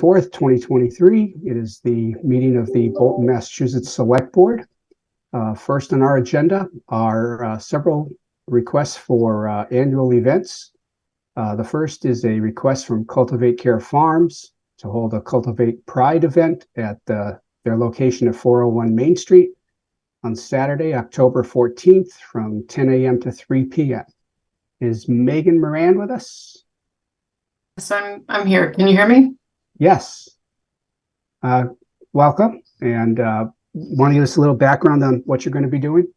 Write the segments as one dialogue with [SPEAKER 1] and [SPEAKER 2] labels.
[SPEAKER 1] 4th, 2023. It is the meeting of the Bolton, Massachusetts Select Board. First on our agenda are several requests for annual events. The first is a request from Cultivate Care Farms to hold a Cultivate Pride event at their location at 401 Main Street on Saturday, October 14th from 10 a.m. to 3 p.m. Is Megan Moran with us?
[SPEAKER 2] Yes, I'm here. Can you hear me?
[SPEAKER 1] Yes. Welcome. And want to give us a little background on what you're going to be doing?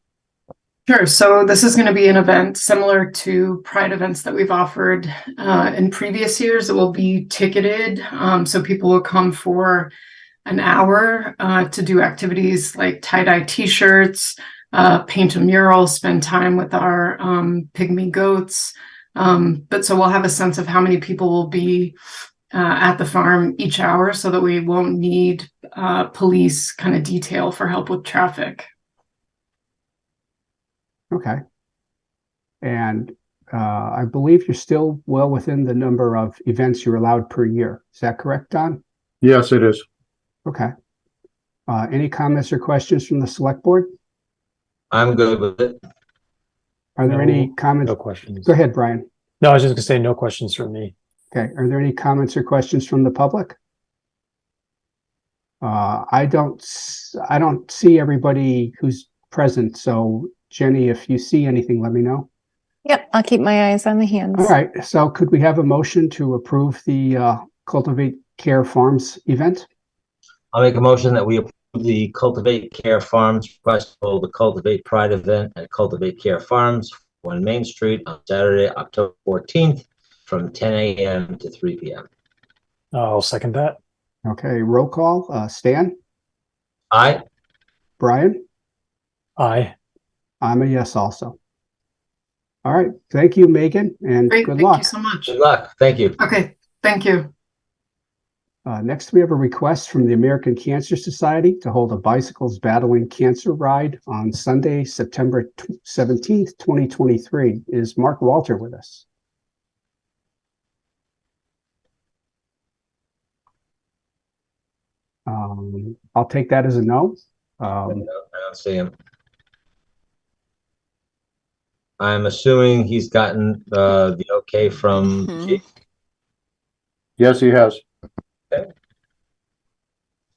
[SPEAKER 2] Sure. So this is going to be an event similar to Pride events that we've offered in previous years. It will be ticketed, so people will come for an hour to do activities like tie-dye t-shirts, paint a mural, spend time with our pygmy goats. But so we'll have a sense of how many people will be at the farm each hour so that we won't need police kind of detail for help with traffic.
[SPEAKER 1] Okay. And I believe you're still well within the number of events you're allowed per year. Is that correct, Don?
[SPEAKER 3] Yes, it is.
[SPEAKER 1] Okay. Any comments or questions from the select board?
[SPEAKER 4] I'm good with it.
[SPEAKER 1] Are there any comments?
[SPEAKER 5] No questions.
[SPEAKER 1] Go ahead, Brian.
[SPEAKER 5] No, I was just gonna say no questions from me.
[SPEAKER 1] Okay. Are there any comments or questions from the public? I don't see everybody who's present. So Jenny, if you see anything, let me know.
[SPEAKER 6] Yep, I'll keep my eyes on the hands.
[SPEAKER 1] All right. So could we have a motion to approve the Cultivate Care Farms event?
[SPEAKER 4] I'll make a motion that we approve the Cultivate Care Farms request for the Cultivate Pride event at Cultivate Care Farms on Main Street on Saturday, October 14th from 10 a.m. to 3 p.m.
[SPEAKER 5] I'll second that.
[SPEAKER 1] Okay. Roll call. Stan?
[SPEAKER 4] Aye.
[SPEAKER 1] Brian?
[SPEAKER 5] Aye.
[SPEAKER 1] I'm a yes also. All right. Thank you, Megan, and
[SPEAKER 2] Great.
[SPEAKER 1] good
[SPEAKER 2] Thank
[SPEAKER 1] luck.
[SPEAKER 2] you so much.
[SPEAKER 4] Good luck. Thank you.
[SPEAKER 2] Okay. Thank you.
[SPEAKER 1] Next, we have a request from the American Cancer Society to hold a Bicycles Battling Cancer ride on Sunday, September 17th, 2023. Is Mark Walter with us? I'll take that as a no.
[SPEAKER 4] I don't see him. I'm assuming he's gotten the okay from the chief.
[SPEAKER 3] Yes, he has.
[SPEAKER 1] So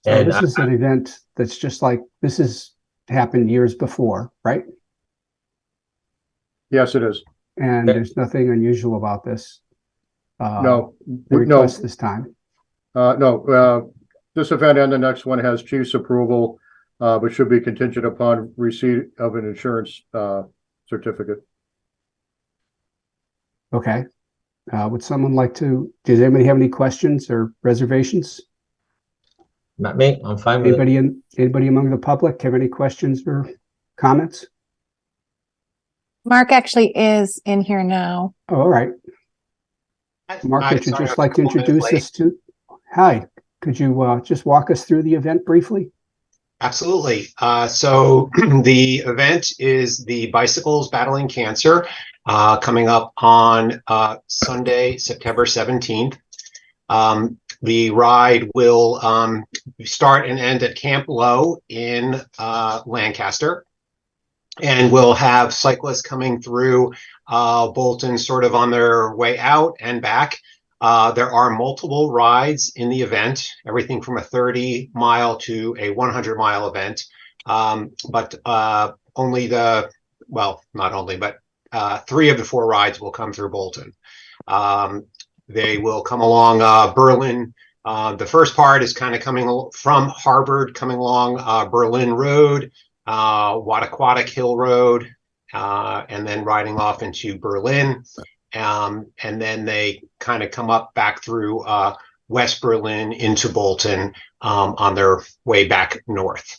[SPEAKER 4] And
[SPEAKER 1] this is an event that's just like this has happened years before, right?
[SPEAKER 3] Yes, it is.
[SPEAKER 1] And
[SPEAKER 4] Okay.
[SPEAKER 1] there's nothing unusual about this.
[SPEAKER 3] No,
[SPEAKER 1] The request this time.
[SPEAKER 3] no. This event and the next one has chief's approval, but should be contingent upon receipt of an insurance certificate.
[SPEAKER 1] Okay. Would someone like to, does anybody have any questions or reservations?
[SPEAKER 4] not me. I'm fine with it.
[SPEAKER 1] Anybody among the public have any questions or comments?
[SPEAKER 6] Mark actually is in here now.
[SPEAKER 1] Oh, all right. Mark, would you just like to introduce us to? Hi, could you just walk us through the event briefly?
[SPEAKER 7] Absolutely. So the event is the Bicycles Battling Cancer coming up on Sunday, September 17th. The ride will start and end at Camp Low in Lancaster. And we'll have cyclists coming through Bolton sort of on their way out and back. There are multiple rides in the event, everything from a 30-mile to a 100-mile event. But only not only, but 3 of the 4 rides will come through Bolton. They will come along Berlin. The first part is kind of coming from Harvard, coming along Berlin Road, Wattaquatic Hill Road, and then riding off into Berlin. And then they kind of come up back through West Berlin into Bolton on their way back north.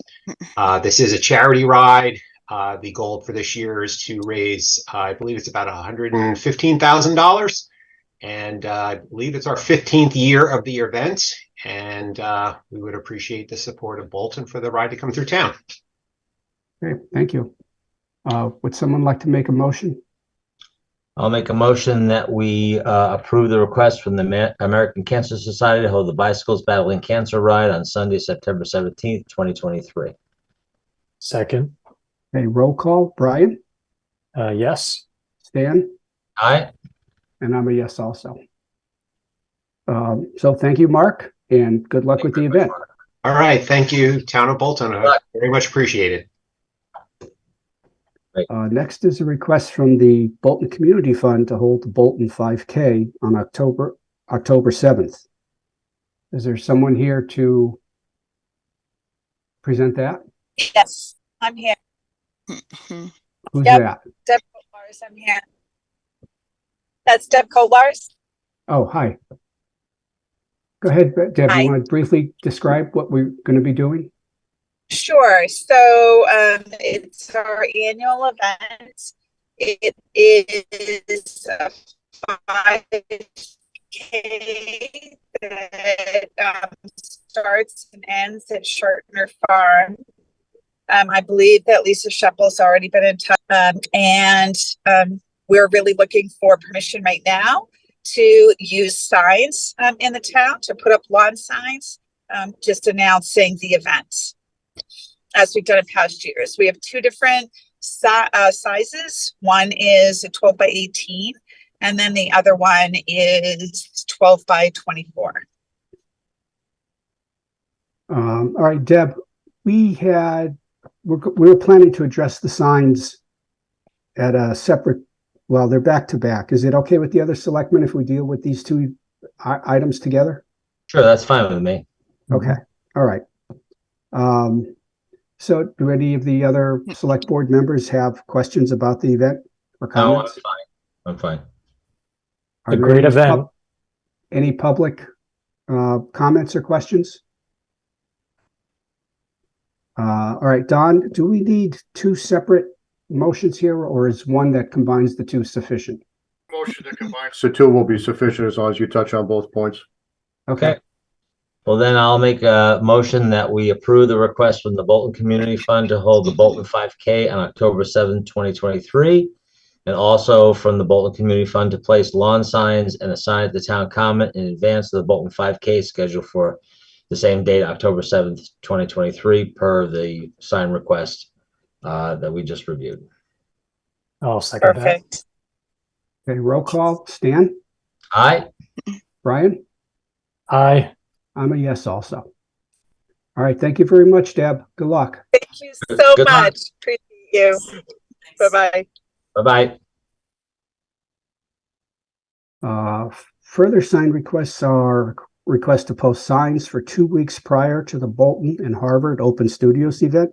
[SPEAKER 7] This is a charity ride. The goal for this year is to raise, I believe it's about $115,000. And I believe it's our 15th year of the event. And we would appreciate the support of Bolton for the ride to come through town.
[SPEAKER 1] Okay, thank you. Would someone like to make a motion?
[SPEAKER 4] I'll make a motion that we approve the request from the American Cancer Society to hold the Bicycles Battling Cancer Ride on Sunday, September 17th, 2023.
[SPEAKER 5] Second.
[SPEAKER 1] Okay, roll call. Brian,
[SPEAKER 5] Yes.
[SPEAKER 1] Stan,
[SPEAKER 4] Aye.
[SPEAKER 1] and I'm a yes also. So thank you, Mark, and good luck with the event.
[SPEAKER 7] All right, thank you, Town of Bolton. I very much appreciate it.
[SPEAKER 1] Next is a request from the Bolton Community Fund to hold the Bolton 5K on October 7th. Is there someone here to present that?
[SPEAKER 8] Yes, I'm here.
[SPEAKER 1] Who's
[SPEAKER 8] Yep.
[SPEAKER 1] that?
[SPEAKER 8] Deb Kohlars, I'm here. That's Deb Kohlars.
[SPEAKER 1] Oh, hi. Go ahead, Deb.
[SPEAKER 8] Hi.
[SPEAKER 1] You want to briefly describe what we're going to be doing?
[SPEAKER 8] Sure. So it's our annual event. It is a 5K that starts and ends at Shartner Farm. I believe that Lisa Sheppel's already been in touch, and we're really looking for permission right now to use signs in the town, to put up lawn signs, just announcing the event, as we've done in past years. We have two different sizes. One is a 12 by 18, and then the other one is 12 by 24.
[SPEAKER 1] All right, Deb, we were planning to address the signs at a separate, well, they're back to back. Is it okay with the other selectmen if we deal with these two items together?
[SPEAKER 4] Sure, that's fine with me.
[SPEAKER 1] Okay, all right. So do any of the other select board members have questions about the event or
[SPEAKER 4] No, I'm
[SPEAKER 1] comments?
[SPEAKER 4] fine. I'm fine.
[SPEAKER 1] Are
[SPEAKER 5] A
[SPEAKER 1] there
[SPEAKER 5] great
[SPEAKER 1] any
[SPEAKER 5] event.
[SPEAKER 1] any public comments or questions? All right, Don, do we need two separate motions here, or is one that combines the two sufficient?
[SPEAKER 3] Motion that combines the two will be sufficient as long as you touch on both points.
[SPEAKER 1] Okay,
[SPEAKER 4] Well, then I'll make a motion that we approve the request from the Bolton Community Fund to hold the Bolton 5K on October 7th, 2023. And also from the Bolton Community Fund to place lawn signs and a sign at the town common in advance of the Bolton 5K scheduled for the same date, October 7th, 2023, per the sign request that we just reviewed.
[SPEAKER 5] I'll second that.
[SPEAKER 8] Perfect.
[SPEAKER 1] okay, roll call. Stan,
[SPEAKER 4] Aye.
[SPEAKER 1] Brian?
[SPEAKER 5] Aye.
[SPEAKER 1] I'm a yes also. All right, thank you very much, Deb. Good luck.
[SPEAKER 8] Thank you so
[SPEAKER 4] Good luck.
[SPEAKER 8] much. Appreciate you. Bye-bye.
[SPEAKER 4] Bye-bye.
[SPEAKER 1] Further sign requests are requests to post signs for 2 weeks prior to the Bolton and Harvard Open Studios event,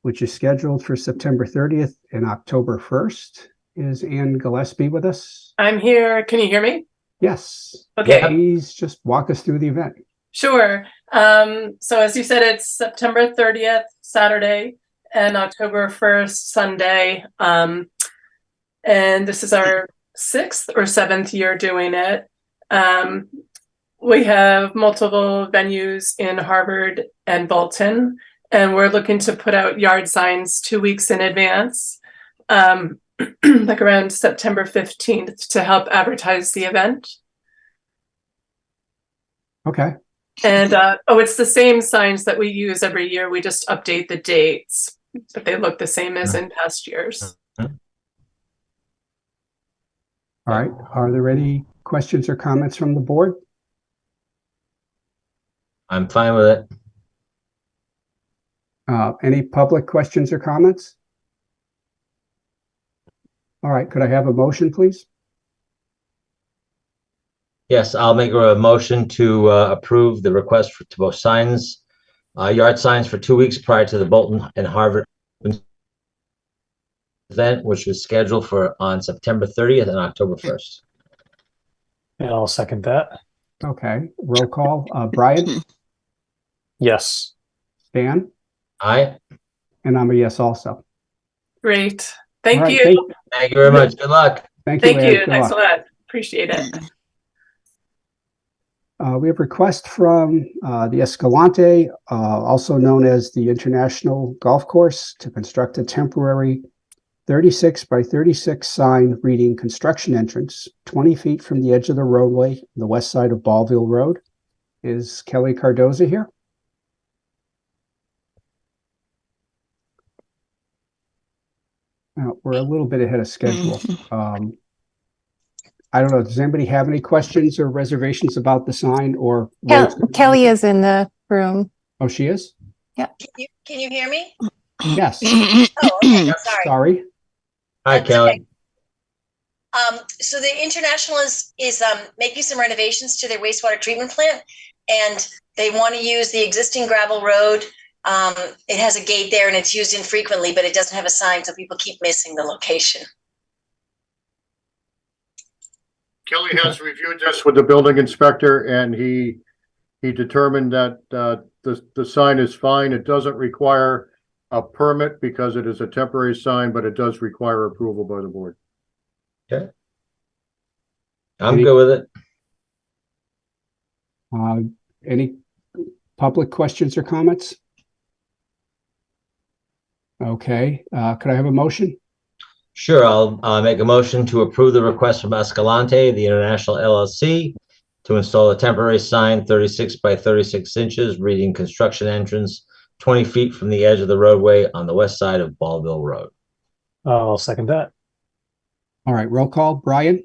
[SPEAKER 1] which is scheduled for September 30th and October 1st. Is Ann Gillespie with us?
[SPEAKER 2] I'm here. Can you hear me?
[SPEAKER 1] Yes.
[SPEAKER 2] Okay.
[SPEAKER 4] Yeah.
[SPEAKER 1] Please just walk us through the event.
[SPEAKER 2] Sure. So as you said, it's September 30th, Saturday, and October 1st, Sunday. And this is our 6th or 7th year doing it. We have multiple venues in Harvard and Bolton, and we're looking to put out yard signs 2 weeks in advance, like around September 15th, to help advertise the event.
[SPEAKER 1] Okay.
[SPEAKER 2] And it's the same signs that we use every year. We just update the dates, but they look the same as in past years.
[SPEAKER 1] All right. Are there any questions or comments from the board?
[SPEAKER 4] I'm fine with it.
[SPEAKER 1] Any public questions or comments? All right. Could I have a motion, please?
[SPEAKER 4] Yes, I'll make a motion to approve the request to post signs, yard signs for 2 weeks prior to the Bolton and Harvard event, which is scheduled for on September 30th and October 1st.
[SPEAKER 5] And I'll second that.
[SPEAKER 1] Okay. Roll call. Brian,
[SPEAKER 5] Yes.
[SPEAKER 1] Dan,
[SPEAKER 4] Aye.
[SPEAKER 1] and I'm a yes also.
[SPEAKER 2] Great.
[SPEAKER 1] All
[SPEAKER 2] Thank
[SPEAKER 1] right,
[SPEAKER 2] you.
[SPEAKER 4] Thank you very much. Good luck.
[SPEAKER 1] Thank you.
[SPEAKER 2] Thank
[SPEAKER 1] Ann.
[SPEAKER 2] you.
[SPEAKER 1] Good
[SPEAKER 2] Thanks a
[SPEAKER 1] luck.
[SPEAKER 2] lot. Appreciate it.
[SPEAKER 1] We have a request from the Escalante, also known as the International Golf Course, to construct a temporary 36 by 36 sign reading construction entrance, 20 feet from the edge of the roadway, on the west side of Ballville Road. Is Kelly Cardoza here? We're a little bit ahead of schedule. I don't know. Does anybody have any questions or reservations about the sign or?
[SPEAKER 6] Kelly is in the room.
[SPEAKER 1] Oh, she is?
[SPEAKER 8] Can you hear me?
[SPEAKER 1] Yes.
[SPEAKER 8] Oh, okay. Sorry.
[SPEAKER 1] Sorry.
[SPEAKER 4] Hi,
[SPEAKER 8] That's
[SPEAKER 4] Kelly.
[SPEAKER 8] okay. So the International is making some renovations to their wastewater treatment plant, and they want to use the existing gravel road. It has a gate there and it's used infrequently, but it doesn't have a sign, so people keep missing the location.
[SPEAKER 3] Kelly has reviewed this with the building inspector, and he determined that the sign is fine. It doesn't require a permit because it is a temporary sign, but it does require approval by the board.
[SPEAKER 4] Okay. I'm good with it.
[SPEAKER 1] Any public questions or comments? Okay, could I have a motion?
[SPEAKER 4] Sure, I'll make a motion to approve the request from Escalante, the International LLC, to install a temporary sign 36 by 36 inches reading construction entrance 20 feet from the edge of the roadway on the west side of Ballville Road.
[SPEAKER 5] I'll second that.
[SPEAKER 1] All right, roll call. Brian?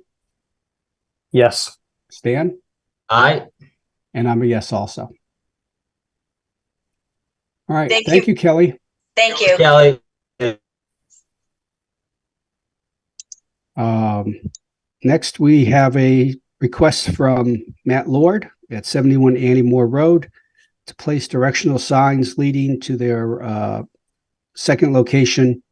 [SPEAKER 5] Yes.
[SPEAKER 1] Stan?
[SPEAKER 4] Aye.
[SPEAKER 1] And I'm a yes also. All right,
[SPEAKER 8] Thank
[SPEAKER 1] thank you, Kelly.
[SPEAKER 8] Thank you.
[SPEAKER 4] Kelly.
[SPEAKER 1] Next, we have a request from Matt Lord at 71 Annie Moore Road to place directional signs leading to their second location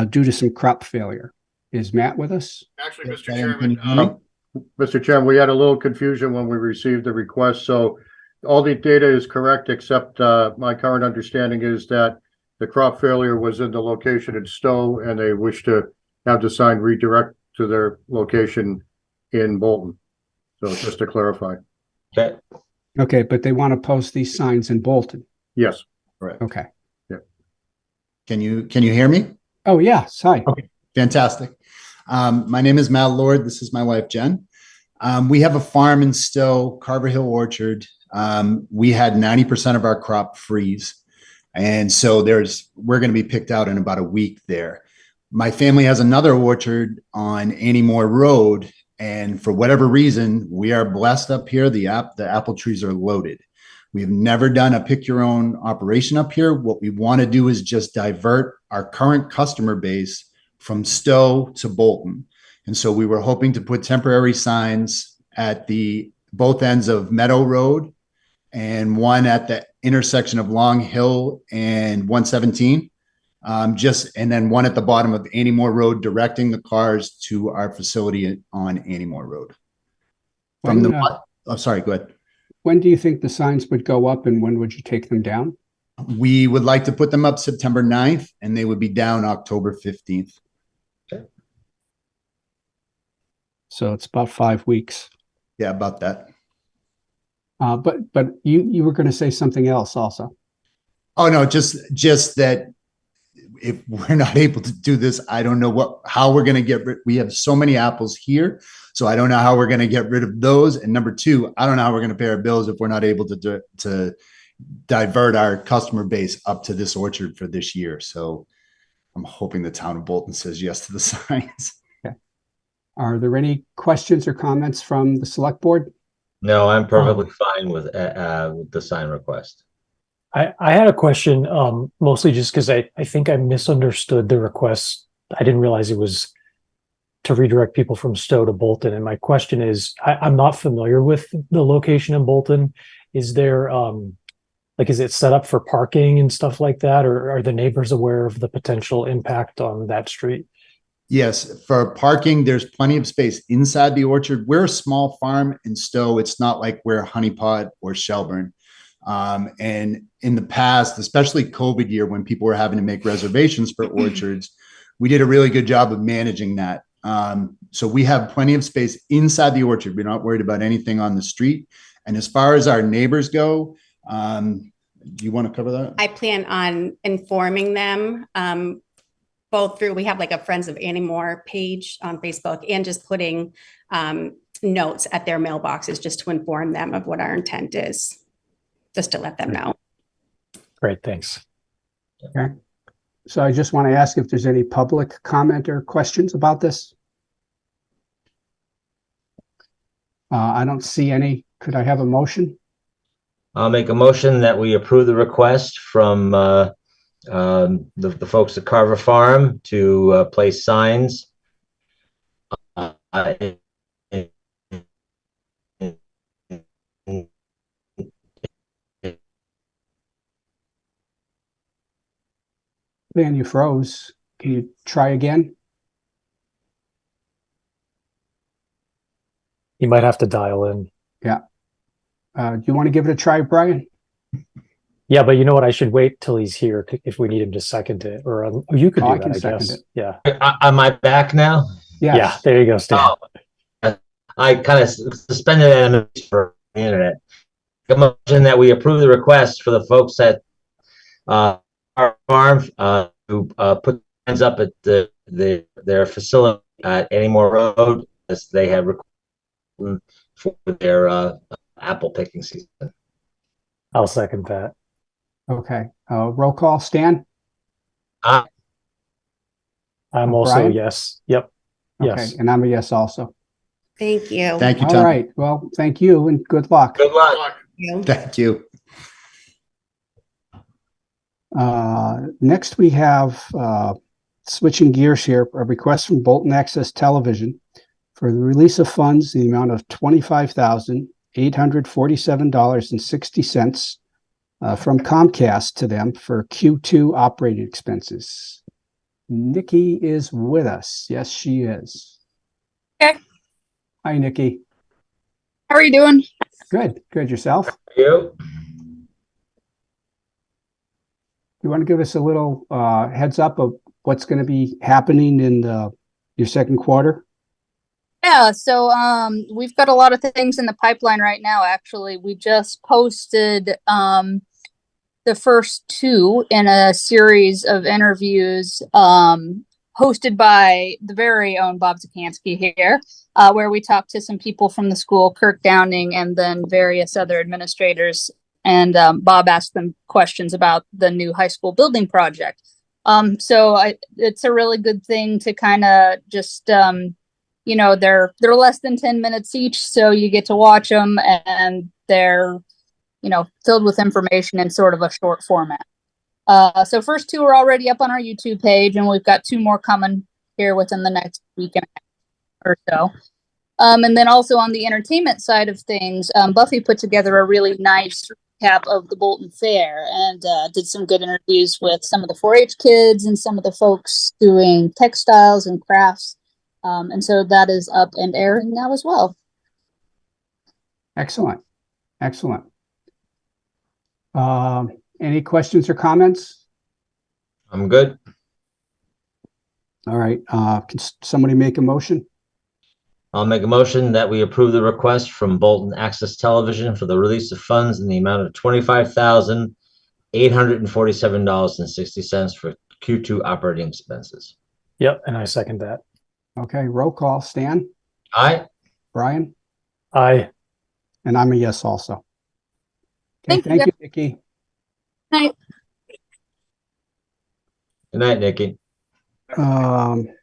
[SPEAKER 1] due to some crop failure. Is Matt with us?
[SPEAKER 3] Actually,
[SPEAKER 9] Yes,
[SPEAKER 3] Mr.
[SPEAKER 9] I am.
[SPEAKER 3] Chairman,
[SPEAKER 9] Can you hear me?
[SPEAKER 3] Mr. Chairman, we had a little confusion when we received the request. So all the data is correct, except my current understanding is that the crop failure was in the location in Stowe, and they wish to have the sign redirect to their location in Bolton. So just to clarify.
[SPEAKER 4] Okay.
[SPEAKER 1] Okay, but they want to post these signs in Bolton.
[SPEAKER 3] Yes.
[SPEAKER 9] Correct.
[SPEAKER 1] Okay.
[SPEAKER 9] Can you hear me?
[SPEAKER 1] Oh, yes. Hi.
[SPEAKER 9] Okay. Fantastic. My name is Matt Lord. This is my wife, Jen. We have a farm in Stowe, Carver Hill Orchard. We had 90% of our crop freeze. And so we're going to be picked out in about a week there. My family has another orchard on Annie Moore Road. And for whatever reason, we are blessed up here. The apple trees are loaded. We've never done a pick your own operation up here. What we want to do is just divert our current customer base from Stowe to Bolton. And so we were hoping to put temporary signs at both ends of Meadow Road and one at the intersection of Long Hill and 117. And then one at the bottom of Annie Moore Road, directing the cars to our facility on Annie Moore Road. Sorry, go ahead.
[SPEAKER 1] When do you think the signs would go up and when would you take them down?
[SPEAKER 9] We would like to put them up September 9th and they would be down October 15th.
[SPEAKER 1] So it's about 5 weeks.
[SPEAKER 9] Yeah, about that.
[SPEAKER 1] But you were going to say something else also.
[SPEAKER 9] Oh, no, just that if we're not able to do this, I don't know how we're going to get rid. We have so many apples here, so I don't know how we're going to get rid of those. And number two, I don't know how we're going to pay our bills if we're not able to divert our customer base up to this orchard for this year. So I'm hoping the town of Bolton says yes to the signs.
[SPEAKER 1] Okay. Are there any questions or comments from the select board?
[SPEAKER 4] No, I'm perfectly fine with the sign request.
[SPEAKER 5] I had a question, mostly just because I think I misunderstood the request. I didn't realize it was to redirect people from Stowe to Bolton. And my question is, I'm not familiar with the location in Bolton. Is there, is it set up for parking and stuff like that? Or are the neighbors aware of the potential impact on that street?
[SPEAKER 9] Yes, for parking, there's plenty of space inside the orchard. We're a small farm in Stowe. It's not like we're Honey Pot or Shelburne. And in the past, especially COVID year, when people were having to make reservations for orchards, we did a really good job of managing that. So we have plenty of space inside the orchard. We're not worried about anything on the street. And as far as our neighbors go, do you want to cover that?
[SPEAKER 10] I plan on informing them both through, we have like a Friends of Annie Moore page on Facebook, and just putting notes at their mailboxes just to inform them of what our intent is, just to let them know.
[SPEAKER 5] Great, thanks.
[SPEAKER 1] Okay. So I just want to ask if there's any public comment or questions about this. I don't see any. Could I have a motion?
[SPEAKER 4] I'll make a motion that we approve the request from the folks at Carver Farm to place signs
[SPEAKER 1] Dan, you froze. Can you try again?
[SPEAKER 5] You might have to dial in.
[SPEAKER 1] Yeah. Do you want to give it a try, Brian?
[SPEAKER 5] Yeah, but you know what? I should wait till he's here if we need him to second it, or you could do
[SPEAKER 1] I
[SPEAKER 5] that,
[SPEAKER 1] can
[SPEAKER 5] I
[SPEAKER 1] second
[SPEAKER 5] guess.
[SPEAKER 1] it.
[SPEAKER 5] Yeah.
[SPEAKER 4] Am I back now?
[SPEAKER 1] Yes.
[SPEAKER 5] Yeah, there you go, Stan.
[SPEAKER 4] Oh, I kind of suspended animation for the internet. A motion that we approve the request for the folks at our farm to put signs up at their facility at Anymore Road, as they have requested for their apple picking season.
[SPEAKER 5] I'll second that.
[SPEAKER 1] Okay. Roll call. Stan?
[SPEAKER 5] I'm also
[SPEAKER 1] Brian?
[SPEAKER 5] yes. Yep.
[SPEAKER 1] Okay.
[SPEAKER 5] Yes.
[SPEAKER 1] And I'm a yes also.
[SPEAKER 10] Thank you.
[SPEAKER 9] Thank you,
[SPEAKER 1] All
[SPEAKER 9] Tom.
[SPEAKER 1] right. Well, thank you and good luck.
[SPEAKER 4] Good luck.
[SPEAKER 9] Thank you.
[SPEAKER 1] Next, we have switching gears here, a request from Bolton Access Television for the release of funds in the amount of $25,847.60 from Comcast to them for Q2 operating expenses. Nikki is with us. Yes, she is.
[SPEAKER 11] Okay.
[SPEAKER 1] Hi, Nikki.
[SPEAKER 11] How are you doing?
[SPEAKER 1] Good. Good. Yourself?
[SPEAKER 4] You?
[SPEAKER 1] You want to give us a little heads up of what's going to be happening in your second quarter?
[SPEAKER 11] Yeah, so we've got a lot of things in the pipeline right now, actually. We just posted the first two in a series of interviews hosted by the very own Bob Zakansky here, where we talked to some people from the school, Kirk Downing, and then various other administrators. And Bob asked them questions about the new high school building project. So it's a really good thing to kind of just, they're less than 10 minutes each, so you get to watch them, and they're, filled with information in sort of a short format. So first two are already up on our YouTube page, and we've got two more coming here within the next week and a half or so. And then also on the entertainment side of things, Buffy put together a really nice recap of the Bolton Fair and did some good interviews with some of the 4-H kids and some of the folks doing textiles and crafts. And so that is up and airing now as well.
[SPEAKER 1] Excellent. Excellent. Any questions or comments?
[SPEAKER 4] I'm good.
[SPEAKER 1] All right. Can somebody make a motion?
[SPEAKER 4] I'll make a motion that we approve the request from Bolton Access Television for the release of funds in the amount of $25,847.60 for Q2 operating expenses.
[SPEAKER 5] Yep, and I second that.
[SPEAKER 1] Okay. Roll call. Stan?
[SPEAKER 4] Aye.
[SPEAKER 1] Brian?
[SPEAKER 5] Aye.
[SPEAKER 1] And I'm a yes also. Okay.
[SPEAKER 11] Thank
[SPEAKER 1] Thank you, Nikki.
[SPEAKER 11] Night.
[SPEAKER 4] Good night, Nikki.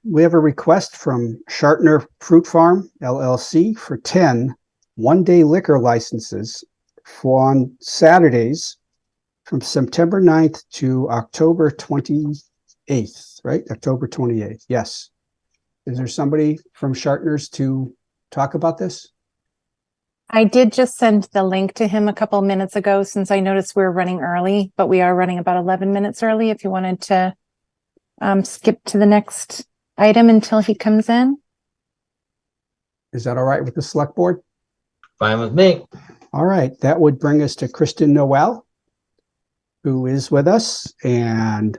[SPEAKER 1] We have a request from Shartner Fruit Farm LLC for 10 one-day liquor licenses for on Saturdays from September 9th to October 28th, right? October 28th. Yes. Is there somebody from Shartner's to talk about this?
[SPEAKER 6] I did just send the link to him a couple minutes ago, since I noticed we're running early, but we are running about 11 minutes early. If you wanted to skip to the next item until he comes in.
[SPEAKER 1] Is that all right with the select board?
[SPEAKER 4] Fine with me.
[SPEAKER 1] All right, that would bring us to Kristen Noel, who is with us, and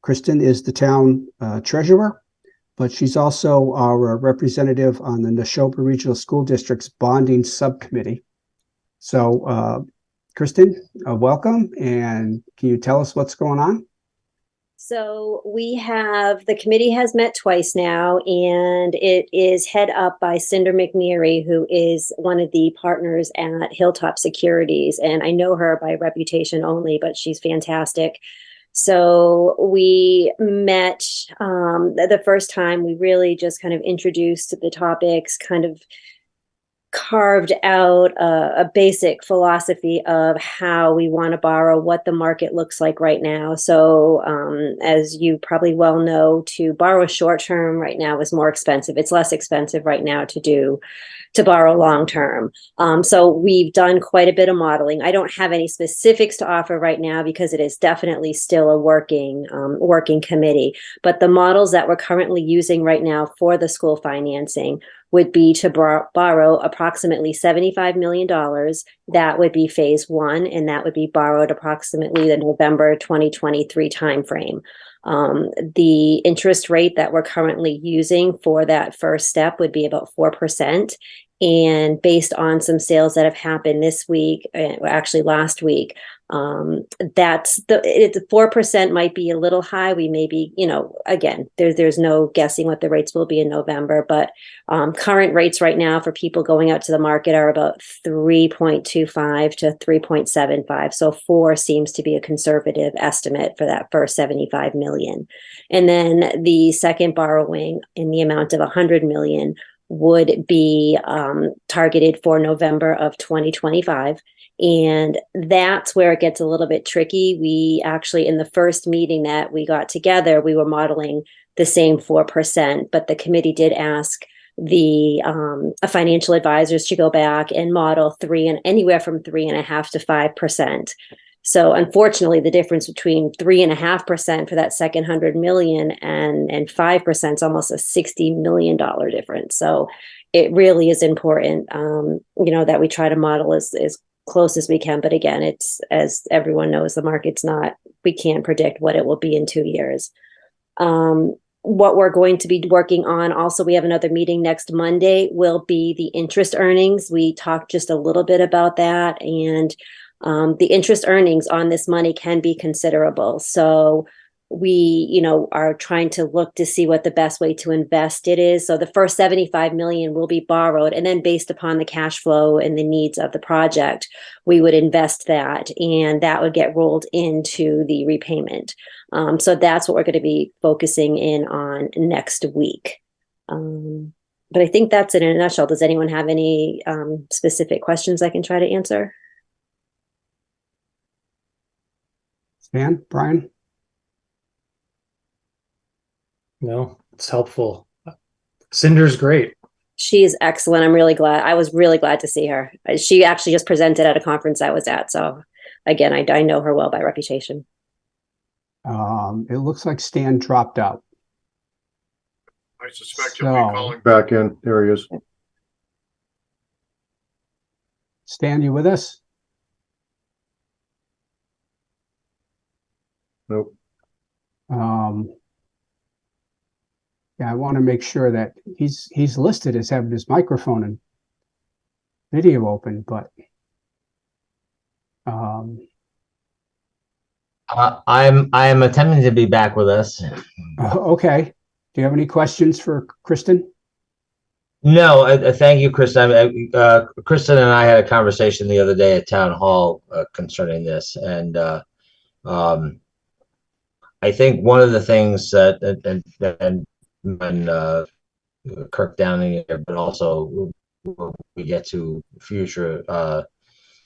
[SPEAKER 1] Kristen is the town treasurer, but she's also our representative on the Neshoba Regional School District's bonding subcommittee. So, Kristen, welcome, and can you tell us what's going on?
[SPEAKER 12] So the committee has met twice now, and it is head up by Cinder McNeary, who is one of the partners at Hilltop Securities. And I know her by reputation only, but she's fantastic. So we met the first time. We really just kind of introduced the topics, kind of carved out a basic philosophy of how we want to borrow, what the market looks like right now. So as you probably well know, to borrow short term right now is more expensive. It's less expensive right now to borrow long term. So we've done quite a bit of modeling. I don't have any specifics to offer right now because it is definitely still a working committee. But the models that we're currently using right now for the school financing would be to borrow approximately $75 million. That would be phase one, and that would be borrowed approximately the November 2023 timeframe. The interest rate that we're currently using for that first step would be about 4%. And based on some sales that have happened this week, actually last week, that's 4% might be a little high. We may be, again, there's no guessing what the rates will be in November, but current rates right now for people going out to the market are about 3.25 to 3.75. So 4 seems to be a conservative estimate for that first 75 million. And then the second borrowing in the amount of 100 million would be targeted for November of 2025. And that's where it gets a little bit tricky. We actually, in the first meeting that we got together, we were modeling the same 4%, but the committee did ask the financial advisors to go back and model anywhere from 3.5% to 5%. So unfortunately, the difference between 3.5% for that second 100 million and 5% is almost a $60 million difference. So it really is important, that we try to model as close as we can. But again, it's, as everyone knows, the market's we can't predict what it will be in 2 years. What we're going to be working on, also, we have another meeting next Monday, will be the interest earnings. We talked just a little bit about that, and the interest earnings on this money can be considerable. So we, are trying to look to see what the best way to invest it is. So the first 75 million will be borrowed, and then based upon the cash flow and the needs of the project, we would invest that, and that would get rolled into the repayment. So that's what we're going to be focusing in on next week. But I think that's it in a nutshell. Does anyone have any specific questions I can try to answer?
[SPEAKER 1] Stan, Brian?
[SPEAKER 5] No, it's helpful. Cinder's great.
[SPEAKER 12] She is excellent. I'm really glad. I was really glad to see her. She actually just presented at a conference I was at. So again, I know her well by reputation.
[SPEAKER 1] It looks like Stan dropped out.
[SPEAKER 3] I suspect he'll be calling back in. There he is.
[SPEAKER 1] Stan, you with us?
[SPEAKER 3] Nope.
[SPEAKER 1] Yeah, I want to make sure that he's listed as having his microphone and video open, but
[SPEAKER 4] I am attempting to be back with us.
[SPEAKER 1] Okay. Do you have any questions for Kristen?
[SPEAKER 4] No, thank you, Kristen. Kristen and I had a conversation the other day at Town Hall concerning this, and I think one of the things that and Kirk Downing here, but also when we get to future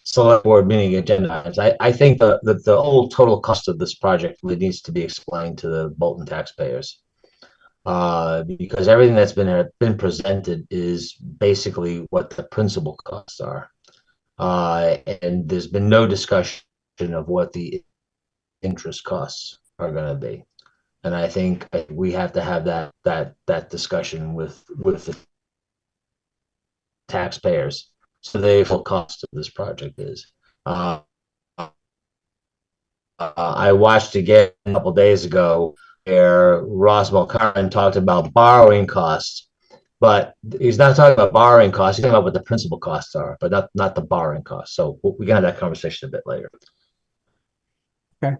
[SPEAKER 4] select board meeting agenda items, I think that the whole total cost of this project really needs to be explained to the Bolton taxpayers, because everything that's been presented is basically what the principal costs are, and there's been no discussion of what the interest costs are going to be. And I think we have to have that discussion with the taxpayers, so the full cost of this project is. I watched again a couple days ago where Ross Mulcairn talked about borrowing costs, but he's not talking about borrowing costs. He's talking about what the principal costs are, but not the borrowing costs. So we can have that conversation a bit later.
[SPEAKER 1] Okay.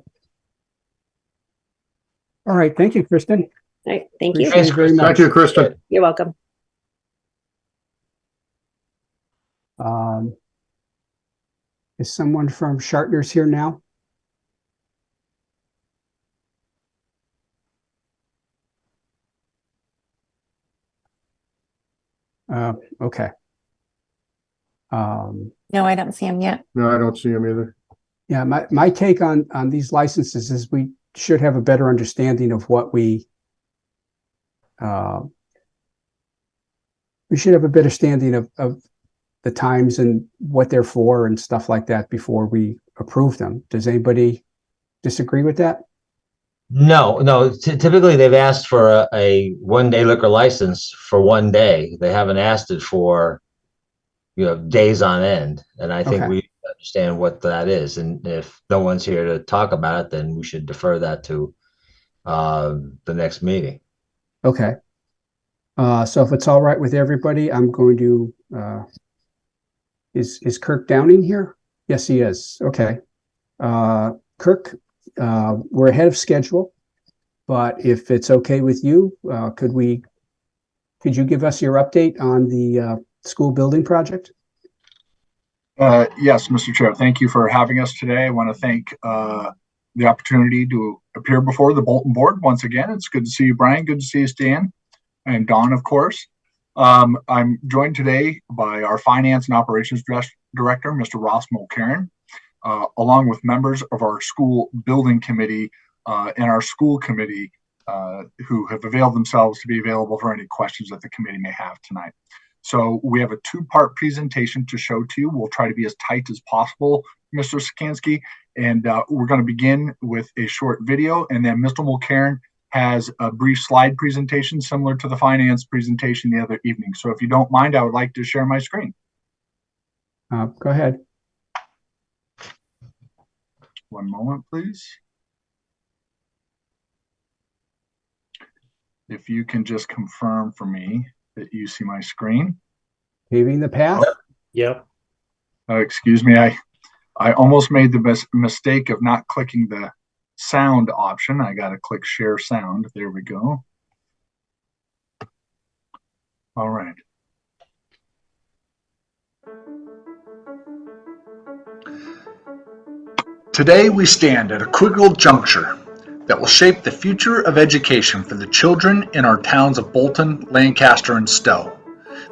[SPEAKER 1] All right, thank you, Kristen.
[SPEAKER 12] All right, thank you.
[SPEAKER 1] Appreciate it very much.
[SPEAKER 3] Thank you, Kristen.
[SPEAKER 12] You're welcome.
[SPEAKER 1] Is someone from Shartner's here now? Okay.
[SPEAKER 6] No, I don't see him yet.
[SPEAKER 3] No, I don't see him either.
[SPEAKER 1] Yeah, my take on these licenses is we should have a better understanding of what we should have a better standing of the times and what they're for and stuff like that before we approve them. Does anybody disagree with that?
[SPEAKER 4] No. Typically, they've asked for a one-day liquor license for one day. They haven't asked it for, days on end. And I think
[SPEAKER 1] Okay.
[SPEAKER 4] we understand what that is. And if no one's here to talk about it, then we should defer that to the next meeting.
[SPEAKER 1] Okay. So if it's all right with everybody, I'm going to, is Kirk Downing here? Yes, he is. Okay. Kirk, we're ahead of schedule, but if it's okay with you, could you give us your update on the school building project?
[SPEAKER 13] Yes, Mr. Chair. Thank you for having us today. I want to thank the opportunity to appear before the Bolton board once again. It's good to see you, Brian. Good to see you, Stan, and Dawn, of course. I'm joined today by our Finance and Operations Director, Mr. Ross Mulcairn, along with members of our school building committee and our school committee who have availed themselves to be available for any questions that the committee may have tonight. So we have a two-part presentation to show to you. We'll try to be as tight as possible, Mr. Sikansky, and we're going to begin with a short video, and then Mr. Mulcairn has a brief slide presentation similar to the finance presentation the other evening. So if you don't mind, I would like to share my screen.
[SPEAKER 1] Go ahead.
[SPEAKER 13] One moment, please. If you can just confirm for me that you see my screen.
[SPEAKER 1] Paving the path?
[SPEAKER 5] Yep.
[SPEAKER 13] Excuse me, I almost made the mistake of not clicking the sound option. I got to click share sound. There we go. All right. Today we stand at a critical juncture that will shape the future of education for the children in our towns of Bolton, Lancaster, and Stowe.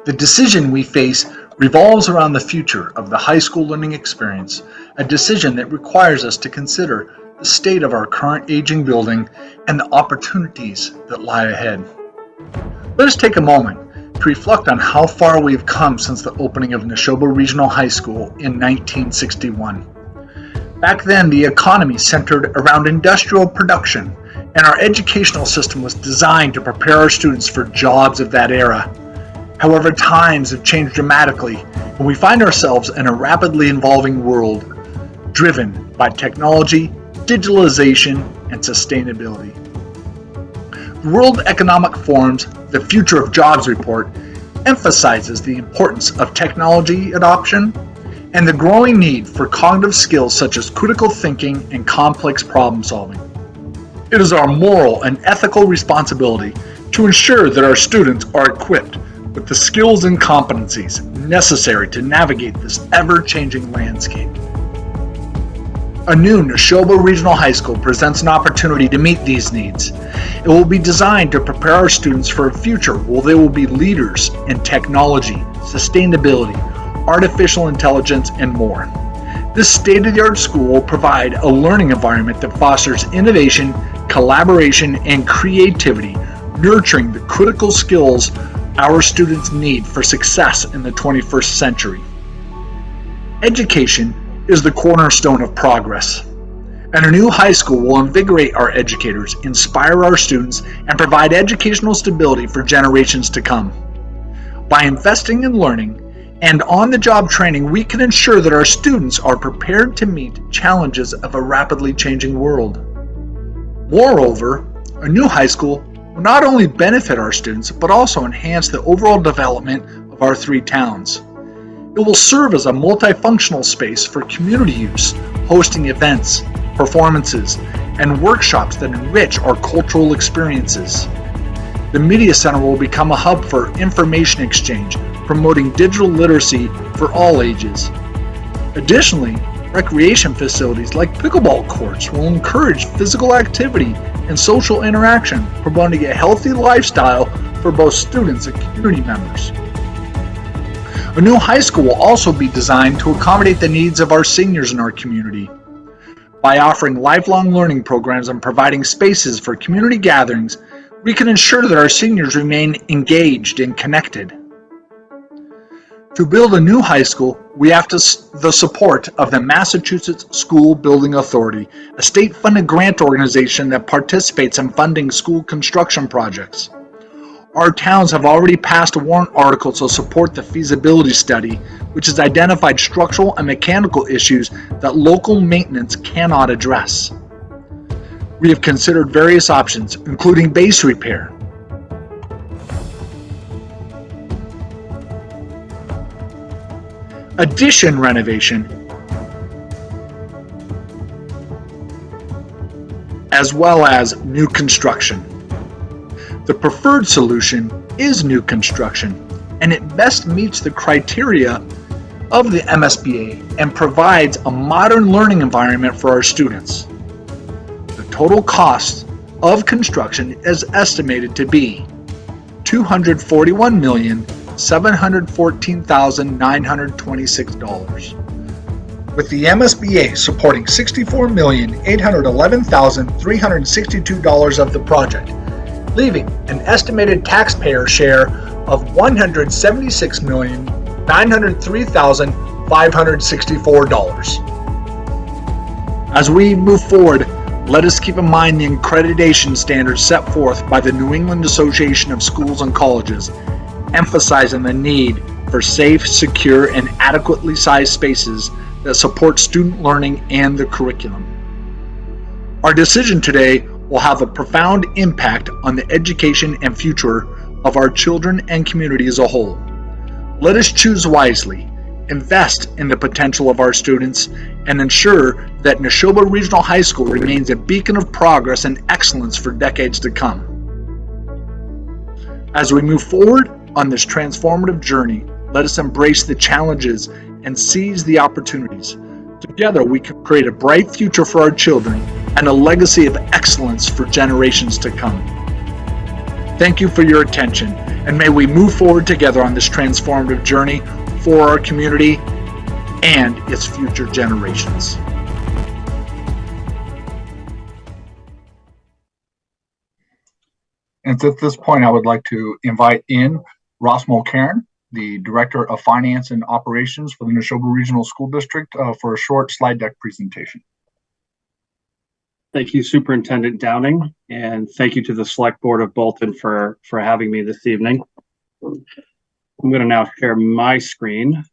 [SPEAKER 13] The decision we face revolves around the future of the high school learning experience, a decision that requires us to consider the state of our current aging building and the opportunities that lie ahead. Let us take a moment to reflect on how far we have come since the opening of Neshoba Regional High School in 1961. Back then, the economy centered around industrial production, and our educational system was designed to prepare our students for jobs of that era. However, times have changed dramatically, and we find ourselves in a rapidly evolving world, driven by technology, digitalization, and sustainability. The World Economic Forum's The Future of Jobs report emphasizes the importance of technology adoption and the growing need for cognitive skills such as critical thinking and complex problem solving. It is our moral and ethical responsibility to ensure that our students are equipped with the skills and competencies necessary to navigate this ever-changing landscape. A new Neshoba Regional High School presents an opportunity to meet these needs. It will be designed to prepare our students for a future where they will be leaders in technology, sustainability, artificial intelligence, and more. This state-of-the-art school will provide a learning environment that fosters innovation, collaboration, and creativity, nurturing the critical skills our students need for success in the 21st century. Education is the cornerstone of progress, and a new high school will invigorate our educators, inspire our students, and provide educational stability for generations to come. By investing in learning and on-the-job training, we can ensure that our students are prepared to meet challenges of a rapidly changing world. Moreover, a new high school will not only benefit our students, but also enhance the overall development of our three towns. It will serve as a multifunctional space for community use, hosting events, performances, and workshops that enrich our cultural experiences. The Media Center will become a hub for information exchange, promoting digital literacy for all ages. Additionally, recreation facilities like pickleball courts will encourage physical activity and social interaction, promoting a healthy lifestyle for both students and community members. A new high school will also be designed to accommodate the needs of our seniors in our community. By offering lifelong learning programs and providing spaces for community gatherings, we can ensure that our seniors remain engaged and connected. To build a new high school, we have the support of the Massachusetts School Building Authority, a state-funded grant organization that participates in funding school construction projects. Our towns have already passed a warrant article to support the feasibility study, which has identified structural and mechanical issues that local maintenance cannot address. We have considered various options, including base repair, addition renovation, as well as new construction. The preferred solution is new construction, and it best meets the criteria of the MSBA and provides a modern learning environment for our students. The total cost of construction is estimated to be $241,714,926, with the MSBA supporting $64,811,362 of the project, leaving an estimated taxpayer share of $176,903,564. As we move forward, let us keep in mind the accreditation standards set forth by the New England Association of Schools and Colleges, emphasizing the need for safe, secure, and adequately sized spaces that support student learning and the curriculum. Our decision today will have a profound impact on the education and future of our children and community as a whole. Let us choose wisely, invest in the potential of our students, and ensure that Neshoba Regional High School remains a beacon of progress and excellence for decades to come. As we move forward on this transformative journey, let us embrace the challenges and seize the opportunities. Together, we can create a bright future for our children and a legacy of excellence for generations to come. Thank you for your attention, and may we move forward together on this transformative journey for our community and its future generations. And at this point, I would like to invite in Ross Mulcairn, the Director of Finance and Operations for the Neshoba Regional School District, for a short slide deck presentation.
[SPEAKER 14] Thank you, Superintendent Downing, and thank you to the Select Board of Bolton for having me this evening. I'm going to now share my screen.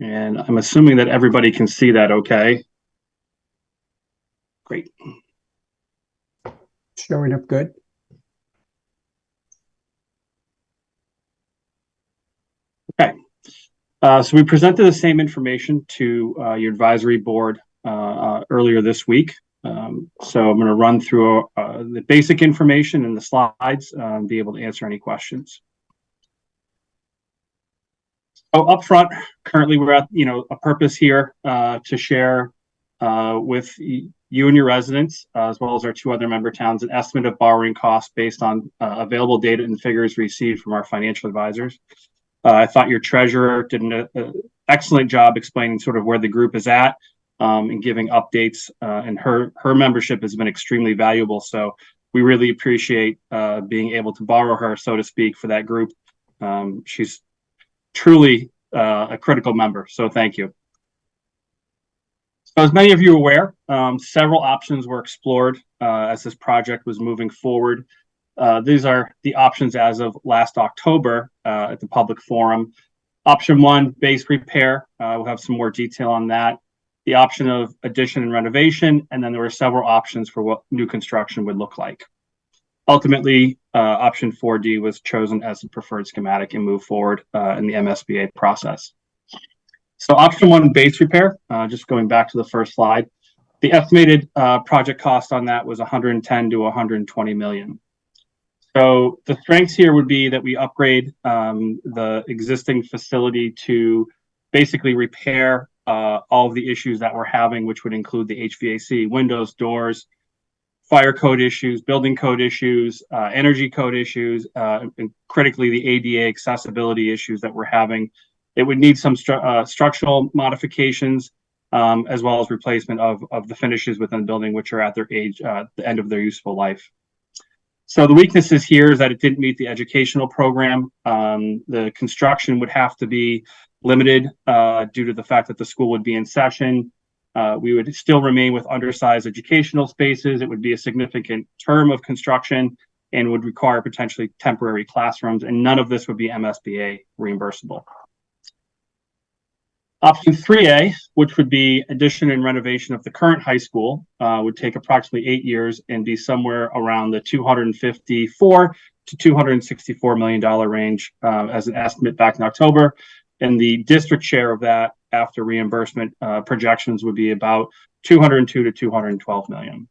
[SPEAKER 14] And I'm assuming that everybody can see that okay. Great.
[SPEAKER 1] Showing up good.
[SPEAKER 14] Okay. So we presented the same information to your advisory board earlier this week. So I'm going to run through the basic information in the slides and be able to answer any questions. So up front, currently we're at a purpose here to share with you and your residents, as well as our two other member towns, an estimate of borrowing costs based on available data and figures received from our financial advisors. I thought your treasurer did an excellent job explaining sort of where the group is at and giving updates, and her membership has been extremely valuable. So we really appreciate being able to borrow her, so to speak, for that group. She's truly a critical member, so thank you. So as many of you are aware, several options were explored as this project was moving forward. These are the options as of last October at the public forum. Option one, base repair. We'll have some more detail on that. The option of addition and renovation, and then there were several options for what new construction would look like. Ultimately, option 4D was chosen as the preferred schematic and moved forward in the MSBA process. So option 1, base repair, just going back to the first slide, the estimated project cost on that was 110 to 120 million. So the strengths here would be that we upgrade the existing facility to basically repair all of the issues that we're having, which would include the HVAC, windows, doors, fire code issues, building code issues, energy code issues, and critically the ADA accessibility issues that we're having. It would need some structural modifications, as well as replacement of the finishes within the building, which are at their age, the end of their useful life. So the weaknesses here is that it didn't meet the educational program. The construction would have to be limited due to the fact that the school would be in session. We would still remain with undersized educational spaces. It would be a significant term of construction and would require potentially temporary classrooms, and none of this would be MSBA reimbursable. Option 3A, which would be addition and renovation of the current high school, would take approximately 8 years and be somewhere around the $254 to $264 million range as an estimate back in October. And the district share of that after reimbursement projections would be about 202 to 212 million.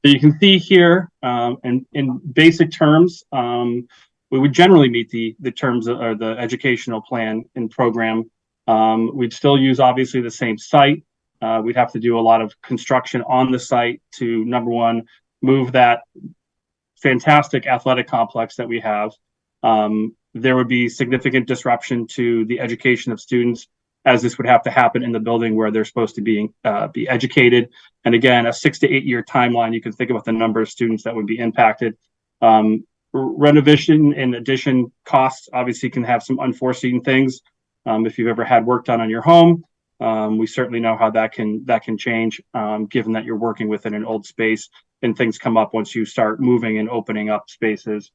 [SPEAKER 14] So you can see here, in basic terms, we would generally meet the terms or the educational plan and program. We'd still use obviously the same site. We'd have to do a lot of construction on the site to, number one, move that fantastic athletic complex that we have. There would be significant disruption to the education of students, as this would have to happen in the building where they're supposed to be educated. And again, a 6 to 8 year timeline, you can think about the number of students that would be impacted. Renovation and addition costs obviously can have some unforeseen things. If you've ever had work done on your home, we certainly know how that can change, given that you're working within an old space and things come up once you start moving and opening up spaces.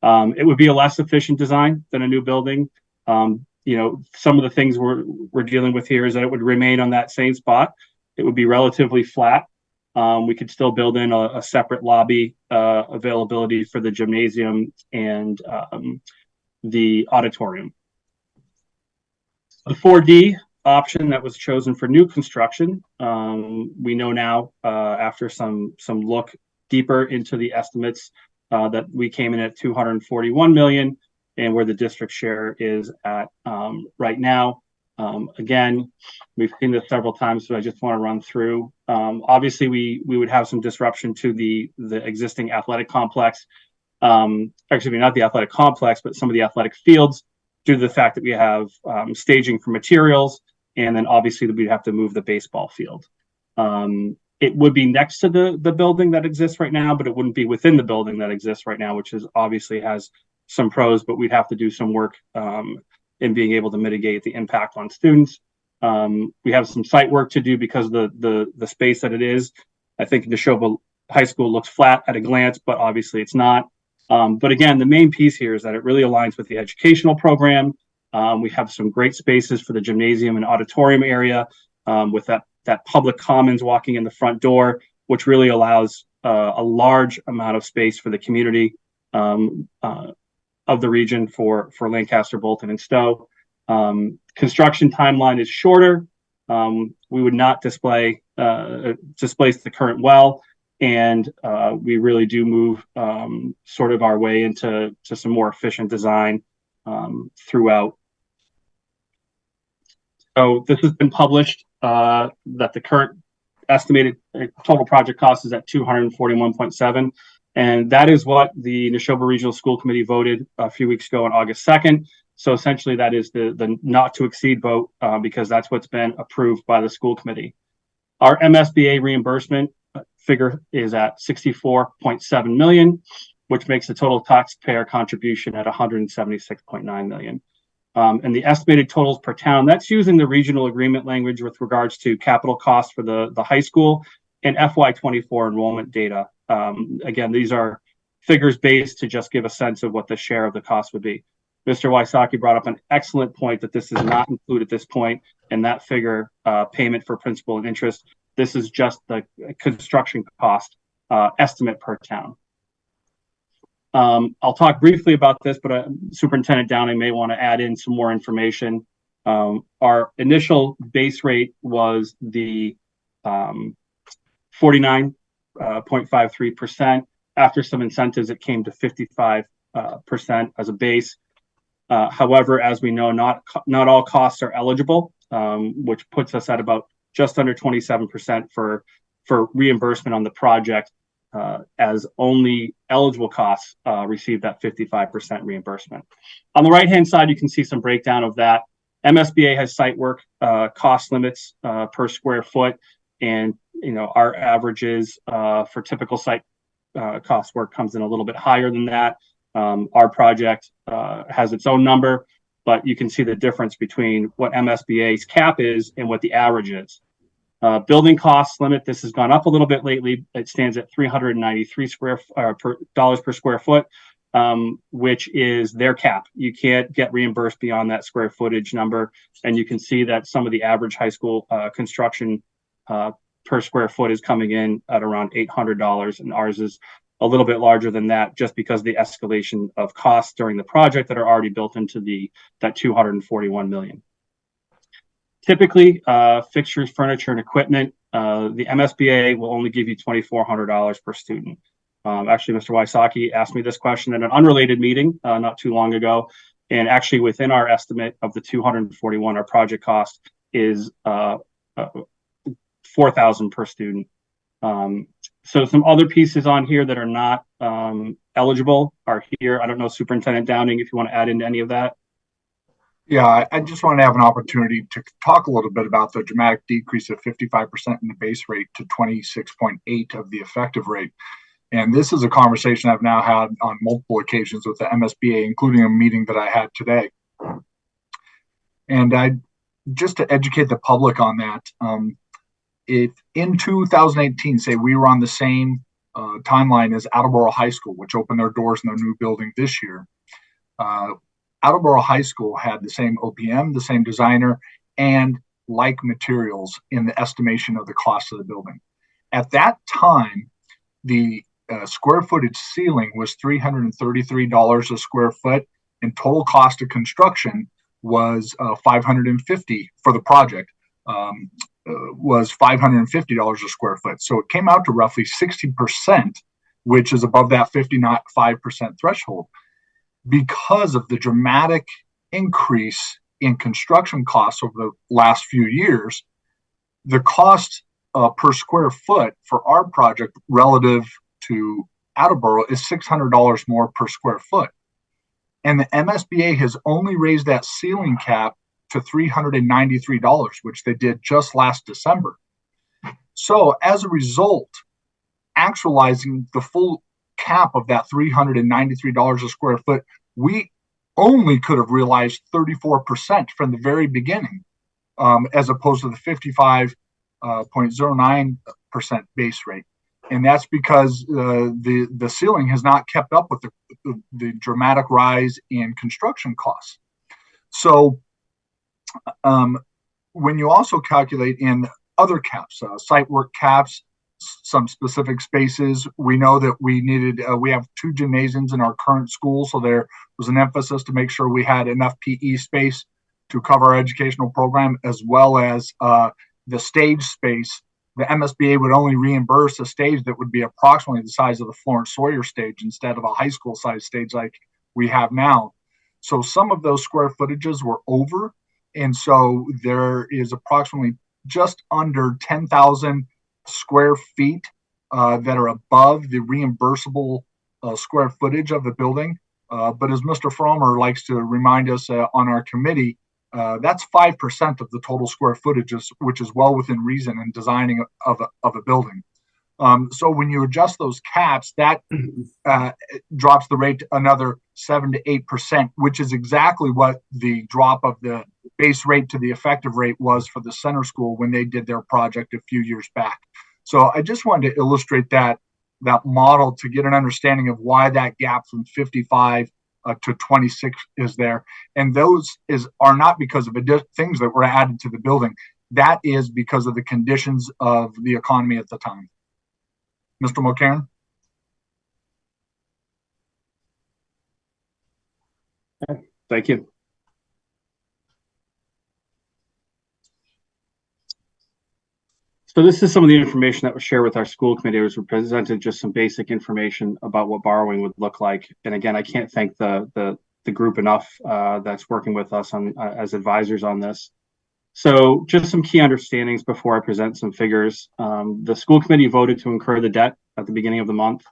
[SPEAKER 14] It would be a less efficient design than a new building. Some of the things we're dealing with here is that it would remain on that same spot. It would be relatively flat. We could still build in a separate lobby availability for the gymnasium and the auditorium. The 4D option that was chosen for new construction, we know now after some look deeper into the estimates that we came in at 241 million, and where the district share is at right now. Again, we've seen this several times, so I just want to run through. Obviously, we would have some disruption to the existing athletic complex. Actually, not the athletic complex, but some of the athletic fields, due to the fact that we have staging for materials, and then obviously we'd have to move the baseball field. It would be next to the building that exists right now, but it wouldn't be within the building that exists right now, which is obviously has some pros, but we'd have to do some work in being able to mitigate the impact on students. We have some site work to do because the space that it is. I think Neshoba High School looks flat at a glance, but obviously it's not. But again, the main piece here is that it really aligns with the educational program. We have some great spaces for the gymnasium and auditorium area with that public commons walking in the front door, which really allows a large amount of space for the community of the region for Lancaster, Bolton, and Stowe. Construction timeline is shorter. We would not displace the current well. And we really do move sort of our way into some more efficient design throughout. So this has been published that the current estimated total project cost is at 241.7. And that is what the Neshoba Regional School Committee voted a few weeks ago on August 2nd. So essentially that is the not to exceed vote because that's what's been approved by the school committee. Our MSBA reimbursement figure is at 64.7 million, which makes the total taxpayer contribution at 176.9 million. And the estimated totals per town, that's using the regional agreement language with regards to capital costs for the high school and FY24 enrollment data. Again, these are figures based to just give a sense of what the share of the cost would be. Mr. Wysocki brought up an excellent point that this is not included at this point, and that figure payment for principal and interest. This is just the construction cost estimate per town. I'll talk briefly about this, but Superintendent Downing may want to add in some more information. Our initial base rate was the 49.53%. After some incentives, it came to 55% as a base. However, as we know, not all costs are eligible, which puts us at about just under 27% for reimbursement on the project, as only eligible costs receive that 55% reimbursement. On the right-hand side, you can see some breakdown of that. MSBA has site work cost limits per square foot, and our averages for typical site cost work comes in a little bit higher than that. Our project has its own number, but you can see the difference between what MSBA's cap is and what the average is. Building cost limit, this has gone up a little bit lately. It stands at $393 dollars per square foot, which is their cap. You can't get reimbursed beyond that square footage number. And you can see that some of the average high school construction per square foot is coming in at around $800, and ours is a little bit larger than that, just because of the escalation of costs during the project that are already built into that $241 million. Typically, fixtures, furniture, and equipment, the MSBA will only give you $2,400 per student. Actually, Mr. Wysocki asked me this question in an unrelated meeting not too long ago, and actually within our estimate of the 241, our project cost is $4,000 per student. So some other pieces on here that are not eligible are here. I don't know, Superintendent Downing, if you want to add into any of that.
[SPEAKER 13] Yeah, I just want to have an opportunity to talk a little bit about the dramatic decrease of 55% in the base rate to 26.8 of the effective rate. And this is a conversation I've now had on multiple occasions with the MSBA, including a meeting that I had today. And just to educate the public on that, if in 2018, say we were on the same timeline as Attleboro High School, which opened their doors in their new building this year, Attleboro High School had the same OPM, the same designer, and like materials in the estimation of the cost of the building. At that time, the square footage ceiling was $333 a square foot, and total cost of construction was $550 for the project. Was $550 a square foot. So it came out to roughly 60%, which is above that 55% threshold. Because of the dramatic increase in construction costs over the last few years, the cost per square foot for our project relative to Attleboro is $600 more per square foot. And the MSBA has only raised that ceiling cap to $393, which they did just last December. So as a result, actualizing the full cap of that $393 a square foot, we only could have realized 34% from the very beginning, as opposed to the 55.09% base rate. And that's because the ceiling has not kept up with the dramatic rise in construction costs. So when you also calculate in other caps, site work caps, some specific spaces, we know that we have 2 gymnasiums in our current school, so there was an emphasis to make sure we had enough PE space to cover our educational program, as well as the stage space. The MSBA would only reimburse a stage that would be approximately the size of the Florence Sawyer stage instead of a high school size stage like we have now. So some of those square footages were over, and so there is approximately just under 10,000 square feet that are above the reimbursable square footage of the building. But as Mr. Frommer likes to remind us on our committee, that's 5% of the total square footage, which is well within reason in designing of a building. So when you adjust those caps, that drops the rate to another 7 to 8%, which is exactly what the drop of the base rate to the effective rate was for the center school when they did their project a few years back. So I just wanted to illustrate that model to get an understanding of why that gap from 55 to 26 is there. And those are not because of things that were added to the building. That is because of the conditions of the economy at the time. Mr. Mulcairn?
[SPEAKER 14] Thank you. So this is some of the information that was shared with our school committee. It was presented just some basic information about what borrowing would look like. And again, I can't thank the group enough that's working with us on as advisors on this. So just some key understandings before I present some figures. The school committee voted to incur the debt at the beginning of the month.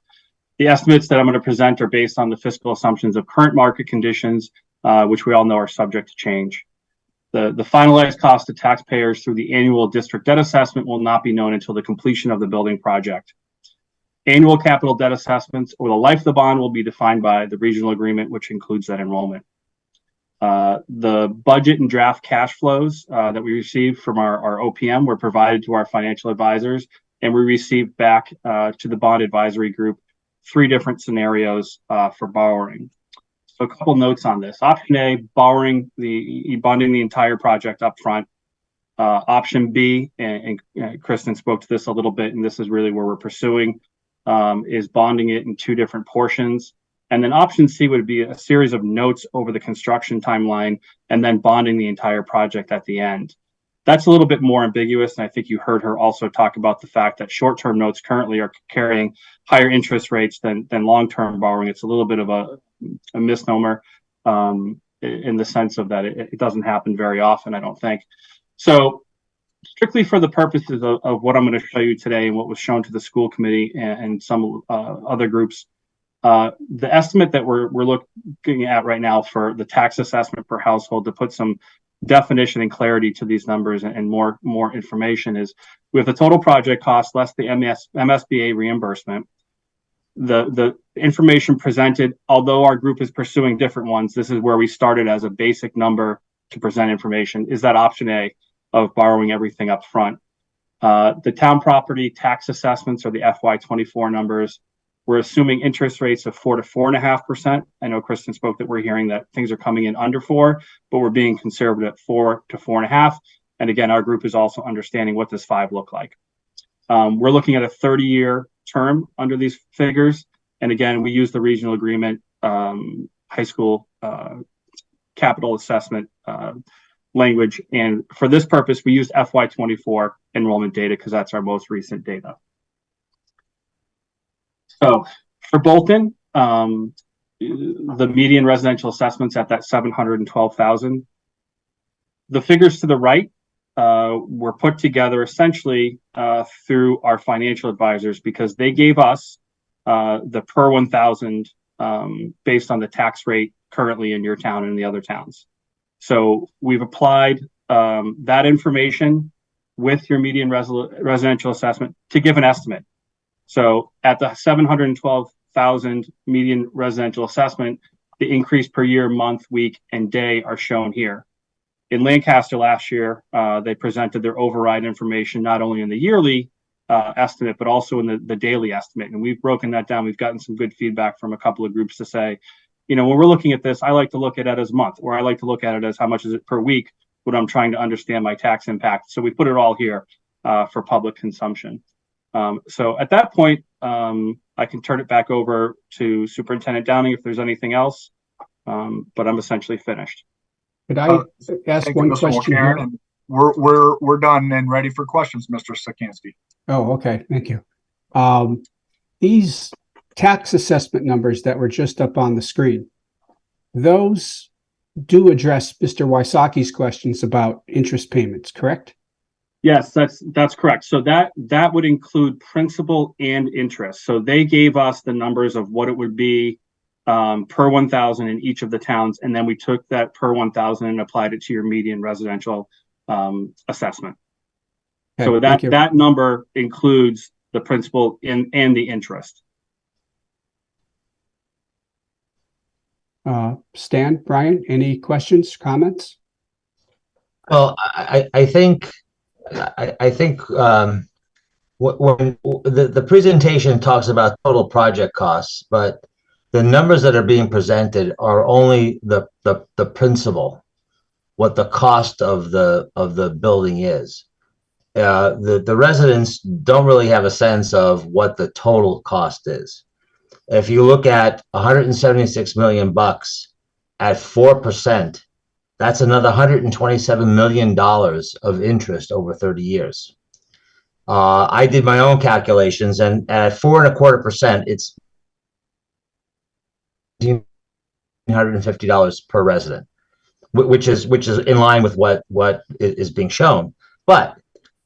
[SPEAKER 14] The estimates that I'm going to present are based on the fiscal assumptions of current market conditions, which we all know are subject to change. The finalized cost to taxpayers through the annual district debt assessment will not be known until the completion of the building project. Annual capital debt assessments or the life of the bond will be defined by the regional agreement, which includes that enrollment. The budget and draft cash flows that we received from our OPM were provided to our financial advisors, and we received back to the bond advisory group 3 different scenarios for borrowing. So a couple notes on this. Option A, bonding the entire project up front. Option B, and Kristen spoke to this a little bit, and this is really where we're pursuing, is bonding it in 2 different portions. And then option C would be a series of notes over the construction timeline and then bonding the entire project at the end. That's a little bit more ambiguous, and I think you heard her also talk about the fact that short-term notes currently are carrying higher interest rates than long-term borrowing. It's a little bit of a misnomer in the sense of that it doesn't happen very often, I don't think. So strictly for the purposes of what I'm going to show you today and what was shown to the school committee and some other groups, the estimate that we're looking at right now for the tax assessment per household, to put some definition and clarity to these numbers and more information, is we have the total project cost less the MSBA reimbursement. The information presented, although our group is pursuing different ones, this is where we started as a basic number to present information, is that option A of borrowing everything up front. The town property tax assessments, or the FY24 numbers, we're assuming interest rates of 4 to 4.5%. I know Kristen spoke that we're hearing that things are coming in under 4, but we're being conservative at 4 to 4.5. And again, our group is also understanding what does 5 look like. We're looking at a 30-year term under these figures. And again, we use the regional agreement, high school capital assessment language. And for this purpose, we used FY24 enrollment data because that's our most recent data. So for Bolton, the median residential assessments at that 712,000. The figures to the right were put together essentially through our financial advisors, because they gave us the per 1,000 based on the tax rate currently in your town and in the other towns. So we've applied that information with your median residential assessment to give an estimate. So at the 712,000 median residential assessment, the increase per year, month, week, and day are shown here. In Lancaster last year, they presented their override information, not only in the yearly estimate, but also in the daily estimate. And we've broken that down. We've gotten some good feedback from a couple of groups to say, you know, when we're looking at this, I like to look at it as month, or I like to look at it as how much is it per week when I'm trying to understand my tax impact. So we put it all here for public consumption. So at that point, I can turn it back over to Superintendent Downing if there's anything else, but I'm essentially finished.
[SPEAKER 1] Could I ask one question here?
[SPEAKER 13] And we're done and ready for questions, Mr. Sikansky.
[SPEAKER 1] Oh, okay. Thank you. These tax assessment numbers that were just up on the screen, those do address Mr. Wysocki's questions about interest payments, correct?
[SPEAKER 14] Yes, that's correct. So that would include principal and interest. So they gave us the numbers of what it would be per 1,000 in each of the towns, and then we took that per 1,000 and applied it to your median residential assessment. Okay, so that number includes the principal and the interest.
[SPEAKER 1] Stan, Brian, any questions, comments?
[SPEAKER 4] Well, I think when the presentation talks about total project costs, but the numbers that are being presented are only the principal, what the cost of the building is. The residents don't really have a sense of what the total cost is. If you look at $176 million at 4%, that's another $127 million of interest over 30 years. I did my own calculations, and at 4.25%, it's $150 per resident, which is in line with what is being shown. But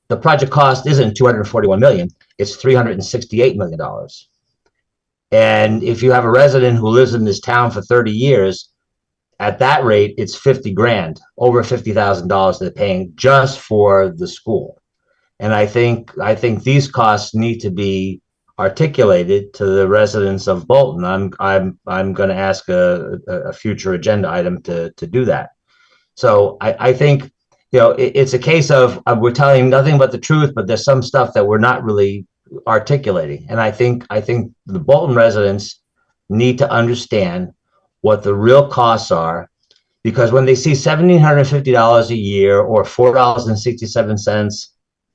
[SPEAKER 4] the project cost isn't $241 million; it's $368 million. And if you have a resident who lives in this town for 30 years, at that rate, it's 50 grand, over $50,000 they're paying just for the school. And I think these costs need to be articulated to the residents of Bolton. I'm going to ask a future agenda item to do that. So I think, you know, it's a case of we're telling nothing but the truth, but there's some stuff that we're not really articulating. And I think the Bolton residents need to understand what the real costs are, because when they see $1,750 a year or $4.67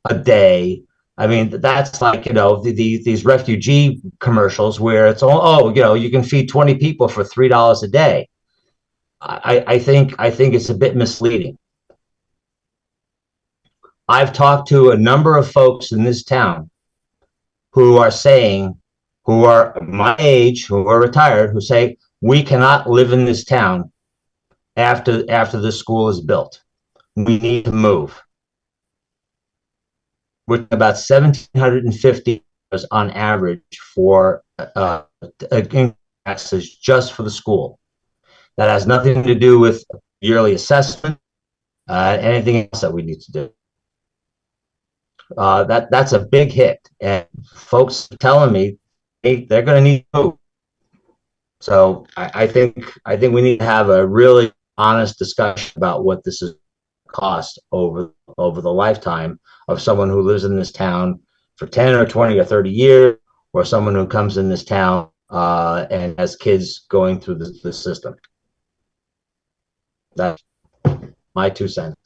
[SPEAKER 4] a day, I mean, that's like, you know, these refugee commercials where it's all, oh, you know, you can feed 20 people for $3 a day. I think it's a bit misleading. I've talked to a number of folks in this town who are my age, who are retired, who say, we cannot live in this town after the school is built. We need to move. We're about $1,750 on average for taxes just for the school. That has nothing to do with yearly assessment, anything else that we need to do. That's a big hit, and folks are telling me they're going to need to move. So I think we need to have a really honest discussion about what this is cost over the lifetime of someone who lives in this town for 10 or 20 or 30 years, or someone who comes in this town and has kids going through the system. That's my 2 cents.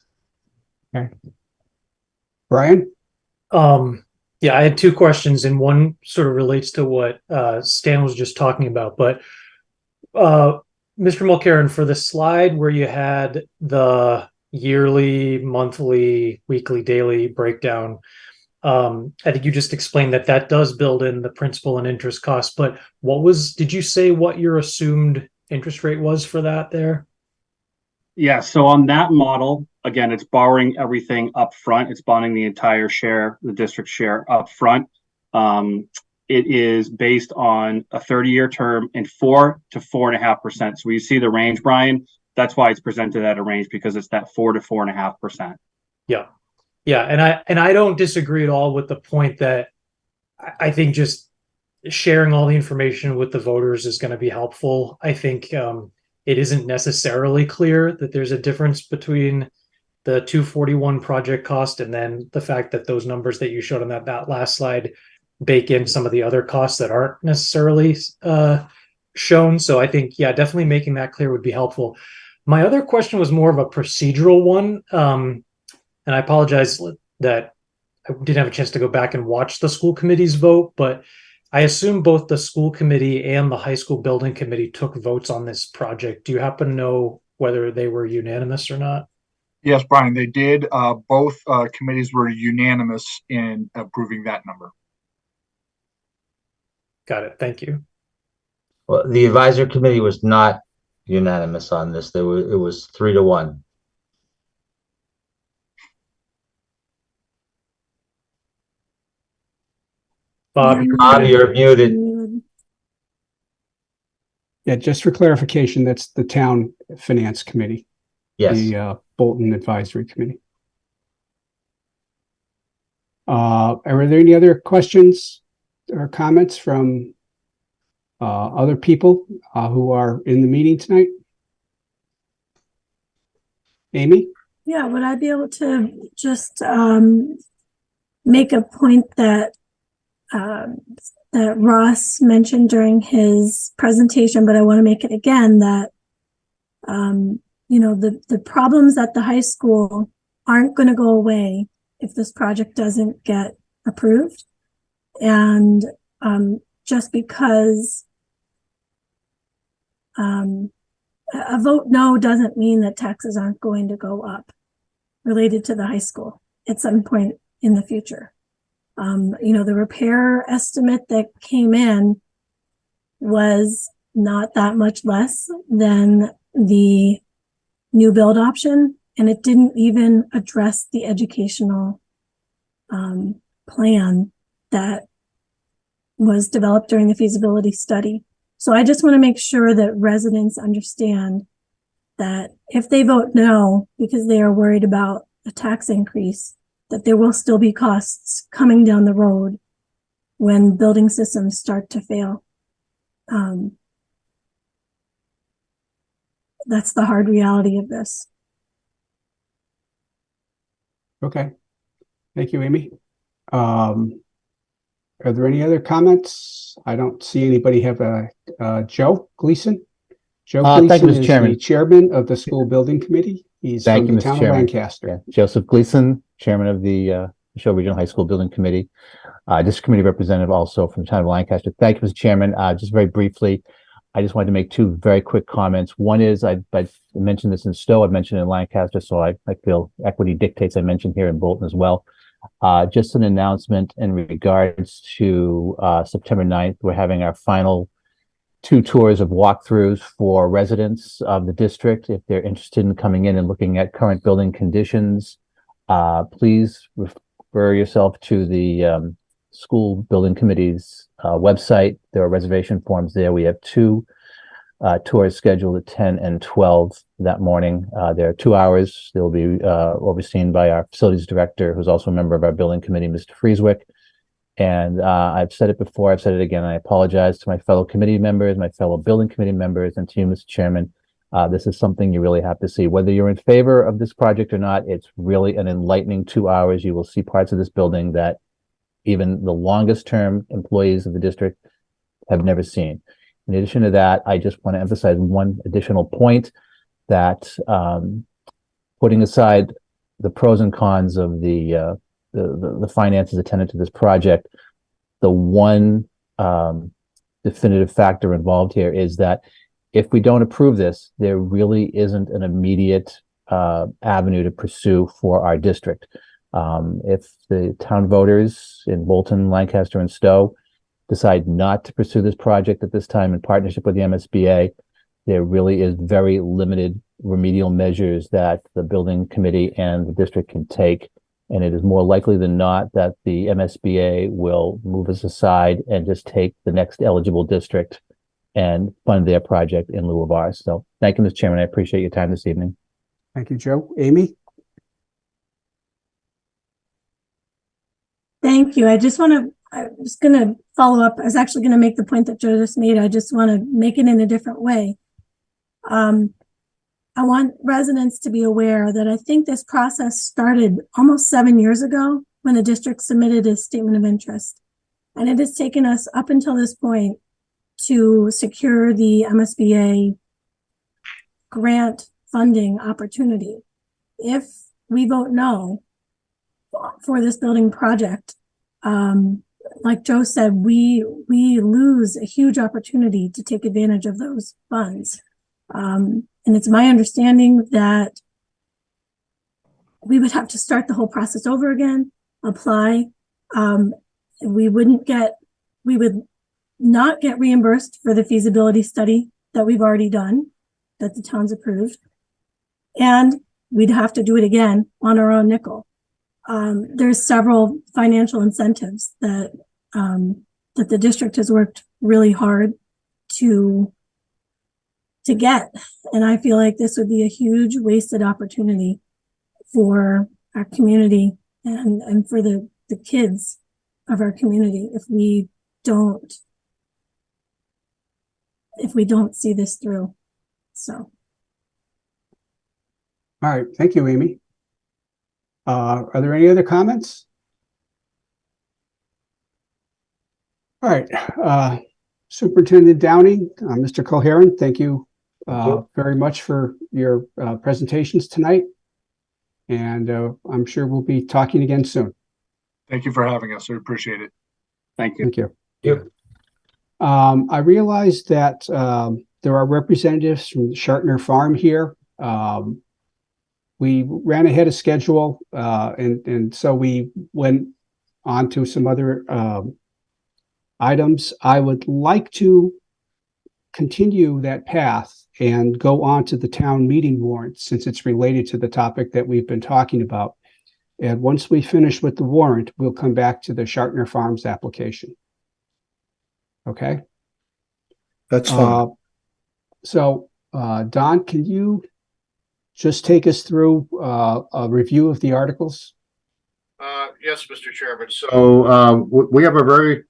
[SPEAKER 1] Okay. Brian?
[SPEAKER 5] Yeah, I had 2 questions, and one sort of relates to what Stan was just talking about. But Mr. Mulcairn, for the slide where you had the yearly, monthly, weekly, daily breakdown, I think you just explained that does build in the principal and interest costs. But did you say what your assumed interest rate was for that there?
[SPEAKER 14] Yeah, so on that model, again, it's borrowing everything up front. It's bonding the entire share, the district share up front. It is based on a 30-year term and 4 to 4.5%. So you see the range, Brian. That's why it's presented at a range, because it's that 4 to 4.5%.
[SPEAKER 5] Yeah, and I don't disagree at all with the point that I think just sharing all the information with the voters is going to be helpful. I think it isn't necessarily clear that there's a difference between the 241 project cost and then the fact that those numbers that you showed on that last slide bake in some of the other costs that aren't necessarily shown. So I think, yeah, definitely making that clear would be helpful. My other question was more of a procedural one. And I apologize that I didn't have a chance to go back and watch the school committee's vote, but I assume both the school committee and the high school building committee took votes on this project. Do you happen to know whether they were unanimous or not?
[SPEAKER 13] Yes, Brian, they did. Both committees were unanimous in approving that number.
[SPEAKER 5] Got it. Thank you.
[SPEAKER 4] Well, the advisory committee was not unanimous on this. It was 3 to 1.
[SPEAKER 5] Bob,
[SPEAKER 4] you're muted.
[SPEAKER 1] Yeah, just for clarification, that's the town finance committee.
[SPEAKER 4] Yes.
[SPEAKER 1] The Bolton Advisory Committee. Are there any other questions or comments from other people who are in the meeting tonight? Amy?
[SPEAKER 15] Yeah, would I be able to just make a point that that Ross mentioned during his presentation, but I want to make it again, that you know, the problems at the high school aren't going to go away if this project doesn't get approved. And just because a vote no doesn't mean that taxes aren't going to go up related to the high school at some point in the future. The repair estimate that came in was not that much less than the new build option, and it didn't even address the educational plan that was developed during the feasibility study. So I just want to make sure that residents understand that if they vote no because they are worried about a tax increase, that there will still be costs coming down the road when building systems start to fail. That's the hard reality of this.
[SPEAKER 1] Okay. Thank you, Amy. Are there any other comments? I don't see anybody have Joe Gleason. Joe
[SPEAKER 16] Thank you,
[SPEAKER 1] Gleason
[SPEAKER 16] Mr.
[SPEAKER 1] is
[SPEAKER 16] Chairman.
[SPEAKER 1] the chairman of the school building committee. He's
[SPEAKER 16] Thank
[SPEAKER 1] from
[SPEAKER 16] you,
[SPEAKER 1] the
[SPEAKER 16] Mr.
[SPEAKER 1] town of
[SPEAKER 16] Chairman.
[SPEAKER 1] Lancaster.
[SPEAKER 16] Yeah. Joseph Gleason, chairman of the Neshoba Regional High School Building Committee. District Committee representative also from the town of Lancaster. Thank you, Mr. Chairman. Just very briefly, I just wanted to make two very quick comments. One is I mentioned this in Stowe, I've mentioned it in Lancaster, so I feel equity dictates I mentioned here in Bolton as well. Just an announcement in regards to September 9th. We're having our final 2 tours of walkthroughs for residents of the district. If they're interested in coming in and looking at current building conditions, please refer yourself to the school building committee's website. There are reservation forms there. We have 2 tours scheduled at 10 and 12 that morning. There are 2 hours. They'll be overseen by our facilities director, who's also a member of our building committee, Mr. Frieswick. And I've said it before, I've said it again. I apologize to my fellow committee members, my fellow building committee members, and to you, Mr. Chairman. This is something you really have to see. Whether you're in favor of this project or not, it's really an enlightening 2 hours. You will see parts of this building that even the longest term employees of the district have never seen. In addition to that, I just want to emphasize one additional point that putting aside the pros and cons of the finances attendant to this project, the one definitive factor involved here is that if we don't approve this, there really isn't an immediate avenue to pursue for our district. If the town voters in Bolton, Lancaster, and Stowe decide not to pursue this project at this time in partnership with the MSBA, there really is very limited remedial measures that the building committee and the district can take. And it is more likely than not that the MSBA will move us aside and just take the next eligible district and fund their project in lieu of ours. So thank you, Mr. Chairman. I appreciate your time this evening.
[SPEAKER 1] Thank you, Joe. Amy?
[SPEAKER 15] Thank you. I was going to follow up. I was actually going to make the point that Joe just made. I just want to make it in a different way. I want residents to be aware that I think this process started almost 7 years ago when the district submitted a statement of interest. And it has taken us up until this point to secure the MSBA grant funding opportunity. If we vote no for this building project, like Joe said, we lose a huge opportunity to take advantage of those funds. And it's my understanding that we would have to start the whole process over again, apply. We would not get reimbursed for the feasibility study that we've already done, that the town's approved. And we'd have to do it again on our own nickel. There's several financial incentives that the district has worked really hard to get. And I feel like this would be a huge wasted opportunity for our community and for the kids of our community if we don't see this through. So.
[SPEAKER 1] All right. Thank you, Amy. Are there any other comments? All right. Superintendent Downing, Mr. Coharon, thank you very much for your presentations tonight. And I'm sure we'll be talking again soon.
[SPEAKER 13] Thank you for having us. We appreciate it.
[SPEAKER 14] Thank you.
[SPEAKER 1] Thank you.
[SPEAKER 4] Yep.
[SPEAKER 1] I realized that There are representatives from Shartner Farm here. We ran ahead of schedule, and so we went on to some other items. I would like to continue that path and go on to the town meeting warrant, since it's related to the topic that we've been talking about. And once we finish with the warrant, we'll come back to the Shartner Farms application. Okay?
[SPEAKER 13] That's fine.
[SPEAKER 1] Don, can you just take us through a review of the articles?
[SPEAKER 3] Yes, Mr. Chairman. So we have a very,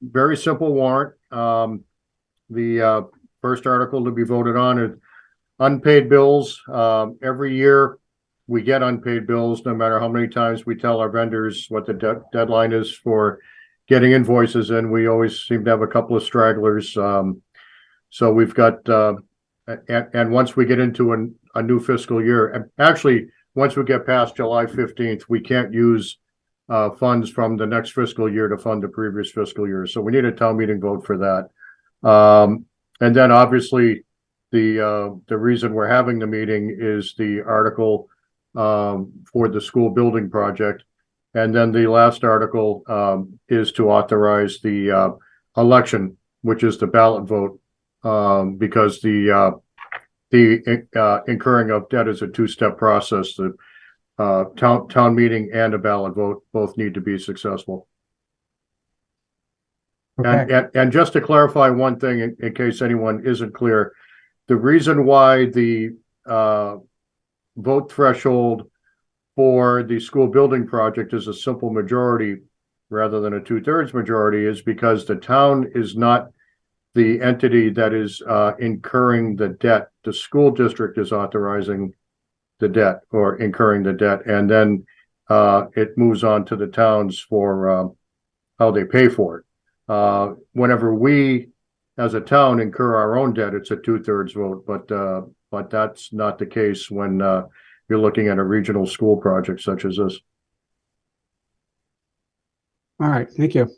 [SPEAKER 3] very simple warrant. The first article to be voted on is unpaid bills. Every year we get unpaid bills, no matter how many times we tell our vendors what the deadline is for getting invoices in. We always seem to have a couple of stragglers. So we've got, and once we get into a new fiscal year, and actually, once we get past July 15th, we can't use funds from the next fiscal year to fund the previous fiscal year. So we need a town meeting vote for that. And then obviously the reason we're having the meeting is the article for the school building project. And then the last article is to authorize the election, which is the ballot vote, because the incurring of debt is a two-step process. The town meeting and a ballot vote both need to be successful.
[SPEAKER 1] Okay.
[SPEAKER 3] And just to clarify one thing, in case anyone isn't clear, the reason why the vote threshold for the school building project is a simple majority rather than a 2/3 majority is because the town is not the entity that is incurring the debt. The school district is authorizing the debt or incurring the debt, and then it moves on to the towns for how they pay for it. Whenever we, as a town, incur our own debt, it's a 2/3 vote, but that's not the case when you're looking at a regional school project such as this.
[SPEAKER 1] All right, thank you.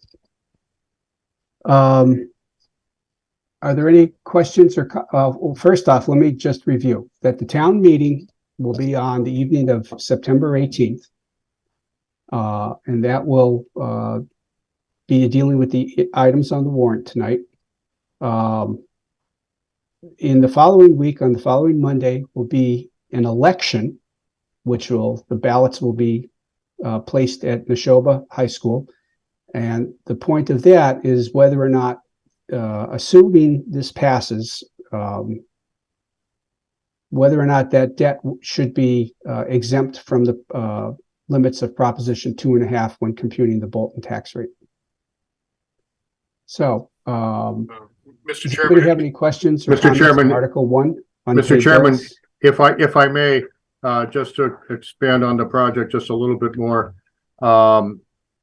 [SPEAKER 1] Are there any questions or, well, first off, let me just review that the town meeting will be on the evening of September 18th. And that will be dealing with the items on the warrant tonight. In the following week, on the following Monday, will be an election, which the ballots will be placed at Neshoba High School. And the point of that is whether or not, assuming this passes, whether or not that debt should be exempt from the limits of Proposition 2.5 when computing the Bolton tax rate. So,
[SPEAKER 3] Mr.
[SPEAKER 1] does
[SPEAKER 3] Chairman,
[SPEAKER 1] anybody have any questions or
[SPEAKER 3] Mr.
[SPEAKER 1] comments
[SPEAKER 3] Chairman,
[SPEAKER 1] on Article 1?
[SPEAKER 3] Mr. Chairman, if I may, just to expand on the project just a little bit more,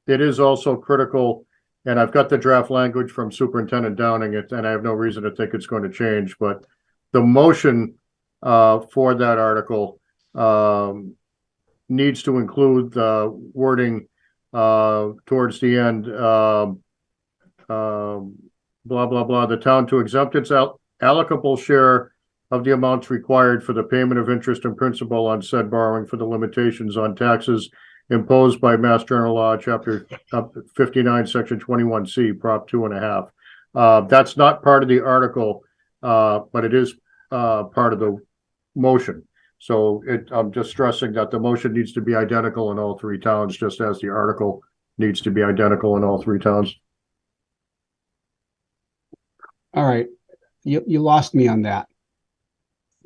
[SPEAKER 3] it is also critical, and I've got the draft language from Superintendent Downing, and I have no reason to think it's going to change, but the motion for that article needs to include the wording towards the end, blah, blah, blah, the town to exempt its allocable share of the amounts required for the payment of interest and principal on said borrowing for the limitations on taxes imposed by Mass General Law, Chapter 59, Section 21C, Prop 2.5. That's not part of the article, but it is part of the motion. So I'm just stressing that the motion needs to be identical in all three towns, just as the article needs to be identical in all three towns.
[SPEAKER 1] All right, you lost me on that.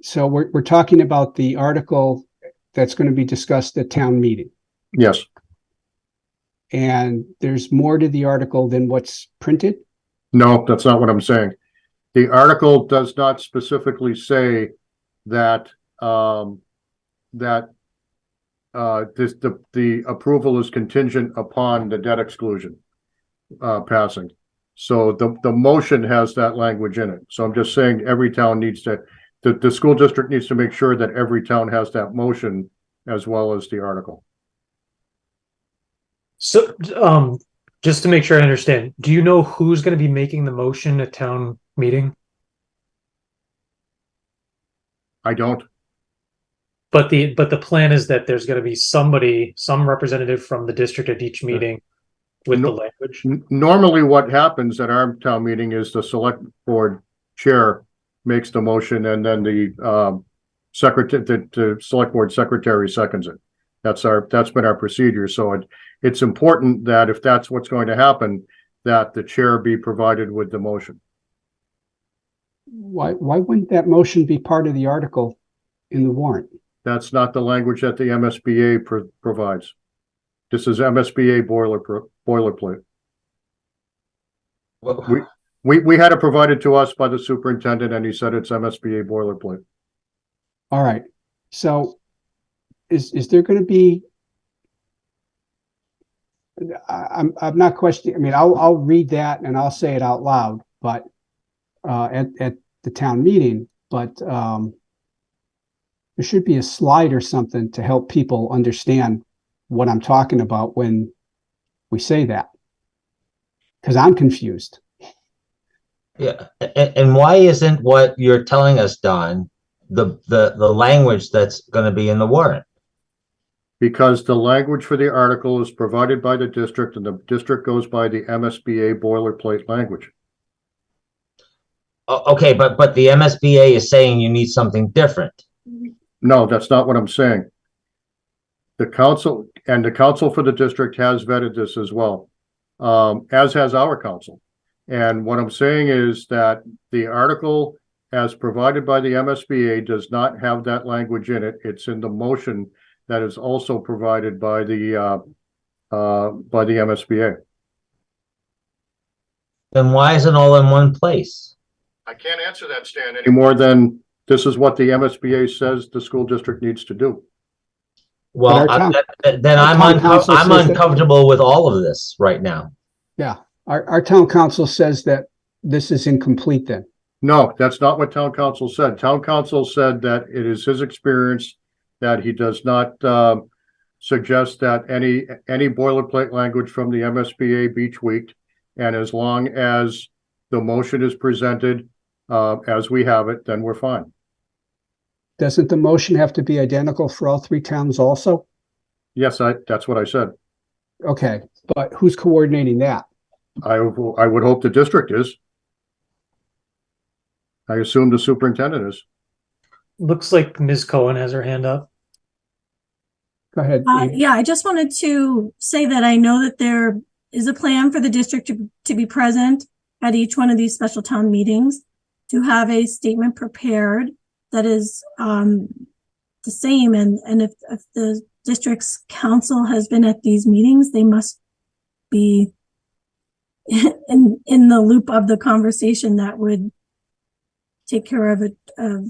[SPEAKER 1] So we're talking about the article that's going to be discussed at town meeting.
[SPEAKER 3] Yes.
[SPEAKER 1] And there's more to the article than what's printed?
[SPEAKER 3] No, that's not what I'm saying. The article does not specifically say that the approval is contingent upon the debt exclusion passing. So the motion has that language in it. So I'm just saying every town needs to, the school district needs to make sure that every town has that motion as well as the article.
[SPEAKER 5] So, just to make sure I understand, do you know who's going to be making the motion at town meeting?
[SPEAKER 3] I don't.
[SPEAKER 5] But the plan is that there's going to be somebody, some representative from the district at each meeting with the language.
[SPEAKER 3] Normally what happens at our town meeting is the select board chair makes the motion and then the select board secretary seconds it. That's been our procedure. So it's important that if that's what's going to happen, that the chair be provided with the motion.
[SPEAKER 1] Why wouldn't that motion be part of the article in the warrant?
[SPEAKER 3] That's not the language that the MSBA provides. This is MSBA boilerplate. We had it provided to us by the superintendent, and he said it's MSBA boilerplate.
[SPEAKER 1] All right. So is there going to be, I'm not questioning, I mean, I'll read that and I'll say it out loud, but at the town meeting, but there should be a slide or something to help people understand what I'm talking about when we say that, because I'm confused.
[SPEAKER 4] Yeah, and why isn't what you're telling us, Don, the language that's going to be in the warrant?
[SPEAKER 3] Because the language for the article is provided by the district, and the district goes by the MSBA boilerplate language.
[SPEAKER 4] Okay, but the MSBA is saying you need something different.
[SPEAKER 3] No, that's not what I'm saying. The council for the district has vetted this as well, as has our council. And what I'm saying is that the article as provided by the MSBA does not have that language in it. It's in the motion that is also provided by the MSBA.
[SPEAKER 4] Then why is it all in one place?
[SPEAKER 3] I can't answer that, Stan, any more than this is what the MSBA says the school district needs to do.
[SPEAKER 4] Well, then I'm uncomfortable with all of this right now.
[SPEAKER 1] Yeah, our town council says that this is incomplete then.
[SPEAKER 3] No, that's not what town council said. Town council said that it is his experience that he does not suggest that any boilerplate language from the MSBA be tweaked. And as long as the motion is presented as we have it, then we're fine.
[SPEAKER 1] Doesn't the motion have to be identical for all three towns also?
[SPEAKER 3] Yes, that's what I said.
[SPEAKER 1] Okay, but who's coordinating that?
[SPEAKER 3] I would hope the district is. I assume the superintendent is.
[SPEAKER 5] Looks like Ms. Cohen has her hand up.
[SPEAKER 1] Go ahead.
[SPEAKER 15] Yeah, I just wanted to say that I know that there is a plan for the district to be present at each one of these special town meetings, to have a statement prepared that is the same. And if the district's council has been at these meetings, they must be in the loop of the conversation that would take care of it, of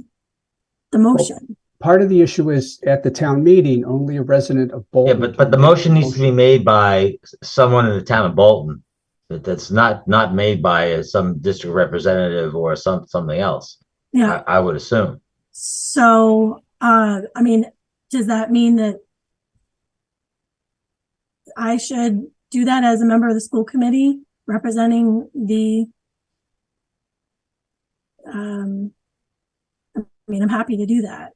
[SPEAKER 15] the motion.
[SPEAKER 1] Well, part of the issue is at the town meeting, only a resident of Bolton.
[SPEAKER 4] Yeah, but the motion needs to be made by someone in the town of Bolton. That's not made by some district representative or something else.
[SPEAKER 15] Yeah,
[SPEAKER 4] I would assume.
[SPEAKER 15] So, I mean, does that mean that I should do that as a member of the school committee representing the, I mean, I'm happy to do that.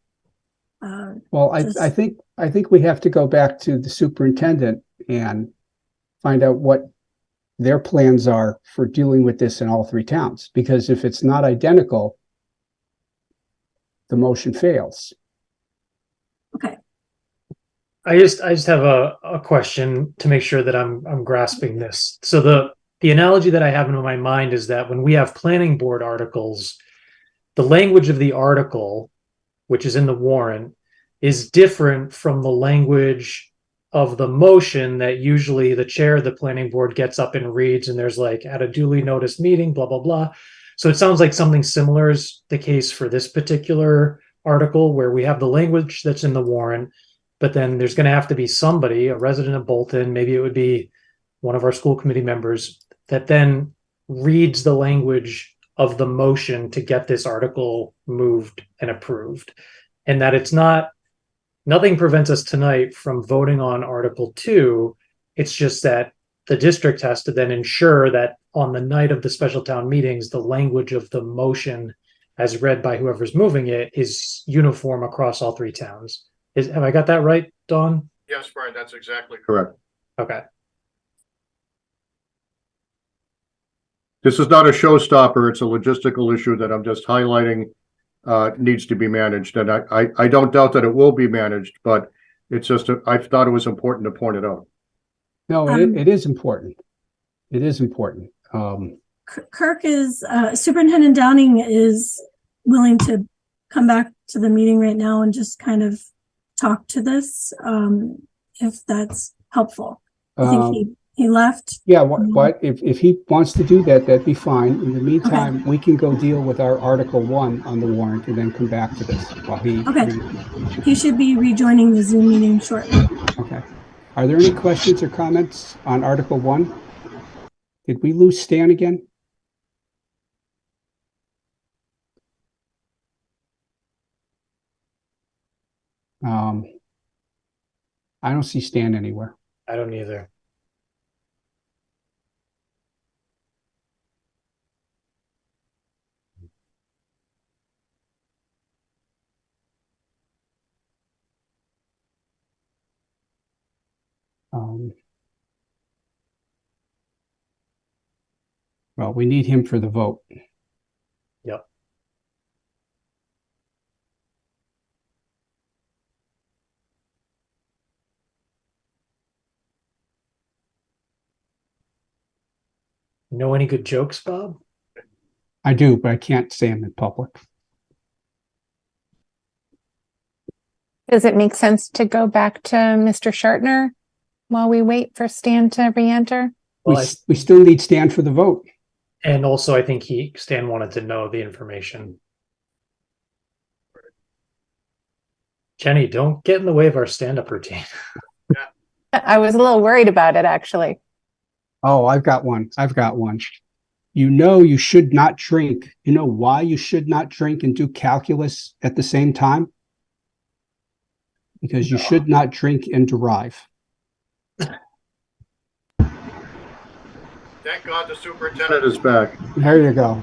[SPEAKER 1] Well, I think we have to go back to the superintendent and find out what their plans are for dealing with this in all three towns, because if it's not identical, the motion fails.
[SPEAKER 15] Okay.
[SPEAKER 5] I just have a question to make sure that I'm grasping this. So the analogy that I have in my mind is that when we have planning board articles, the language of the article, which is in the warrant, is different from the language of the motion that usually the chair of the planning board gets up and reads, and there's like, at a duly noticed meeting, blah, blah, blah. So it sounds like something similar is the case for this particular article, where we have the language that's in the warrant, but then there's going to have to be somebody, a resident of Bolton, maybe it would be one of our school committee members, that then reads the language of the motion to get this article moved and approved. And that it's not, nothing prevents us tonight from voting on Article 2. It's just that the district has to then ensure that on the night of the special town meetings, the language of the motion as read by whoever's moving it, is uniform across all three towns. Have I got that right, Dawn?
[SPEAKER 3] Yes, Brian, that's exactly correct.
[SPEAKER 5] Okay.
[SPEAKER 3] This is not a showstopper. It's a logistical issue that I'm just highlighting needs to be managed. And I don't doubt that it will be managed, but it's just, I thought it was important to point it out.
[SPEAKER 1] No, it is important. It is important.
[SPEAKER 15] Kirk is, Superintendent Downing is willing to come back to the meeting right now and just kind of talk to this, if that's helpful. I think he left.
[SPEAKER 1] Yeah, what if he wants to do that, that'd be fine. In the meantime, we can go deal with our Article 1 on the warrant and then come back to this while he.
[SPEAKER 15] Okay. He should be rejoining the Zoom meeting shortly.
[SPEAKER 1] Okay. Are there any questions or comments on Article 1? Did we lose Stan again? I don't see Stan anywhere.
[SPEAKER 5] I don't either.
[SPEAKER 1] Well, we need him for the vote.
[SPEAKER 5] Yep. Know any good jokes, Bob?
[SPEAKER 1] I do, but I can't say them in public.
[SPEAKER 6] Does it make sense to go back to Mr. Shartner while we wait for Stan to re-enter?
[SPEAKER 5] Well,
[SPEAKER 1] we still need Stan for the vote.
[SPEAKER 5] And also, I think Stan wanted to know the information. Jenny, don't get in the way of our stand-up routine.
[SPEAKER 6] I was a little worried about it, actually.
[SPEAKER 1] Oh, I've got one. You know you should not drink. You know why you should not drink and do calculus at the same time? Because you should not drink and derive.
[SPEAKER 3] Thank God the superintendent is back.
[SPEAKER 1] There you go.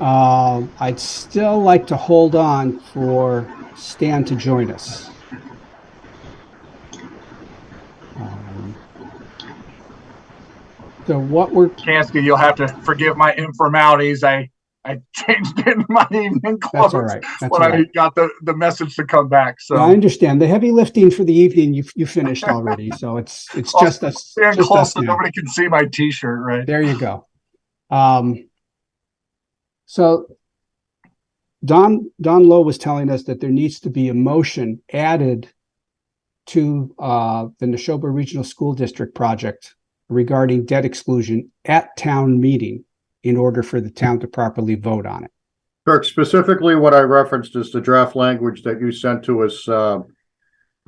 [SPEAKER 1] I'd still like to hold on for Stan to join us. So what we're
[SPEAKER 13] Kansky, you'll have to forgive my informalities. I changed it in my evening clothes.
[SPEAKER 1] That's all right.
[SPEAKER 13] I got the message to come back. So
[SPEAKER 1] I understand the heavy lifting for the evening. You finished already, so it's just us.
[SPEAKER 13] Stand
[SPEAKER 1] Just
[SPEAKER 13] close
[SPEAKER 1] us
[SPEAKER 13] so
[SPEAKER 1] now.
[SPEAKER 13] nobody can see my T-shirt. Right
[SPEAKER 1] there, you go. So Don Lowe was telling us that there needs to be a motion added to the Neshoba Regional School District project regarding debt exclusion at town meeting in order for the town to properly vote on it.
[SPEAKER 3] Kirk, specifically what I referenced is the draft language that you sent to us a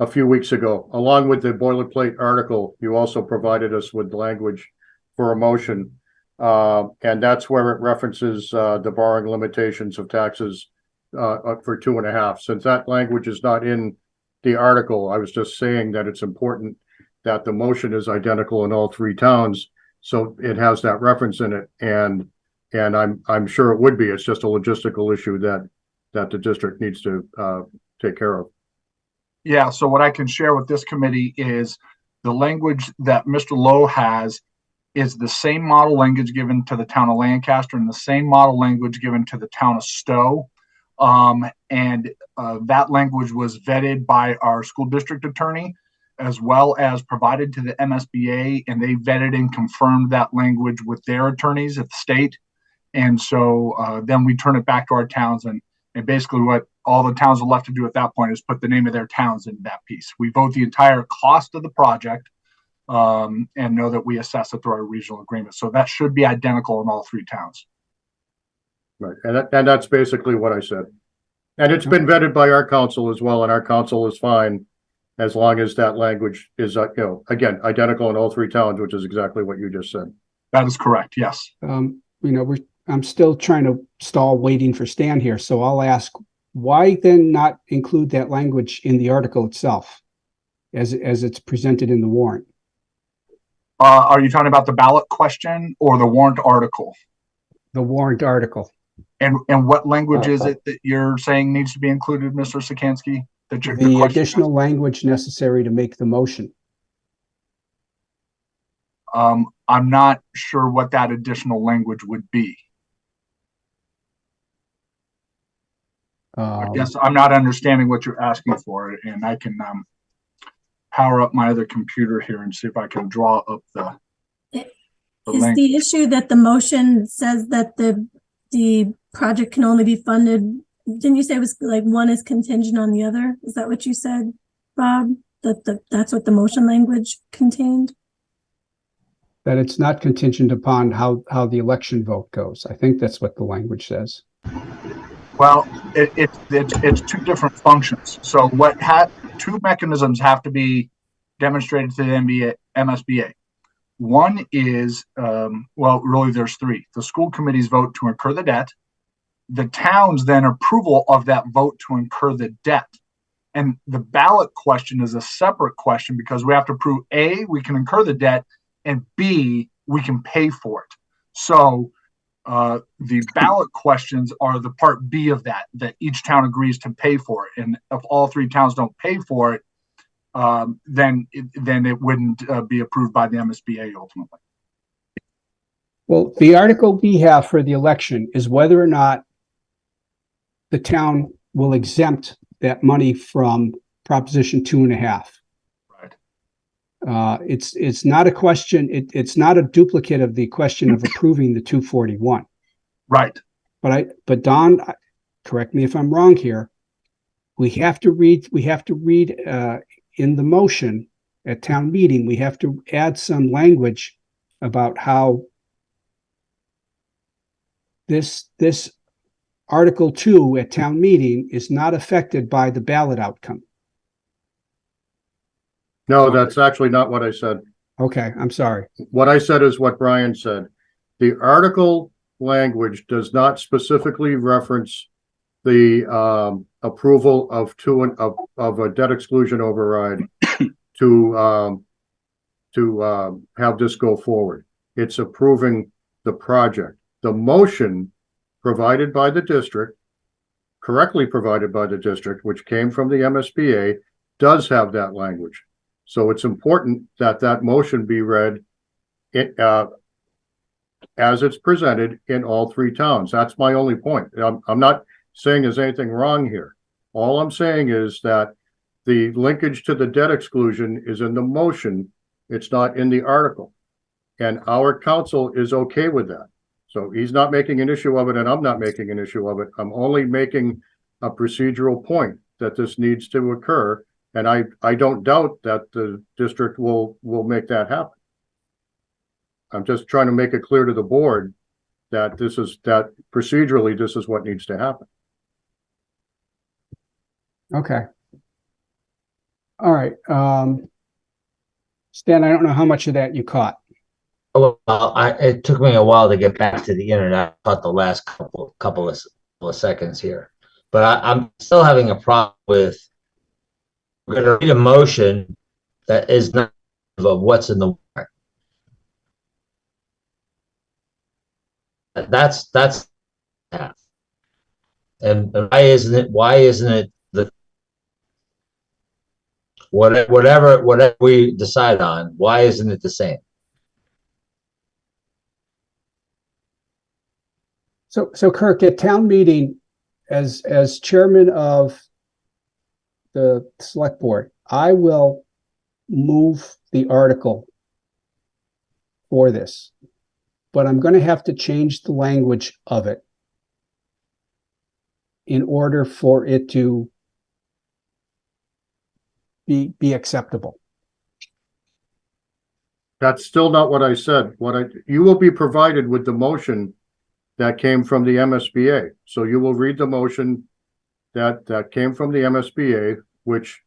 [SPEAKER 3] few weeks ago. Along with the boilerplate article, you also provided us with language for a motion. And that's where it references the borrowing limitations of taxes for 2.5. Since that language is not in the article, I was just saying that it's important that the motion is identical in all three towns, so it has that reference in it. And I'm sure it would be. It's just a logistical issue that the district needs to take care of.
[SPEAKER 13] Yeah. So what I can share with this committee is the language that Mr. Lowe has is the same model language given to the town of Lancaster and the same model language given to the town of Stowe. And that language was vetted by our school district attorney, as well as provided to the MSBA, and they vetted and confirmed that language with their attorneys at the state. And so then we turn it back to our towns, and basically what all the towns are left to do at that point is put the name of their towns in that piece. We vote the entire cost of the project and know that we assess it through our regional agreement. So that should be identical in all three towns.
[SPEAKER 3] Right, and that's basically what I said. And it's been vetted by our council as well, and our council is fine as long as that language is, again, identical in all three towns, which is exactly what you just said.
[SPEAKER 13] That is correct, yes.
[SPEAKER 1] I'm still trying to stall waiting for Stan here, so I'll ask, why then not include that language in the article itself as it's presented in the warrant?
[SPEAKER 13] Are you talking about the ballot question or the warrant article?
[SPEAKER 1] The warrant article.
[SPEAKER 13] And what language is it that you're saying needs to be included, Mr. Sikansky? That your
[SPEAKER 1] The
[SPEAKER 13] question
[SPEAKER 1] additional language necessary to make the motion.
[SPEAKER 13] I'm not sure what that additional language would be. I guess I'm not understanding what you're asking for, and I can power up my other computer here and see if I can draw up the
[SPEAKER 15] Is
[SPEAKER 13] link.
[SPEAKER 15] the issue that the motion says that the project can only be funded? Didn't you say it was like one is contingent on the other? Is that what you said, Bob? That's what the motion language contained?
[SPEAKER 1] That it's not contingent upon how the election vote goes. I think that's what the language says.
[SPEAKER 13] Well, it's two different functions. So two mechanisms have to be demonstrated to the MSBA. One is, well, really there's three. The school committee's vote to incur the debt, the town's then approval of that vote to incur the debt. And the ballot question is a separate question because we have to prove A, we can incur the debt, and B, we can pay for it. So the ballot questions are the part B of that each town agrees to pay for it. And if all three towns don't pay for it, then it wouldn't be approved by the MSBA ultimately.
[SPEAKER 1] Well, the article we have for the election is whether or not the town will exempt that money from Proposition 2.5.
[SPEAKER 13] Right.
[SPEAKER 1] It's not a question. It's not a duplicate of the question of approving the 241.
[SPEAKER 13] Right.
[SPEAKER 1] But Don, correct me if I'm wrong here. We have to read in the motion at town meeting, we have to add some language about how this Article 2 at town meeting is not affected by the ballot outcome.
[SPEAKER 3] No, that's actually not what I said.
[SPEAKER 1] Okay, I'm sorry.
[SPEAKER 3] What I said is what Brian said. The article language does not specifically reference the approval of a debt exclusion override to have this go forward. It's approving the project. The motion provided by the district, correctly provided by the district, which came from the MSBA, does have that language. So it's important that that motion be read as it's presented in all three towns. That's my only point. I'm not saying there's anything wrong here. All I'm saying is that the linkage to the debt exclusion is in the motion. It's not in the article. And our council is okay with that. So he's not making an issue of it, and I'm not making an issue of it. I'm only making a procedural point that this needs to occur. And I don't doubt that the district will make that happen. I'm just trying to make it clear to the board that procedurally, this is what needs to happen.
[SPEAKER 1] Okay. All right. Stan, I don't know how much of that you caught.
[SPEAKER 4] Well, it took me a while to get back to the internet. I caught the last couple of seconds here, but I'm still having a problem with. We're going to read a motion that is not of what's in the warrant. That's and why isn't it the whatever we decide on? Why isn't it the same?
[SPEAKER 1] So Kirk, at town meeting, as chairman of the select board, I will move the article for this, but I'm going to have to change the language of it in order for it to be acceptable.
[SPEAKER 3] That's still not what I said. You will be provided with the motion that came from the MSBA. So you will read the motion that came from the MSBA, which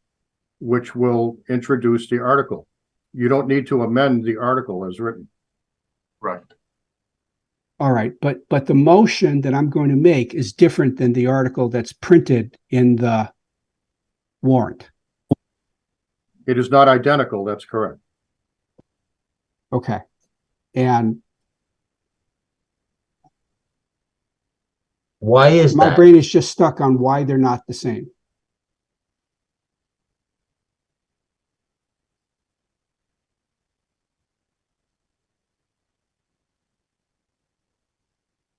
[SPEAKER 3] will introduce the article. You don't need to amend the article as written.
[SPEAKER 13] Right.
[SPEAKER 1] All right, but the motion that I'm going to make is different than the article that's printed in the warrant.
[SPEAKER 3] It is not identical, that's correct.
[SPEAKER 1] Okay. And
[SPEAKER 4] Why is
[SPEAKER 1] My
[SPEAKER 4] that?
[SPEAKER 1] brain is just stuck on why they're not the same.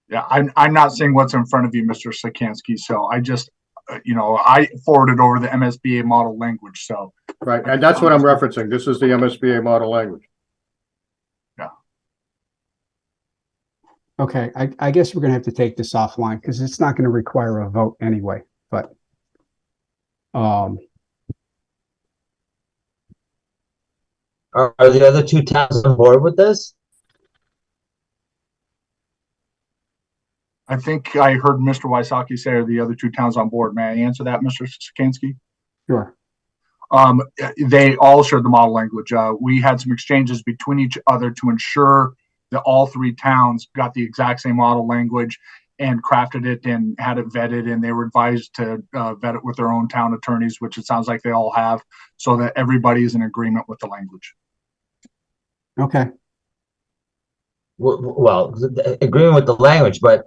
[SPEAKER 13] Yeah, I'm not seeing what's in front of you, Mr. Sikansky. So I just, I forwarded over the MSBA model language. So
[SPEAKER 3] Right, and that's what I'm referencing. This is the MSBA model language.
[SPEAKER 1] Okay, I guess we're gonna have to take this offline because it's not gonna require a vote anyway, but
[SPEAKER 4] Are the other two towns on board with this?
[SPEAKER 13] I think I heard Mr. Wysocki say, are the other two towns on board? May I answer that, Mr. Sikansky?
[SPEAKER 1] sure.
[SPEAKER 13] They all shared the model language. We had some exchanges between each other to ensure that all three towns got the exact same model language and crafted it and had it vetted, and they were advised to vet it with their own town attorneys, which it sounds like they all have, so that everybody is in agreement with the language.
[SPEAKER 1] Okay.
[SPEAKER 4] Well, agreeing with the language, but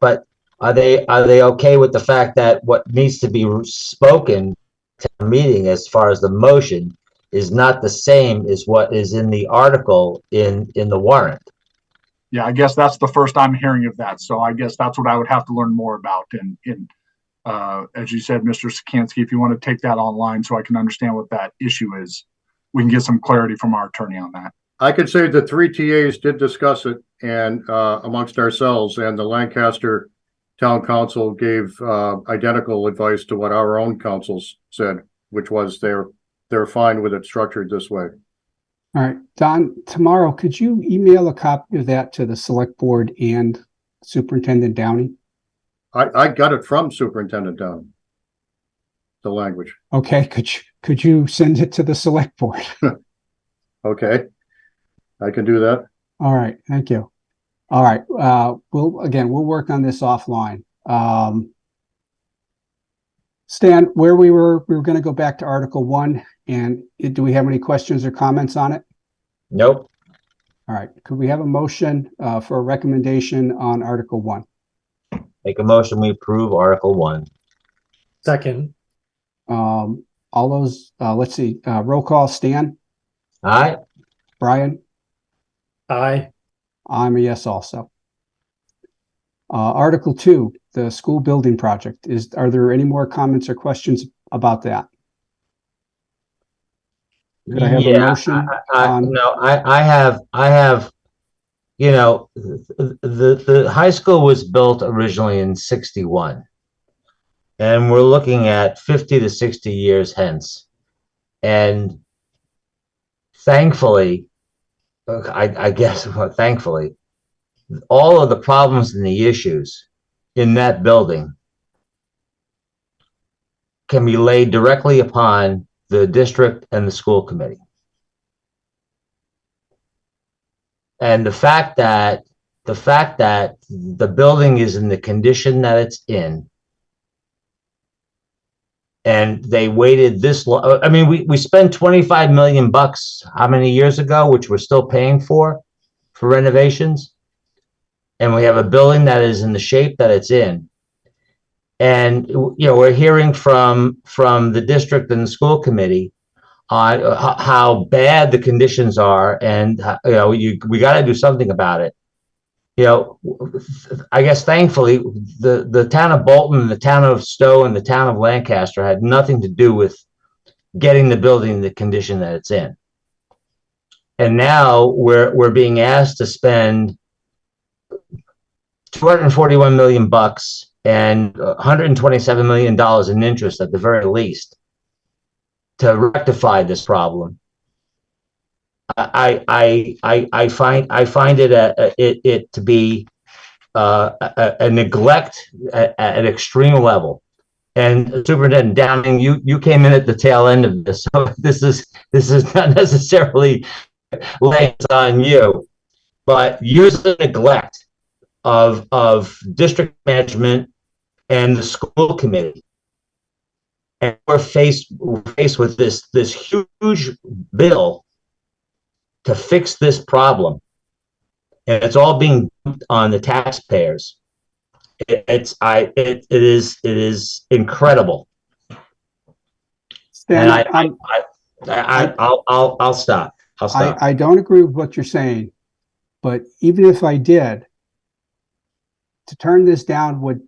[SPEAKER 4] are they okay with the fact that what needs to be spoken to the meeting as far as the motion is not the same as what is in the article in the warrant?
[SPEAKER 13] Yeah, I guess that's the first I'm hearing of that. So I guess that's what I would have to learn more about. And as you said, Mr. Sikansky, if you want to take that online so I can understand what that issue is, we can get some clarity from our attorney on that.
[SPEAKER 3] I could say the three TAs did discuss it and amongst ourselves, and the Lancaster Town Council gave identical advice to what our own councils said, which was they're fine with it structured this way.
[SPEAKER 1] All right, Don, tomorrow, could you email a copy of that to the select board and Superintendent Downey?
[SPEAKER 3] I got it from Superintendent Downey, the language.
[SPEAKER 1] Okay, could you send it to the select board?
[SPEAKER 3] Okay, I can do that.
[SPEAKER 1] All right, thank you. All right, we'll work on this offline. Stan, where we were going to go back to Article 1, and do we have any questions or comments on it?
[SPEAKER 4] Nope.
[SPEAKER 1] All right, could we have a motion for a recommendation on Article 1?
[SPEAKER 4] Make a motion, we approve Article 1.
[SPEAKER 5] Second.
[SPEAKER 1] All those, let's see, roll call, Stan?
[SPEAKER 4] Aye.
[SPEAKER 1] Brian?
[SPEAKER 5] Aye.
[SPEAKER 1] I'm a yes also. Article 2, the school building project. Are there any more comments or questions about that? Could I have a motion?
[SPEAKER 4] No, I have, the high school was built originally in 61. And we're looking at 50 to 60 years hence. And thankfully, thankfully, all of the problems and the issues in that building can be laid directly upon the district and the school committee. And the fact that the building is in the condition that it's in, and they waited this long. I mean, we spent 25 million bucks how many years ago, which we're still paying for renovations. And we have a building that is in the shape that it's in. And, we're hearing from the district and the school committee on how bad the conditions are. And, we got to do something about it. I guess thankfully the town of Bolton, the town of Stowe, and the town of Lancaster had nothing to do with getting the building in the condition that it's in. And now we're being asked to spend 241 million bucks and $127 million in interest at the very least to rectify this problem. I find it to be a neglect at an extreme level. And Superintendent Downing, you came in at the tail end of this, so this is not necessarily laying on you, but years of neglect of district management and the school committee. And we're faced with this huge bill to fix this problem. And it's all being dumped on the taxpayers. It is incredible.
[SPEAKER 1] Stan,
[SPEAKER 4] And I'll stop. I'll stop.
[SPEAKER 1] I don't agree with what you're saying, but even if I did, to turn this down would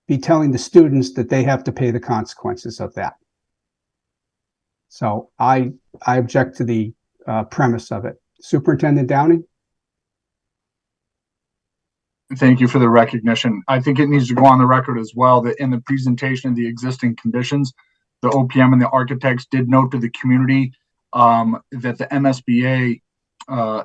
[SPEAKER 1] be telling the students that they have to pay the consequences of that. So I object to the premise of it. Superintendent Downing?
[SPEAKER 13] Thank you for the recognition. I think it needs to go on the record as well that in the presentation of the existing conditions, the OPM and the architects did note to the community that the MSBA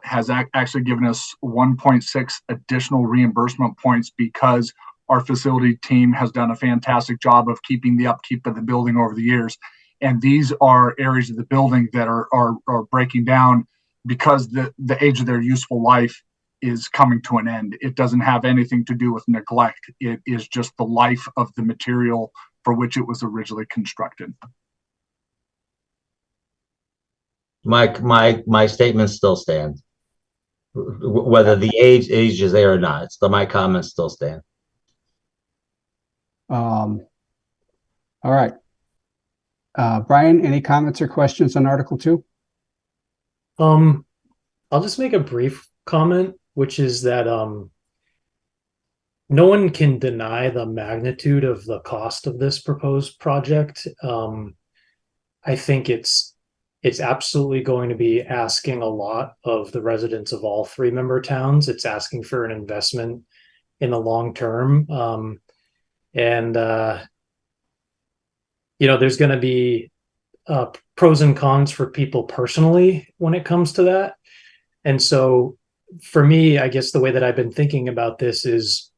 [SPEAKER 13] has actually given us 1.6 additional reimbursement points because our facility team has done a fantastic job of keeping the upkeep of the building over the years. And these are areas of the building that are breaking down because the age of their useful life is coming to an end. It doesn't have anything to do with neglect. It is just the life of the material for which it was originally constructed.
[SPEAKER 4] My statement still stands. Whether the age is there or not, my comments still stand.
[SPEAKER 1] All right. Brian, any comments or questions on Article 2?
[SPEAKER 5] I'll just make a brief comment, which is that no one can deny the magnitude of the cost of this proposed project. I think it's absolutely going to be asking a lot of the residents of all 3 member towns. It's asking for an investment in the long term. There's going to be pros and cons for people personally when it comes to that. And so for me, I guess the way that I've been thinking about this is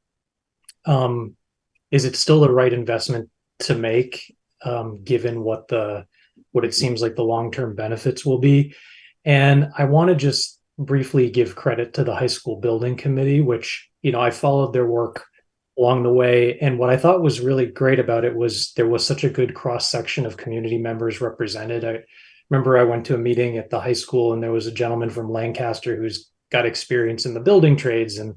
[SPEAKER 5] it still the right investment to make, given what it seems like the long-term benefits will be? And I want to just briefly give credit to the high school building committee, which, I followed their work along the way. And what I thought was really great about it was there was such a good cross-section of community members represented. I remember I went to a meeting at the high school and there was a gentleman from Lancaster who's got experience in the building trades and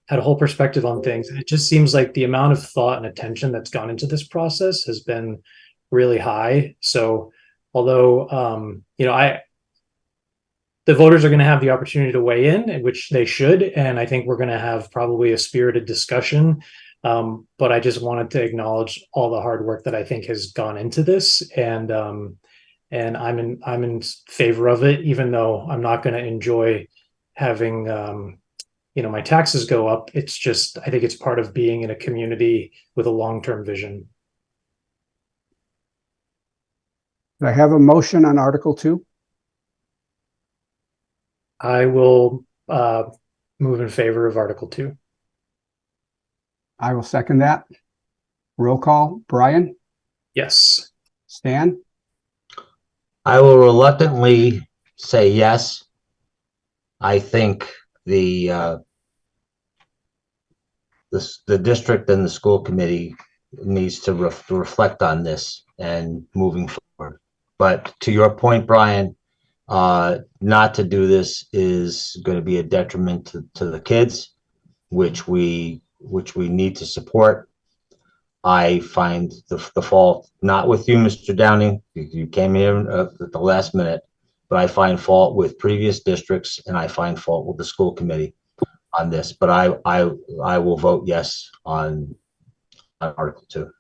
[SPEAKER 5] had a whole perspective on things. And it just seems like the amount of thought and attention that's gone into this process has been really high. So although, the voters are going to have the opportunity to weigh in, which they should, and I think we're going to have probably a spirited discussion. But I just wanted to acknowledge all the hard work that I think has gone into this, and I'm in favor of it, even though I'm not going to enjoy having my taxes go up. It's just, I think it's part of being in a community with a long-term vision.
[SPEAKER 1] Do I have a motion on Article 2?
[SPEAKER 5] I will move in favor of Article 2.
[SPEAKER 1] I will second that. Roll call. Brian?
[SPEAKER 5] Yes.
[SPEAKER 1] Stan?
[SPEAKER 4] I will reluctantly say yes. I think the district and the school committee needs to reflect on this and moving forward. But to your point, Brian, not to do this is going to be a detriment to the kids, which we need to support. I find the fault not with you, Mr. Downing. You came in at the last minute, but I find fault with previous districts and I find fault with the school committee on this. But I will vote yes on Article 2.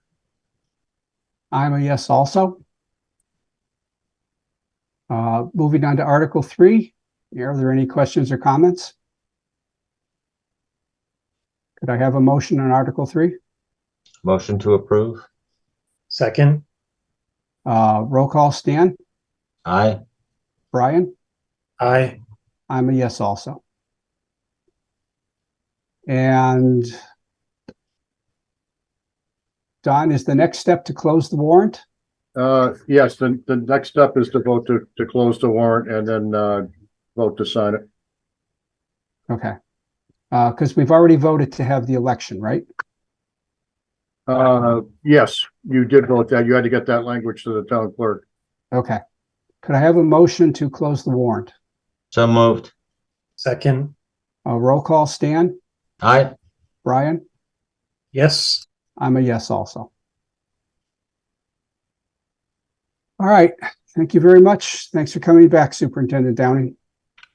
[SPEAKER 1] I'm a yes also. Moving on to Article 3. Are there any questions or comments? Could I have a motion on Article 3?
[SPEAKER 4] Motion to approve.
[SPEAKER 5] Second.
[SPEAKER 1] Roll call. Stan?
[SPEAKER 4] Aye.
[SPEAKER 1] Brian?
[SPEAKER 5] Aye.
[SPEAKER 1] I'm a yes also. And Don, is the next step to close the warrant?
[SPEAKER 3] Yes, the next step is to vote to close the warrant and then vote to sign it.
[SPEAKER 1] Okay. Because we've already voted to have the election, right?
[SPEAKER 3] Yes, you did vote that. You had to get that language to the town clerk.
[SPEAKER 1] Okay. Could I have a motion to close the warrant?
[SPEAKER 4] So moved.
[SPEAKER 5] Second.
[SPEAKER 1] Roll call. Stan?
[SPEAKER 4] Aye.
[SPEAKER 1] Brian?
[SPEAKER 5] Yes.
[SPEAKER 1] I'm a yes also. All right. Thank you very much. Thanks for coming back, Superintendent Downing.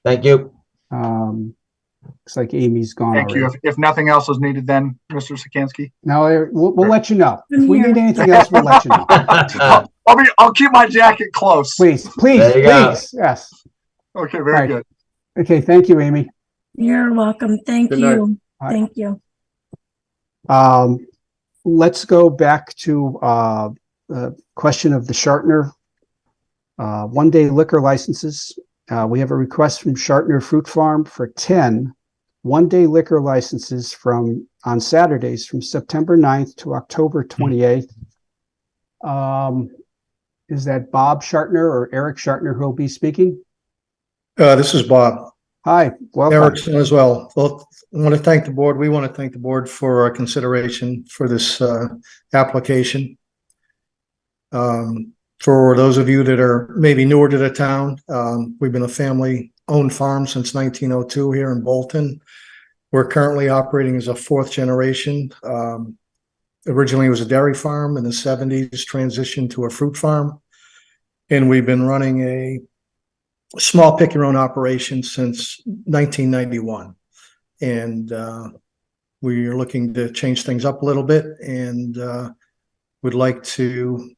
[SPEAKER 4] Thank you.
[SPEAKER 1] Looks like Amy's gone
[SPEAKER 13] Thank
[SPEAKER 1] already.
[SPEAKER 13] you. If nothing else is needed, then Mr. Sikansky.
[SPEAKER 1] No, we'll let you know.
[SPEAKER 15] I'm
[SPEAKER 1] If we
[SPEAKER 15] here.
[SPEAKER 1] need anything else, we'll let you know.
[SPEAKER 13] I'll keep my jacket close.
[SPEAKER 1] Please,
[SPEAKER 4] There you go.
[SPEAKER 1] yes.
[SPEAKER 13] Okay,
[SPEAKER 1] All
[SPEAKER 13] very
[SPEAKER 1] right.
[SPEAKER 13] good.
[SPEAKER 1] Okay, thank you, Amy.
[SPEAKER 15] You're welcome. Thank
[SPEAKER 3] Good night.
[SPEAKER 15] you.
[SPEAKER 1] All right.
[SPEAKER 15] Thank you.
[SPEAKER 1] Let's go back to the question of the Shartner one-day liquor licenses. We have a request from Shartner Fruit Farm for 10 one-day liquor licenses on Saturdays from September 9th to October 28th. Is that Bob Shartner or Eric Shartner who will be speaking?
[SPEAKER 17] This is Bob.
[SPEAKER 1] Hi, welcome.
[SPEAKER 17] Erickson as well. Well, I want to thank the board. We want to thank the board for our consideration for this application. For those of you that are maybe newer to the town, we've been a family-owned farm since 1902 here in Bolton. We're currently operating as a fourth generation. Originally, it was a dairy farm. In the 70s, transitioned to a fruit farm. And we've been running a small pick-your-own operation since 1991. And we are looking to change things up a little bit and would like to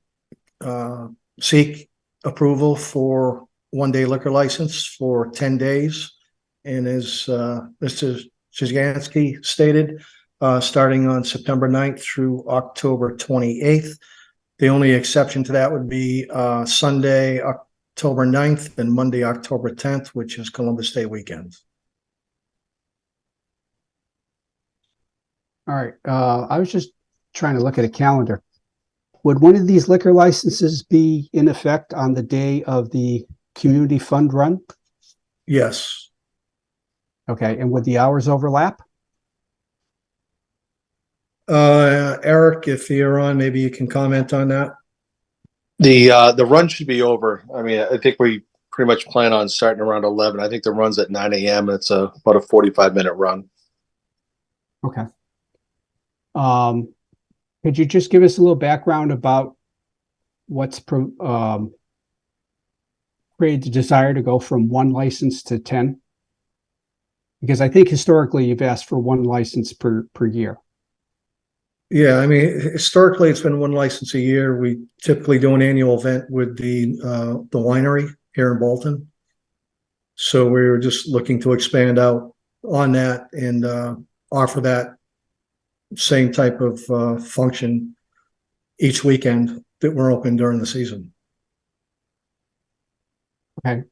[SPEAKER 17] seek approval for one-day liquor license for 10 days. And as Mr. Szyganski stated, starting on September 9th through October 28th. The only exception to that would be Sunday, October 9th and Monday, October 10th, which is Columbus Day weekend.
[SPEAKER 1] All right. I was just trying to look at a calendar. Would one of these liquor licenses be in effect on the day of the community fund run?
[SPEAKER 17] Yes.
[SPEAKER 1] Okay. And would the hours overlap?
[SPEAKER 17] Eric, if you're on, maybe you can comment on that.
[SPEAKER 18] The run should be over. I mean, I think we pretty much plan on starting around 11. I think the run's at 9 a.m. It's about a 45-minute run.
[SPEAKER 1] Okay. Could you just give us a little background about what's created the desire to go from one license to 10? Because I think historically you've asked for one license per year.
[SPEAKER 17] Yeah, I mean, historically it's been one license a year. We typically do an annual event with the winery here in Bolton. So we were just looking to expand out on that and offer that same type of function each weekend that we're open during the season.
[SPEAKER 1] Okay.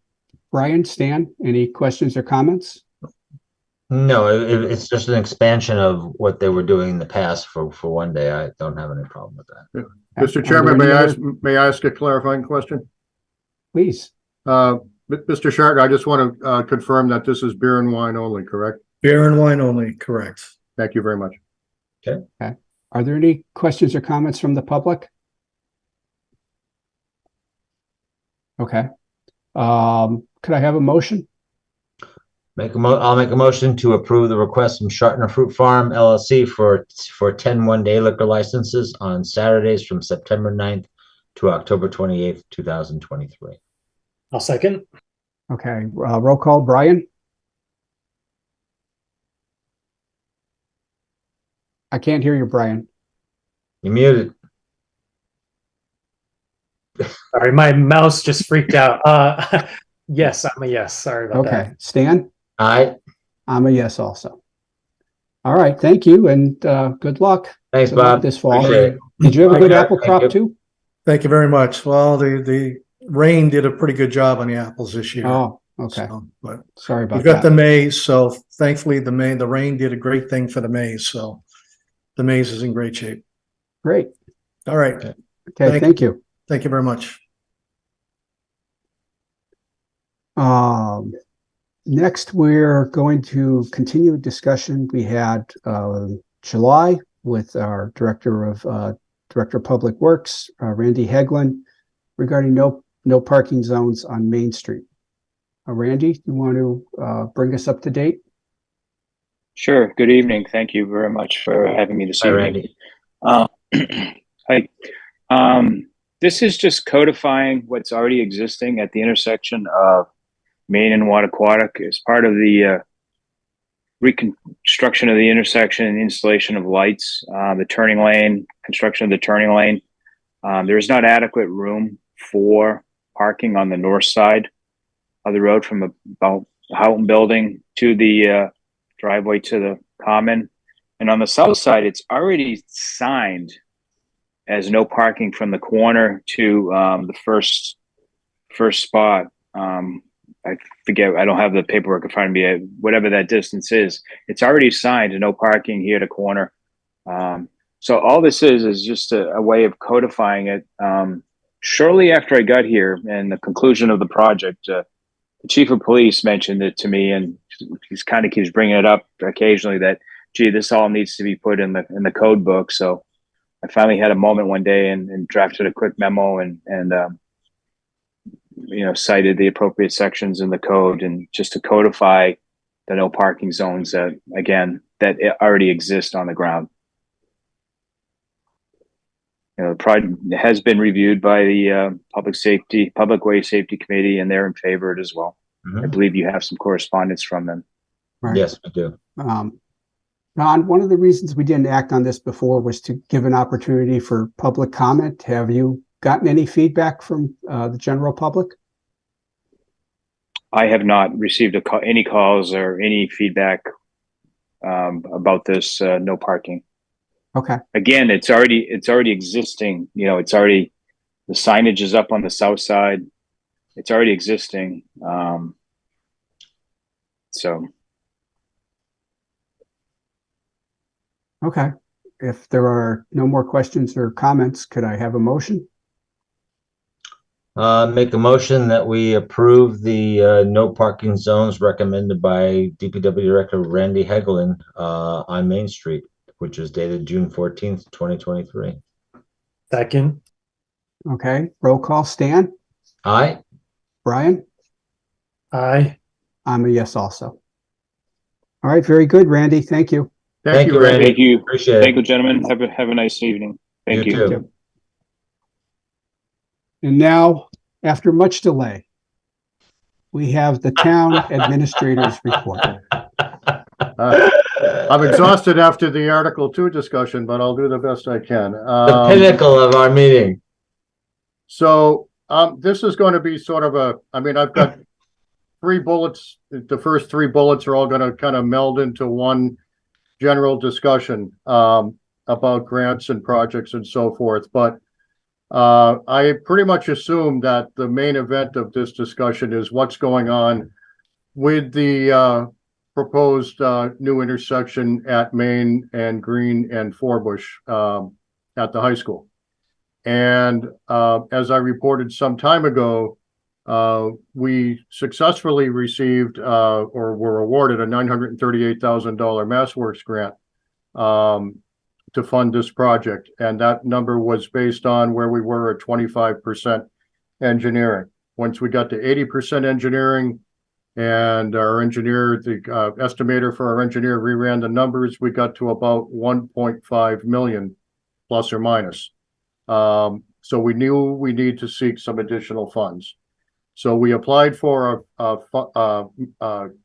[SPEAKER 1] Brian, Stan, any questions or comments?
[SPEAKER 4] No, it's just an expansion of what they were doing in the past for one day. I don't have any problem with that.
[SPEAKER 3] Mr. Chairman, may I ask a clarifying question?
[SPEAKER 1] Please.
[SPEAKER 3] Mr. Shartner, I just want to confirm that this is beer and wine only, correct?
[SPEAKER 17] Beer and wine only, correct.
[SPEAKER 3] Thank you very much.
[SPEAKER 4] Okay.
[SPEAKER 1] Are there any questions or comments from the public? Okay. Could I have a motion?
[SPEAKER 4] I'll make a motion to approve the request from Shartner Fruit Farm LLC for 10 one-day liquor licenses on Saturdays from September 9th to October 28th, 2023.
[SPEAKER 5] I'll second.
[SPEAKER 1] Okay. Roll call, Brian? I can't hear you, Brian.
[SPEAKER 4] You're muted.
[SPEAKER 5] Sorry, my mouse just freaked out. Yes, I'm a yes. Sorry about that.
[SPEAKER 1] Okay. Stan?
[SPEAKER 4] Aye.
[SPEAKER 1] I'm a yes also. All right. Thank you and good luck.
[SPEAKER 4] Thanks,
[SPEAKER 1] Good luck
[SPEAKER 4] Bob.
[SPEAKER 1] this fall.
[SPEAKER 4] Appreciate it.
[SPEAKER 1] Did you have a good
[SPEAKER 4] Bye,
[SPEAKER 1] apple
[SPEAKER 4] Thank
[SPEAKER 1] crop
[SPEAKER 4] you.
[SPEAKER 1] too?
[SPEAKER 17] Thank you very much. Well, the rain did a pretty good job on the apples this year.
[SPEAKER 1] Oh, okay.
[SPEAKER 17] So, but
[SPEAKER 1] Sorry about
[SPEAKER 17] we've got
[SPEAKER 1] that.
[SPEAKER 17] the maize, so thankfully the rain did a great thing for the maize. So the maize is in great shape.
[SPEAKER 1] Great.
[SPEAKER 17] All right.
[SPEAKER 1] Okay. Thank you.
[SPEAKER 17] Thank you very much.
[SPEAKER 1] Next, we're going to continue a discussion we had July with our Director of Public Works, Randy Heglin, regarding no parking zones on Main Street. Randy, you want to bring us up to date?
[SPEAKER 19] Sure. Good evening. Thank you very much for having me this
[SPEAKER 4] Hi,
[SPEAKER 19] evening.
[SPEAKER 4] Randy.
[SPEAKER 19] Hi. This is just codifying what's already existing at the intersection of Main and Wattaquatic as part of the reconstruction of the intersection and installation of lights, the turning lane, construction of the turning lane. There is not adequate room for parking on the north side of the road from about the Houghton building to the driveway to the common. And on the south side, it's already signed as no parking from the corner to the first spot. I forget, I don't have the paperwork in front of me, whatever that distance is. It's already signed no parking here to corner. So all this is just a way of codifying it. Shortly after I got here and the conclusion of the project, the chief of police mentioned it to me, and he's kind of keeps bringing it up occasionally that, gee, this all needs to be put in the code book. So I finally had a moment one day and drafted a quick memo and cited the appropriate sections in the code, and just to codify the no parking zones that already exist on the ground. The project has been reviewed by the Public Way Safety Committee, and they're in favor of it as well.
[SPEAKER 4] Mhm.
[SPEAKER 19] I believe you have some correspondence from them.
[SPEAKER 1] Right.
[SPEAKER 4] Yes, we do.
[SPEAKER 1] Ron, one of the reasons we didn't act on this before was to give an opportunity for public comment. Have you gotten any feedback from the general public?
[SPEAKER 19] I have not received any calls or any feedback about this no parking.
[SPEAKER 1] Okay.
[SPEAKER 19] Again, it's already existing. It's already, the signage is up on the south side. It's already existing. So.
[SPEAKER 1] Okay. If there are no more questions or comments, could I have a motion?
[SPEAKER 4] Make a motion that we approve the no parking zones recommended by DPW Director Randy Hegelin on Main Street, which is dated June 14th, 2023.
[SPEAKER 5] Second.
[SPEAKER 1] Okay. Roll call. Stan?
[SPEAKER 4] Aye.
[SPEAKER 1] Brian?
[SPEAKER 5] Aye.
[SPEAKER 1] I'm a yes also. All right. Very good, Randy. Thank you.
[SPEAKER 4] Thank you, Randy.
[SPEAKER 19] Thank you.
[SPEAKER 4] Appreciate it.
[SPEAKER 19] Thank you, gentlemen. Have a nice evening. Thank you.
[SPEAKER 4] You too.
[SPEAKER 1] And now, after much delay, we have the town administrator's report.
[SPEAKER 3] I'm exhausted after the Article 2 discussion, but I'll do the best I can.
[SPEAKER 4] The pinnacle of our meeting.
[SPEAKER 3] So this is going to be sort of I've got 3 bullets. The first 3 bullets are all going to kind of meld into one general discussion about grants and projects and so forth. But I pretty much assume that the main event of this discussion is what's going on with the proposed new intersection at Main and Green and Forbush at the high school. And as I reported some time ago, we successfully received or were awarded a $938,000 MassWorks grant to fund this project. And that number was based on where we were at 25% engineering. Once we got to 80% engineering, and our engineer, the estimator for our engineer reran the numbers, we got to about 1.5 million plus or minus. So we knew we need to seek some additional funds. So we applied for a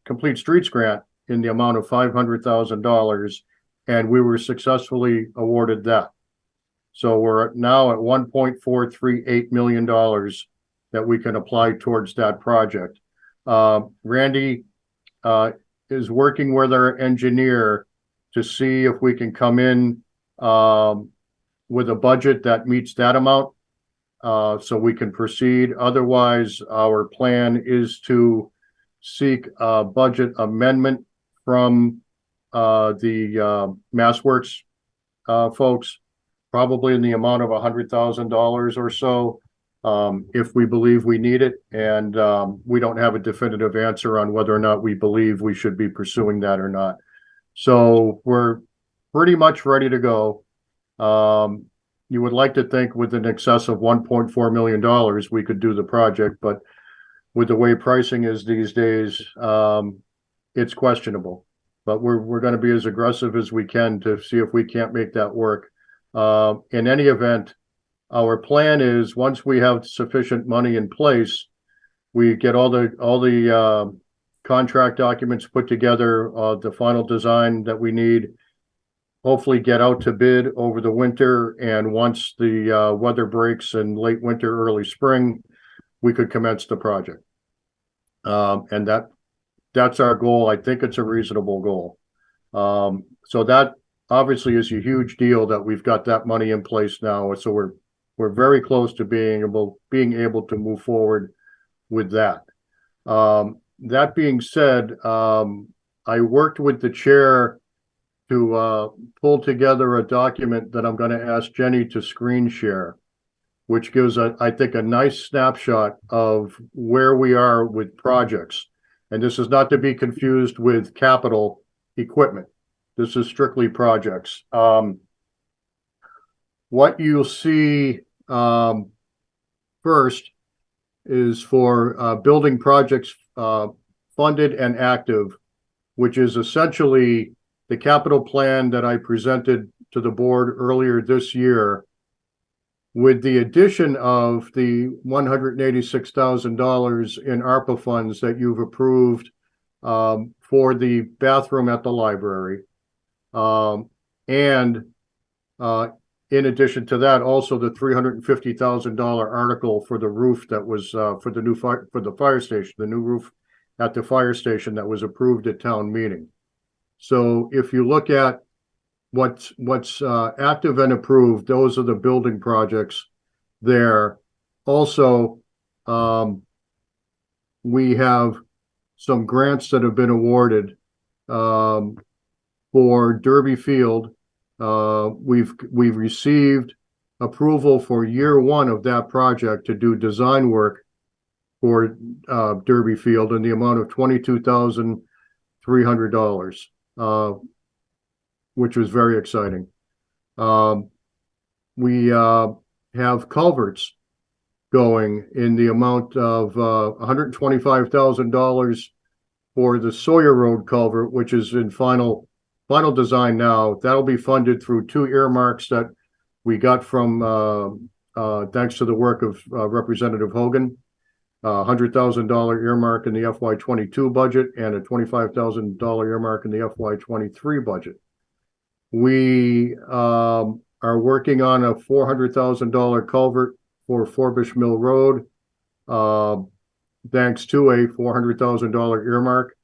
[SPEAKER 3] complete streets grant in the amount of $500,000, and we were successfully awarded that. So we're now at $1.438 million that we can apply towards that project. Randy is working with our engineer to see if we can come in with a budget that meets that amount, so we can proceed. Otherwise, our plan is to seek a budget amendment from the MassWorks folks, probably in the amount of $100,000 or so, if we believe we need it. And we don't have a definitive answer on whether or not we believe we should be pursuing that or not. So we're pretty much ready to go. You would like to think with an excess of $1.4 million, we could do the project, but with the way pricing is these days, it's questionable. but we're going to be as aggressive as we can to see if we can't make that work. In any event, our plan is once we have sufficient money in place, we get all the contract documents put together, the final design that we need, hopefully get out to bid over the winter. And once the weather breaks in late winter, early spring, we could commence the project. And that's our goal. I think it's a reasonable goal. So that obviously is a huge deal that we've got that money in place now. So we're very close to being able to move forward with that. That being said, I worked with the chair to pull together a document that I'm going to ask Jenny to screen share, which gives, I think, a nice snapshot of where we are with projects. And this is not to be confused with capital equipment. This is strictly projects. What you'll see first is for building projects funded and active, which is essentially the capital plan that I presented to the board earlier this year, with the addition of the $186,000 in ARPA funds that you've approved for the bathroom at the library. And in addition to that, also the $350,000 article for the roof that was for the fire station, the new roof at the fire station that was approved at town meeting. So if you look at what's active and approved, those are the building projects there. Also, we have some grants that have been awarded for Derby Field. We've received approval for year one of that project to do design work for Derby Field in the amount of $22,300, which was very exciting. We have culverts going in the amount of $125,000 for the Sawyer Road culvert, which is in final design now. That'll be funded through two earmarks that we got from thanks to the work of Representative Hogan. $100,000 earmark in the FY22 budget and a $25,000 earmark in the FY23 budget. We are working on a $400,000 culvert for Forbush Mill Road, thanks to a $400,000 earmark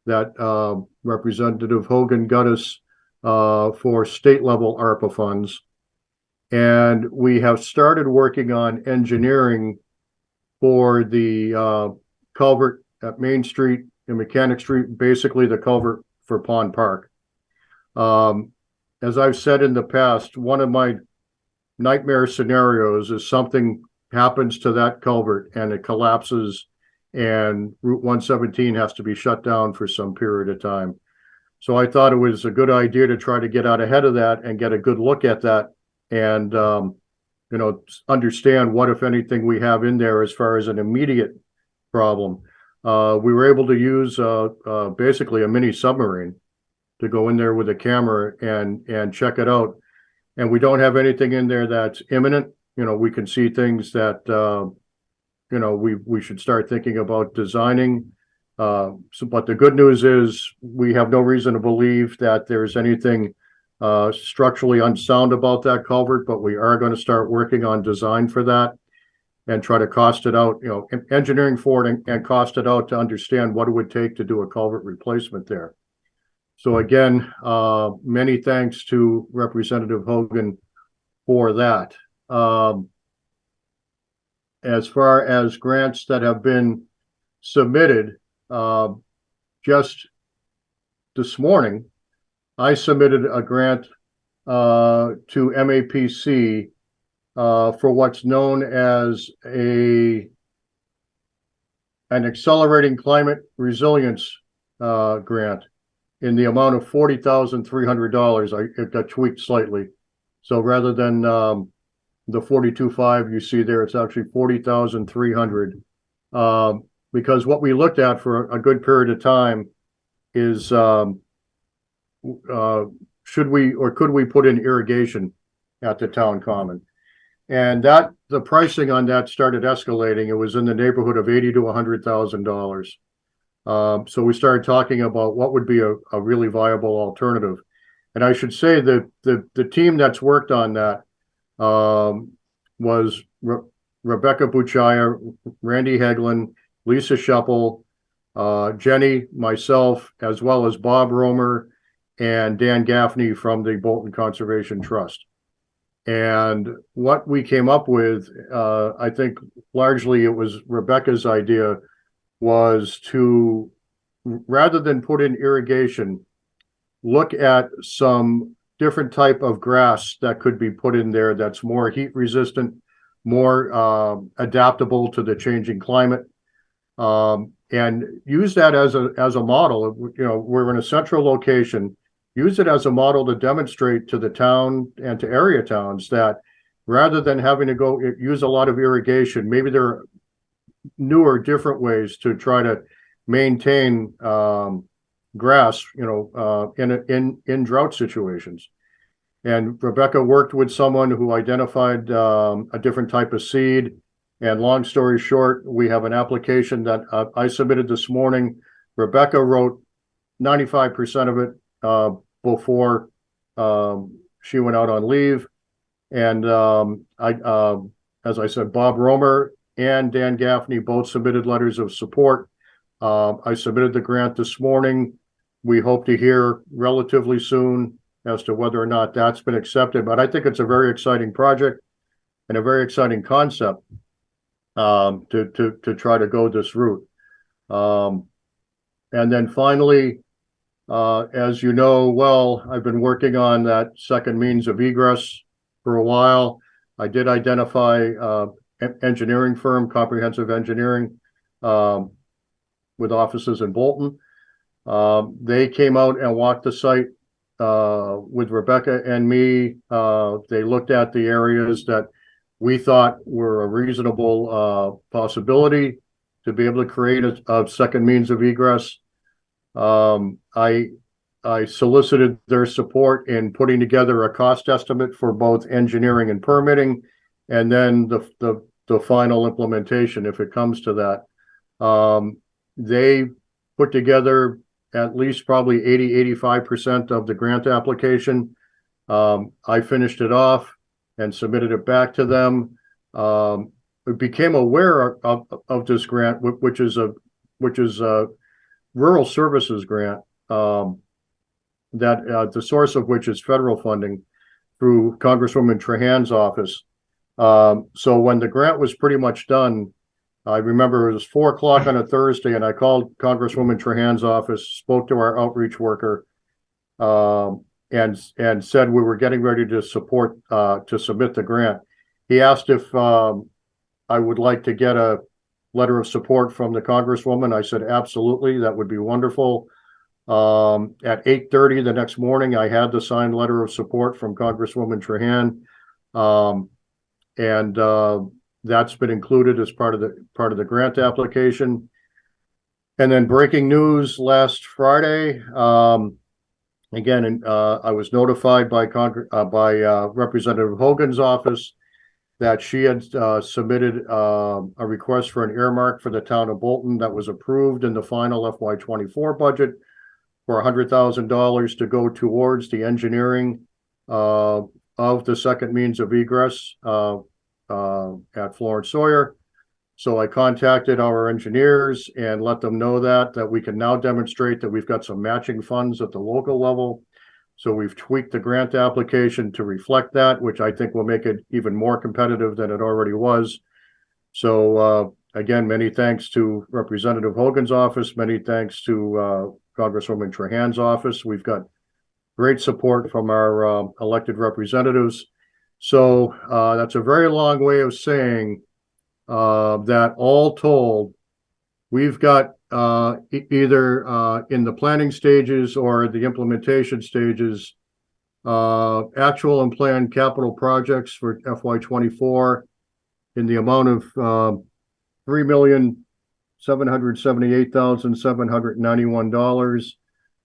[SPEAKER 3] that Representative Hogan got us for state level ARPA funds. And we have started working on engineering for the culvert at Main Street and Mechanic Street, basically the culvert for Pond Park. As I've said in the past, one of my nightmare scenarios is something happens to that culvert and it collapses and Route 117 has to be shut down for some period of time. So I thought it was a good idea to try to get out ahead of that and get a good look at that and understand what, if anything, we have in there as far as an immediate problem. We were able to use basically a mini submarine to go in there with a camera and check it out. And we don't have anything in there that's imminent. We can see things that, we should start thinking about designing. But the good news is we have no reason to believe that there's anything structurally unsound about that culvert, but we are going to start working on design for that and try to cost it out, engineering for it and cost it out to understand what it would take to do a culvert replacement there. So again, many thanks to Representative Hogan for that. As far as grants that have been submitted, just this morning, I submitted a grant to MAPC for what's known as an Accelerating Climate Resilience grant in the amount of $40,300. It got tweaked slightly. So rather than the 42.5 you see there, it's actually 40,300. Because what we looked at for a good period of time is should we or could we put in irrigation at the town common? And that the pricing on that started escalating. It was in the neighborhood of $80,000 to $100,000. So we started talking about what would be a really viable alternative. And I should say that the team that's worked on that was Rebecca Buchaya, Randy Heglin, Lisa Shuppel, Jenny, myself, as well as Bob Romer and Dan Gaffney from the Bolton Conservation Trust. And what we came up with, I think largely it was Rebecca's idea, was to, rather than put in irrigation, look at some different type of grass that could be put in there that's more heat resistant, more adaptable to the changing climate, and use that as a model. You know, we're in a central location. Use it as a model to demonstrate to the town and to area towns that rather than having to go use a lot of irrigation, maybe there are newer, different ways to try to maintain grass, you know, in drought situations. And Rebecca worked with someone who identified a different type of seed. And long story short, we have an application that I submitted this morning. Rebecca wrote 95% of it before she went out on leave. And as I said, Bob Romer and Dan Gaffney both submitted letters of support. I submitted the grant this morning. We hope to hear relatively soon as to whether or not that's been accepted. But I think it's a very exciting project and a very exciting concept to try to go this route. And then finally, as you know, well, I've been working on that second means of egress for a while. I did identify engineering firm, Comprehensive Engineering, with offices in Bolton. They came out and walked the site with Rebecca and me. They looked at the areas that we thought were a reasonable possibility to be able to create a second means of egress. I solicited their support in putting together a cost estimate for both engineering and permitting, and then the final implementation if it comes to that. They put together at least probably 85% of the grant application. I finished it off and submitted it back to them. We became aware of this grant, which is a rural services grant, that the source of which is federal funding through Congresswoman Trahan's office. So when the grant was pretty much done, I remember it was 4:00 on a Thursday, and I called Congresswoman Trahan's office, spoke to our outreach worker, and said we were getting ready to submit the grant. He asked if I would like to get a letter of support from the Congresswoman. I said, absolutely, that would be wonderful. At 8:30 the next morning, I had the signed letter of support from Congresswoman Trahan. And that's been included as part of the grant application. And then breaking news last Friday, again, I was notified by Representative Hogan's office that she had submitted a request for an earmark for the town of Bolton that was approved in the final FY24 budget for $100,000 to go towards the engineering of the second means of egress at Florence Sawyer. So I contacted our engineers and let them know that we can now demonstrate that we've got some matching funds at the local level. So we've tweaked the grant application to reflect that, which I think will make it even more competitive than it already was. So again, many thanks to Representative Hogan's office. Many thanks to Congresswoman Trahan's office. We've got great support from our elected representatives. So that's a very long way of saying that all told, we've got either in the planning stages or the implementation stages, actual and planned capital projects for FY24 in the amount of $3,778,791,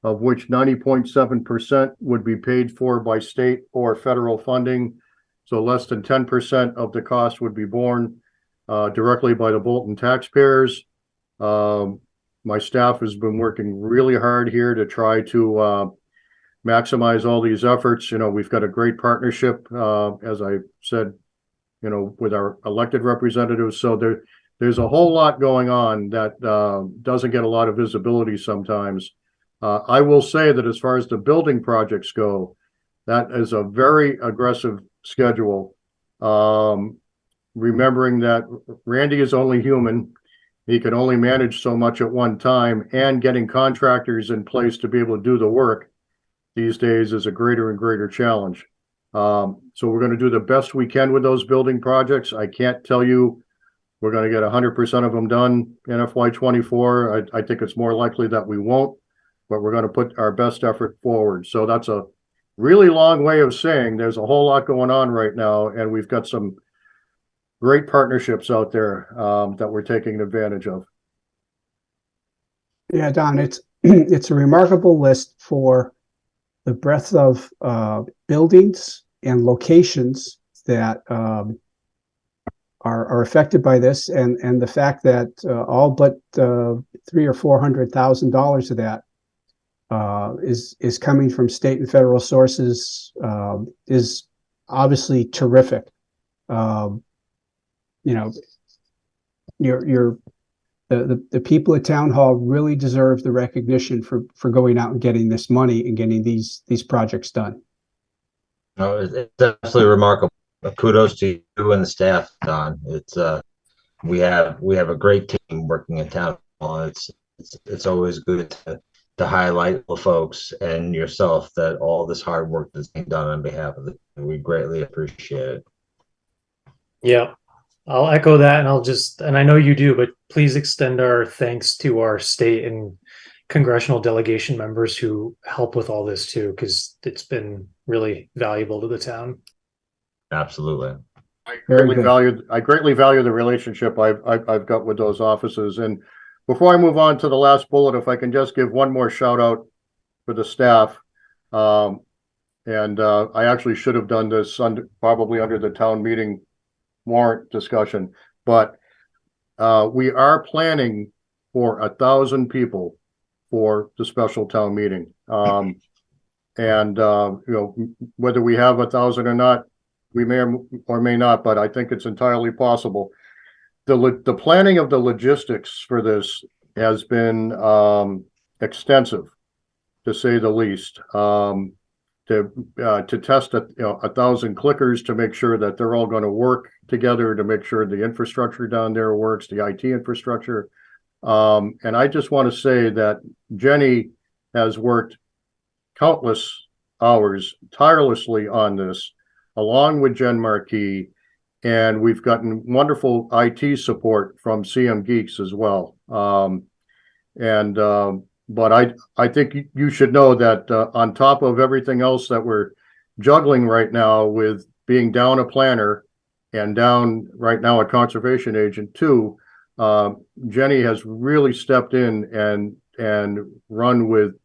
[SPEAKER 3] of which 90.7% would be paid for by state or federal funding. So less than 10% of the cost would be borne directly by the Bolton taxpayers. My staff has been working really hard here to try to maximize all these efforts. You know, we've got a great partnership, as I said, you know, with our elected representatives. So there's a whole lot going on that doesn't get a lot of visibility sometimes. I will say that as far as the building projects go, that is a very aggressive schedule. Remembering that Randy is only human. He can only manage so much at one time, and getting contractors in place to be able to do the work these days is a greater and greater challenge. So we're going to do the best we can with those building projects. I can't tell you we're going to get 100% of them done in FY24. I think it's more likely that we won't, but we're going to put our best effort forward. So that's a really long way of saying there's a whole lot going on right now, and we've got some great partnerships out there that we're taking advantage of.
[SPEAKER 1] Yeah, Don, it's a remarkable list for the breadth of buildings and locations that are affected by this, and the fact that all but $300,000 or $400,000 of that is coming from state and federal sources is obviously terrific. You know, the people at Town Hall really deserve the recognition for going out and getting this money and getting these projects done.
[SPEAKER 4] No, it's absolutely remarkable. Kudos to you and the staff, Don. It's we have a great team working in Town Hall. It's always good to highlight the folks and yourself that all this hard work that's being done on behalf of the. We greatly appreciate it.
[SPEAKER 5] Yeah. I'll echo that, and I know you do, but please extend our thanks to our state and congressional delegation members who help with all this too, because it's been really valuable to the town.
[SPEAKER 4] Absolutely.
[SPEAKER 3] I greatly value the relationship I've got with those offices. And before I move on to the last bullet, if I can just give one more shout out for the staff. I actually should have done this probably under the town meeting warrant discussion, but we are planning for 1,000 people for the special town meeting. You know, whether we have 1,000 or not, we may or may not, but I think it's entirely possible. The planning of the logistics for this has been extensive, to say the least. To test 1,000 clickers to make sure that they're all going to work together, to make sure the infrastructure down there works, the IT infrastructure. And I just want to say that Jenny has worked countless hours tirelessly on this, along with Jen Markey, and we've gotten wonderful IT support from CM Geeks as well. But I think you should know that on top of everything else that we're juggling right now, with being down a planner and down right now a conservation agent too, Jenny has really stepped in and run with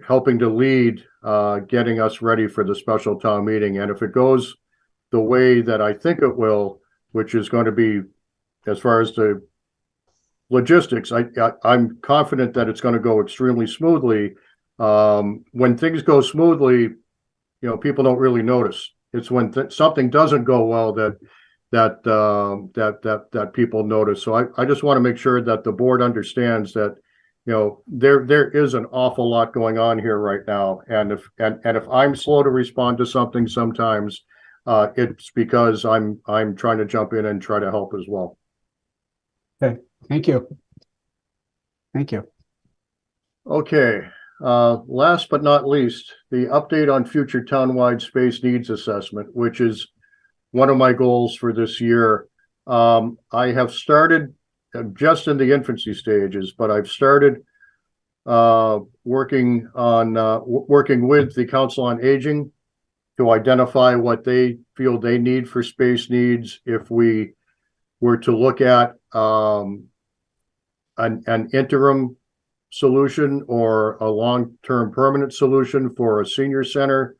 [SPEAKER 3] helping to lead getting us ready for the special town meeting. And if it goes the way that I think it will, which is going to be, as far as the logistics, I'm confident that it's going to go extremely smoothly. When things go smoothly, you know, people don't really notice. It's when something doesn't go well that people notice. So I just want to make sure that the board understands that, you know, there is an awful lot going on here right now. And if I'm slow to respond to something sometimes, it's because I'm trying to jump in and try to help as well.
[SPEAKER 1] Okay. Thank you. Thank you.
[SPEAKER 3] Okay. Last but not least, the update on future townwide space needs assessment, which is one of my goals for this year. I have started just in the infancy stages, but I've started working with the Council on Aging to identify what they feel they need for space needs. If we were to look at an interim solution or a long-term permanent solution for a senior center.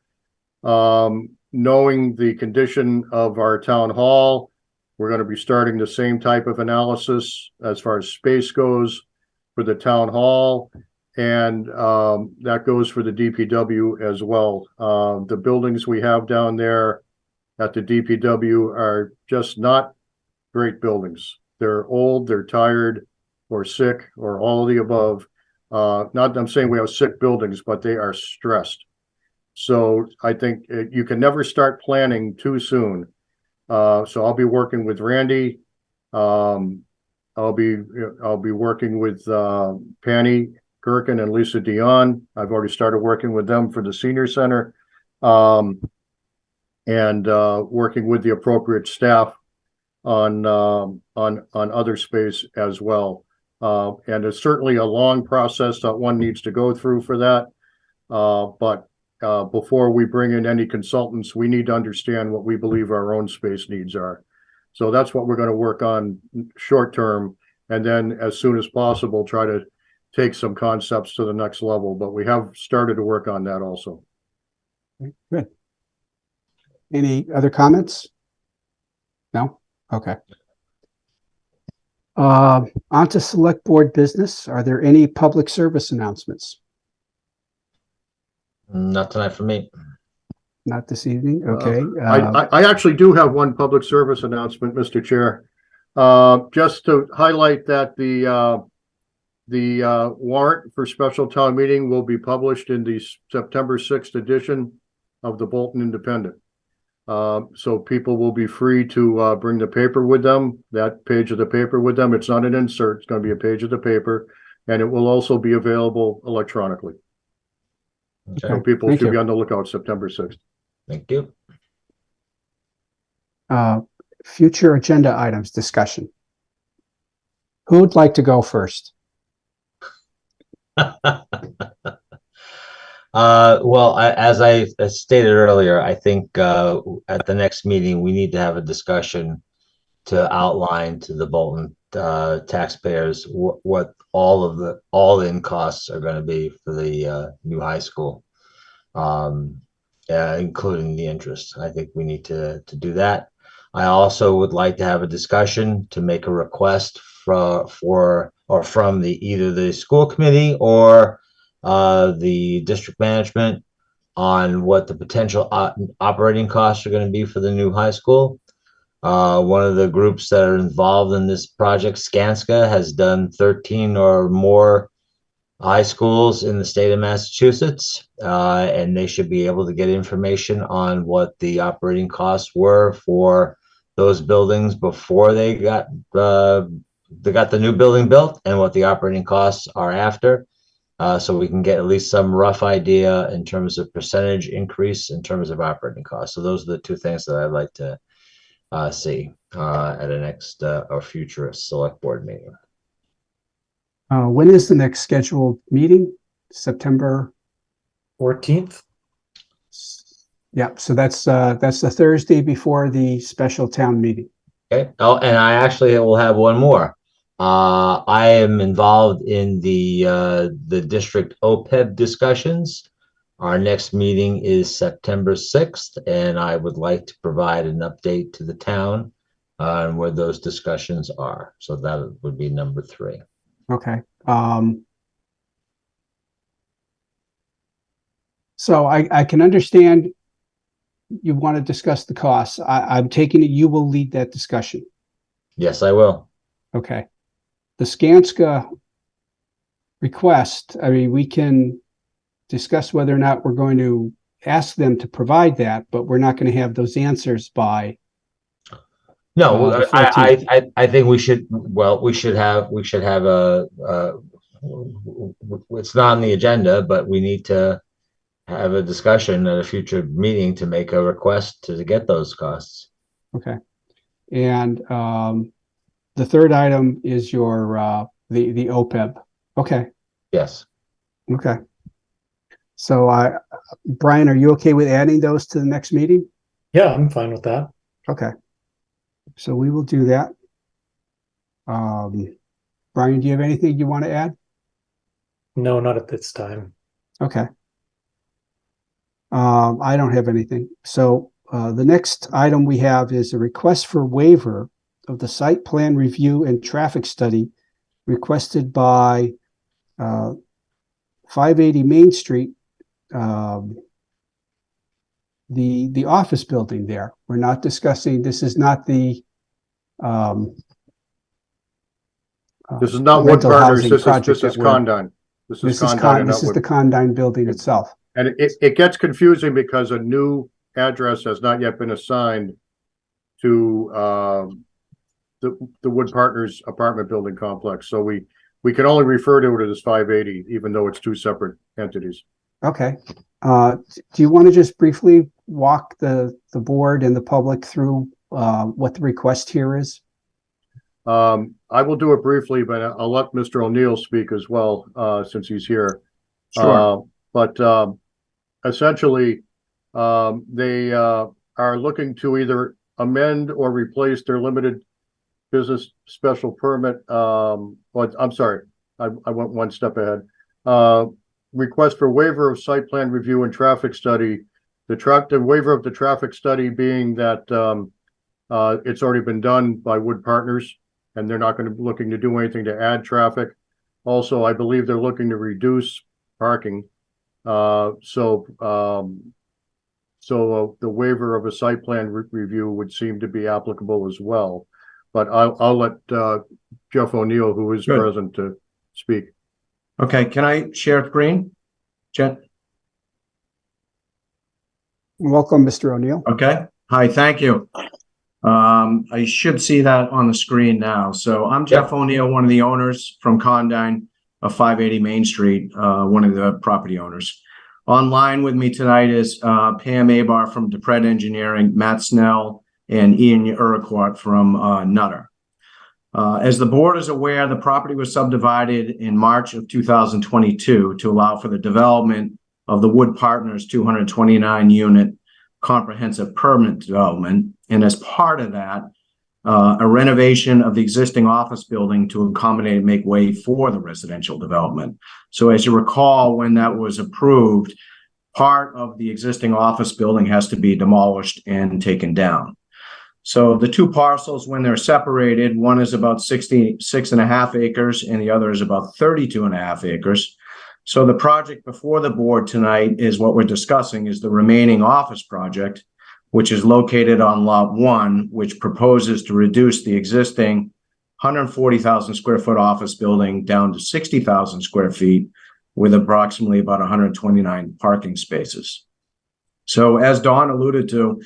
[SPEAKER 3] Knowing the condition of our town hall, we're going to be starting the same type of analysis as far as space goes for the town hall. And that goes for the DPW as well. The buildings we have down there at the DPW are just not great buildings. They're old, they're tired, or sick, or all of the above. Not that I'm saying we have sick buildings, but they are stressed. So I think you can never start planning too soon. So I'll be working with Randy. I'll be working with Penny Gherkin and Lisa Dion. I've already started working with them for the senior center, and working with the appropriate staff on other space as well. And it's certainly a long process that one needs to go through for that. But before we bring in any consultants, we need to understand what we believe our own space needs are. So that's what we're going to work on short term, and then as soon as possible, try to take some concepts to the next level. But we have started to work on that also.
[SPEAKER 1] Good. Any other comments? No? Okay. On to select board business. Are there any public service announcements?
[SPEAKER 4] Not tonight for me.
[SPEAKER 1] Not this evening. Okay.
[SPEAKER 3] I actually do have one public service announcement, Mr. Chair. Just to highlight that the warrant for special town meeting will be published in the September 6th edition of the Bolton Independent. So people will be free to bring the paper with them, that page of the paper with them. It's not an insert, it's going to be a page of the paper, and it will also be available electronically.
[SPEAKER 4] Okay.
[SPEAKER 3] So people
[SPEAKER 1] Thank
[SPEAKER 3] should
[SPEAKER 1] you.
[SPEAKER 3] be on the lookout September 6th.
[SPEAKER 4] Thank you.
[SPEAKER 1] Future agenda items discussion. Who would like to go first?
[SPEAKER 4] Well, as I stated earlier, I think at the next meeting, we need to have a discussion to outline to the Bolton taxpayers what all the all-in costs are going to be for the new high school, including the interest. I think we need to do that. I also would like to have a discussion to make a request from either the school committee or the district management on what the potential operating costs are going to be for the new high school. One of the groups that are involved in this project, Skanska, has done 13 or more high schools in the state of Massachusetts, and they should be able to get information on what the operating costs were for those buildings before they got the new building built, and what the operating costs are after. So we can get at least some rough idea in terms of percentage increase in terms of operating costs. So those are the two things that I'd like to see at a next or future select board meeting.
[SPEAKER 1] When is the next scheduled meeting? September
[SPEAKER 5] 14th.
[SPEAKER 1] Yeah, so that's the Thursday before the special town meeting.
[SPEAKER 4] Okay. Oh, and I actually will have one more. I am involved in the district OPEB discussions. Our next meeting is September 6th, and I would like to provide an update to the town on where those discussions are. So that would be number 3.
[SPEAKER 1] Okay. So I can understand you want to discuss the costs. I'm taking it you will lead that discussion.
[SPEAKER 4] Yes, I will.
[SPEAKER 1] Okay. The Skanska request, I mean, we can discuss whether or not we're going to ask them to provide that, but we're not going to have those answers by
[SPEAKER 4] No,
[SPEAKER 1] the 14th.
[SPEAKER 4] I think we should. Well, we should have a. It's not on the agenda, but we need to have a discussion at a future meeting to make a request to get those costs.
[SPEAKER 1] Okay. And the third item is your the OPEB. Okay.
[SPEAKER 4] Yes.
[SPEAKER 1] Okay. So Brian, are you okay with adding those to the next meeting?
[SPEAKER 5] Yeah, I'm fine with that.
[SPEAKER 1] Okay. So we will do that. Brian, do you have anything you want to add?
[SPEAKER 5] No, not at this time.
[SPEAKER 1] Okay. I don't have anything. So the next item we have is a request for waiver of the site plan review and traffic study requested by 580 Main Street, the office building there. We're not discussing, this is not the
[SPEAKER 3] This is not Wood
[SPEAKER 1] rental
[SPEAKER 3] Partners,
[SPEAKER 1] housing
[SPEAKER 3] this
[SPEAKER 1] project
[SPEAKER 3] is
[SPEAKER 1] that we're-
[SPEAKER 3] Condyne. This is Condyne and
[SPEAKER 1] This
[SPEAKER 3] not
[SPEAKER 1] is the
[SPEAKER 3] Wood.
[SPEAKER 1] Condyne building itself.
[SPEAKER 3] And it gets confusing because a new address has not yet been assigned to the Wood Partners apartment building complex. So we can only refer to it as 580, even though it's two separate entities.
[SPEAKER 1] Okay. Do you want to just briefly walk the board and the public through what the request here is?
[SPEAKER 3] I will do it briefly, but I'll let Mr. O'Neill speak as well, since he's here.
[SPEAKER 18] Sure.
[SPEAKER 3] But essentially, they are looking to either amend or replace their limited business special permit. I'm sorry, I went one step ahead. Request for waiver of site plan review and traffic study. The waiver of the traffic study being that it's already been done by Wood Partners, and they're not going to be looking to do anything to add traffic. Also, I believe they're looking to reduce parking. So the waiver of a site plan review would seem to be applicable as well. But I'll let Jeff O'Neill, who is
[SPEAKER 20] Good.
[SPEAKER 3] present, to speak.
[SPEAKER 20] Okay, can I share screen? Jen?
[SPEAKER 1] Welcome, Mr. O'Neill.
[SPEAKER 20] Okay. Hi, thank you. I should see that on the screen now. So I'm Jeff O'Neill, one of the owners from Condyne of 580 Main Street, one of the property owners. Online with me tonight is Pam Abar from DePred Engineering, Matt Snell, and Ian Urquhart from Nutter. As the board is aware, the property was subdivided in March of 2022 to allow for the development of the Wood Partners 229 unit comprehensive permanent development. And as part of that, a renovation of the existing office building to accommodate and make way for the residential development. So as you recall, when that was approved, part of the existing office building has to be demolished and taken down. So the two parcels, when they're separated, one is about 66.5 acres and the other is about 32.5 acres. So the project before the board tonight is what we're discussing is the remaining office project, which is located on lot 1, which proposes to reduce the existing 140,000 square foot office building down to 60,000 square feet with approximately about 129 parking spaces. So as Dawn alluded to,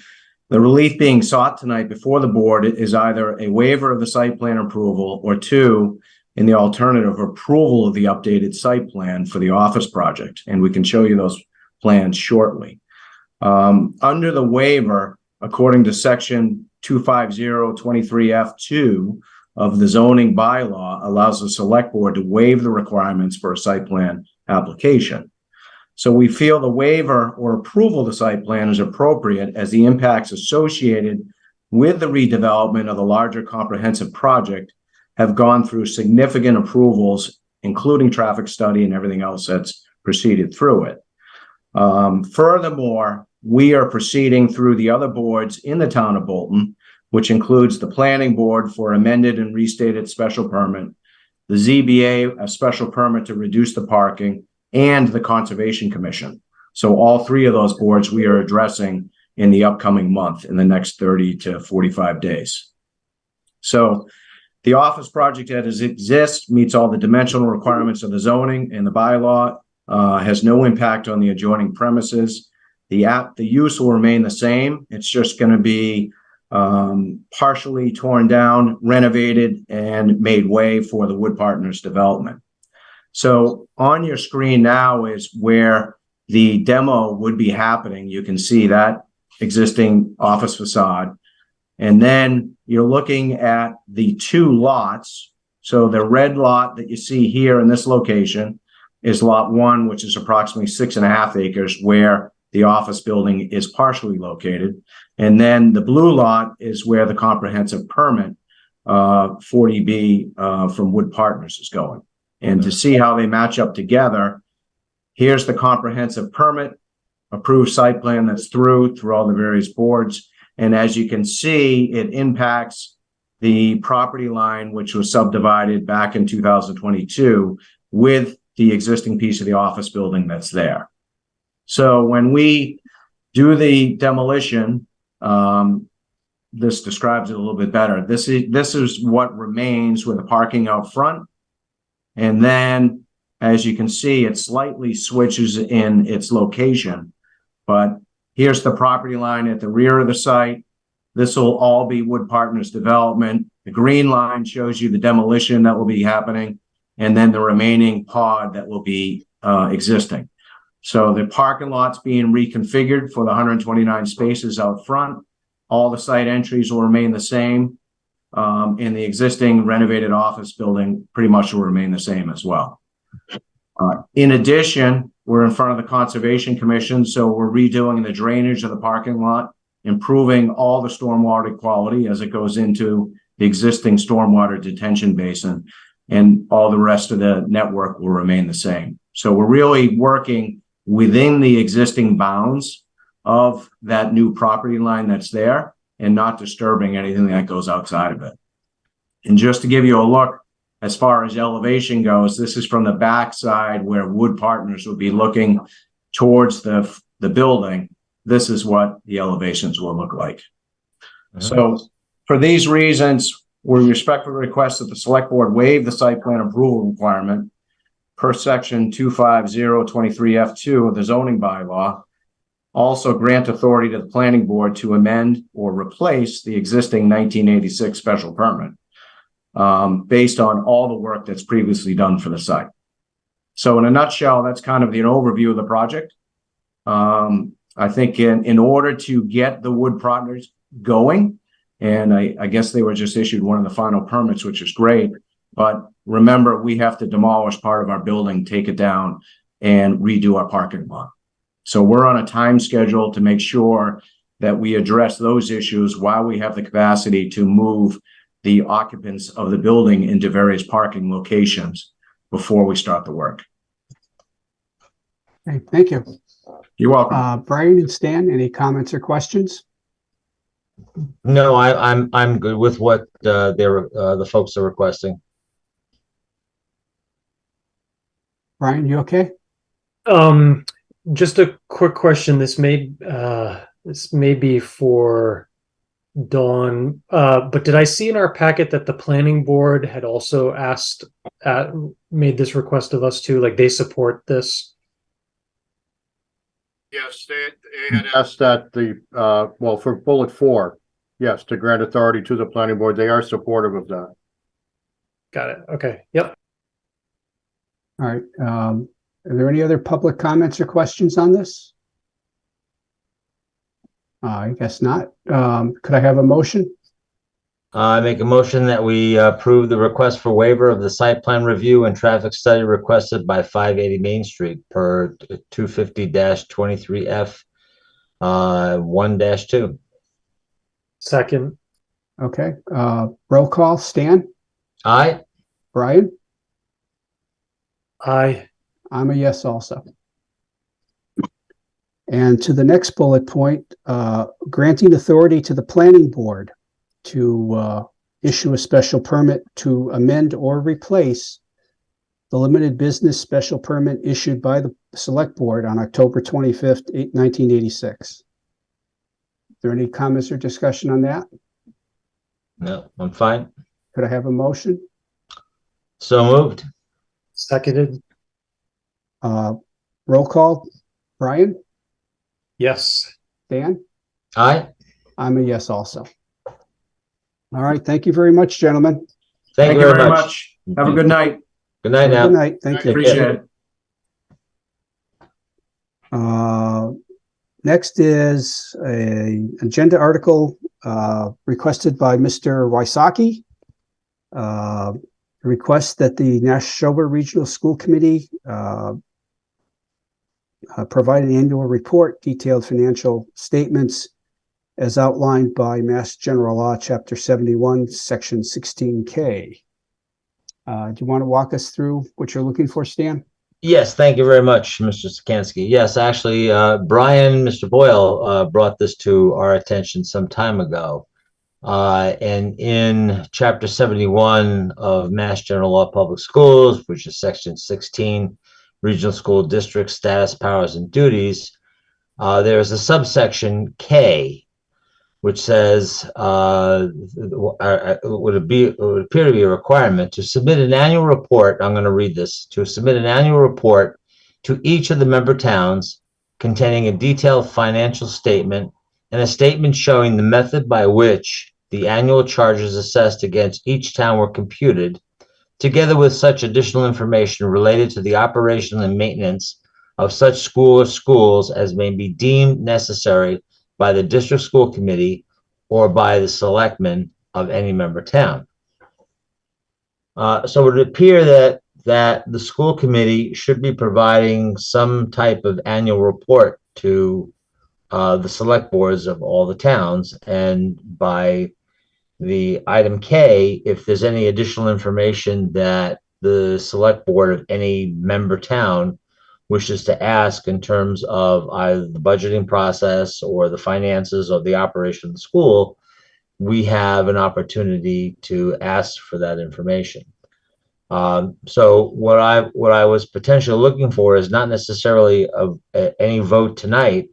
[SPEAKER 20] the relief being sought tonight before the board is either a waiver of the site plan approval or two, in the alternative, approval of the updated site plan for the office project. And we can show you those plans shortly. Under the waiver, according to section 25023F2 of the zoning bylaw, allows the select board to waive the requirements for a site plan application. So we feel the waiver or approval of the site plan is appropriate as the impacts associated with the redevelopment of the larger comprehensive project have gone through significant approvals, including traffic study and everything else that's proceeded through it. Furthermore, we are proceeding through the other boards in the town of Bolton, which includes the planning board for amended and restated special permit, the ZBA, a special permit to reduce the parking, and the Conservation Commission. So all three of those boards we are addressing in the upcoming month, in the next 30 to 45 days. So the office project as it exists meets all the dimensional requirements of the zoning and the bylaw, has no impact on the adjoining premises. The use will remain the same. It's just going to be partially torn down, renovated, and made way for the Wood Partners development. So on your screen now is where the demo would be happening. You can see that existing office facade. And then you're looking at the two lots. So the red lot that you see here in this location is lot 1, which is approximately 6.5 acres, where the office building is partially located. And then the blue lot is where the comprehensive permit 40B from Wood Partners is going. And to see how they match up together, here's the comprehensive permit, approved site plan that's through all the various boards. And as you can see, it impacts the property line, which was subdivided back in 2022 with the existing piece of the office building that's there. So when we do the demolition, this describes it a little bit better. This is what remains with the parking out front. And then, as you can see, it slightly switches in its location. But here's the property line at the rear of the site. This will all be Wood Partners development. The green line shows you the demolition that will be happening, and then the remaining pod that will be existing. So the parking lot's being reconfigured for the 129 spaces out front. All the site entries will remain the same. And the existing renovated office building pretty much will remain the same as well. In addition, we're in front of the Conservation Commission, so we're redoing the drainage of the parking lot, improving all the stormwater quality as it goes into the existing stormwater detention basin, and all the rest of the network will remain the same. So we're really working within the existing bounds of that new property line that's there and not disturbing anything that goes outside of it. And just to give you a look, as far as elevation goes, this is from the back side where Wood Partners would be looking towards the building. This is what the elevations will look like. So for these reasons, we respectfully request that the select board waive the site plan approval requirement per section 25023F2 of the zoning bylaw. Also grant authority to the planning board to amend or replace the existing 1986 special permit based on all the work that's previously done for the site. So in a nutshell, that's kind of the overview of the project. I think in order to get the Wood Partners going, and I guess they were just issued one of the final permits, which is great. But remember, we have to demolish part of our building, take it down, and redo our parking lot. So we're on a time schedule to make sure that we address those issues while we have the capacity to move the occupants of the building into various parking locations before we start the work.
[SPEAKER 1] Okay, thank you.
[SPEAKER 20] You're welcome.
[SPEAKER 1] Brian and Stan, any comments or questions?
[SPEAKER 4] No, I'm good with what the folks are requesting.
[SPEAKER 1] Brian, you okay?
[SPEAKER 5] Just a quick question. This may be for Dawn, but did I see in our packet that the planning board had also made this request of us too? Like they support this?
[SPEAKER 3] Yes, they had asked that well, for bullet 4, yes, to grant authority to the planning board. They are supportive of that.
[SPEAKER 5] Got it. Okay. Yep.
[SPEAKER 1] All right. Are there any other public comments or questions on this? I guess not. Could I have a motion?
[SPEAKER 4] I make a motion that we approve the request for waiver of the site plan review and traffic study requested by 580 Main Street per 250-23F 1-2.
[SPEAKER 5] Second.
[SPEAKER 1] Okay. Roll call. Stan?
[SPEAKER 4] Aye.
[SPEAKER 1] Brian?
[SPEAKER 5] Aye.
[SPEAKER 1] I'm a yes also. And to the next bullet point, granting authority to the planning board to issue a special permit to amend or replace the limited business special permit issued by the select board on October 25th, 1986. Is there any comments or discussion on that?
[SPEAKER 4] No, I'm fine.
[SPEAKER 1] Could I have a motion?
[SPEAKER 4] So moved.
[SPEAKER 5] Seconded.
[SPEAKER 1] Roll call. Brian?
[SPEAKER 5] Yes.
[SPEAKER 1] Dan?
[SPEAKER 4] Aye.
[SPEAKER 1] I'm a yes also. All right. Thank you very much, gentlemen.
[SPEAKER 4] Thank you very much.
[SPEAKER 20] Have a good night.
[SPEAKER 4] Good night now.
[SPEAKER 1] Good night. Thank you.
[SPEAKER 20] Appreciate
[SPEAKER 1] it. Next is a agenda article requested by Mr. Wysocki. Request that the Nashoba Regional School Committee provide an annual report, detailed financial statements as outlined by Mass General Law, Chapter 71, Section 16K. Do you want to walk us through what you're looking for, Stan?
[SPEAKER 4] Yes, thank you very much, Mr. Sikansky. Yes, actually, Brian, Mr. Boyle, brought this to our attention some time ago. And in Chapter 71 of Mass General Law Public Schools, which is Section 16, Regional School District Status, Powers, and Duties, there is a subsection K, which says it would appear to be a requirement to submit an annual report. I'm going to read this. To submit an annual report to each of the member towns containing a detailed financial statement and a statement showing the method by which the annual charges assessed against each town were computed, together with such additional information related to the operation and maintenance of such school or schools as may be deemed necessary by the district school committee or by the selectmen of any member town. So it would appear that the school committee should be providing some type of annual report to the select boards of all the towns, and by the item K, if there's any additional information that the select board of any member town wishes to ask in terms of either the budgeting process or the finances of the operation of the school, we have an opportunity to ask for that information. So what I was potentially looking for is not necessarily any vote tonight,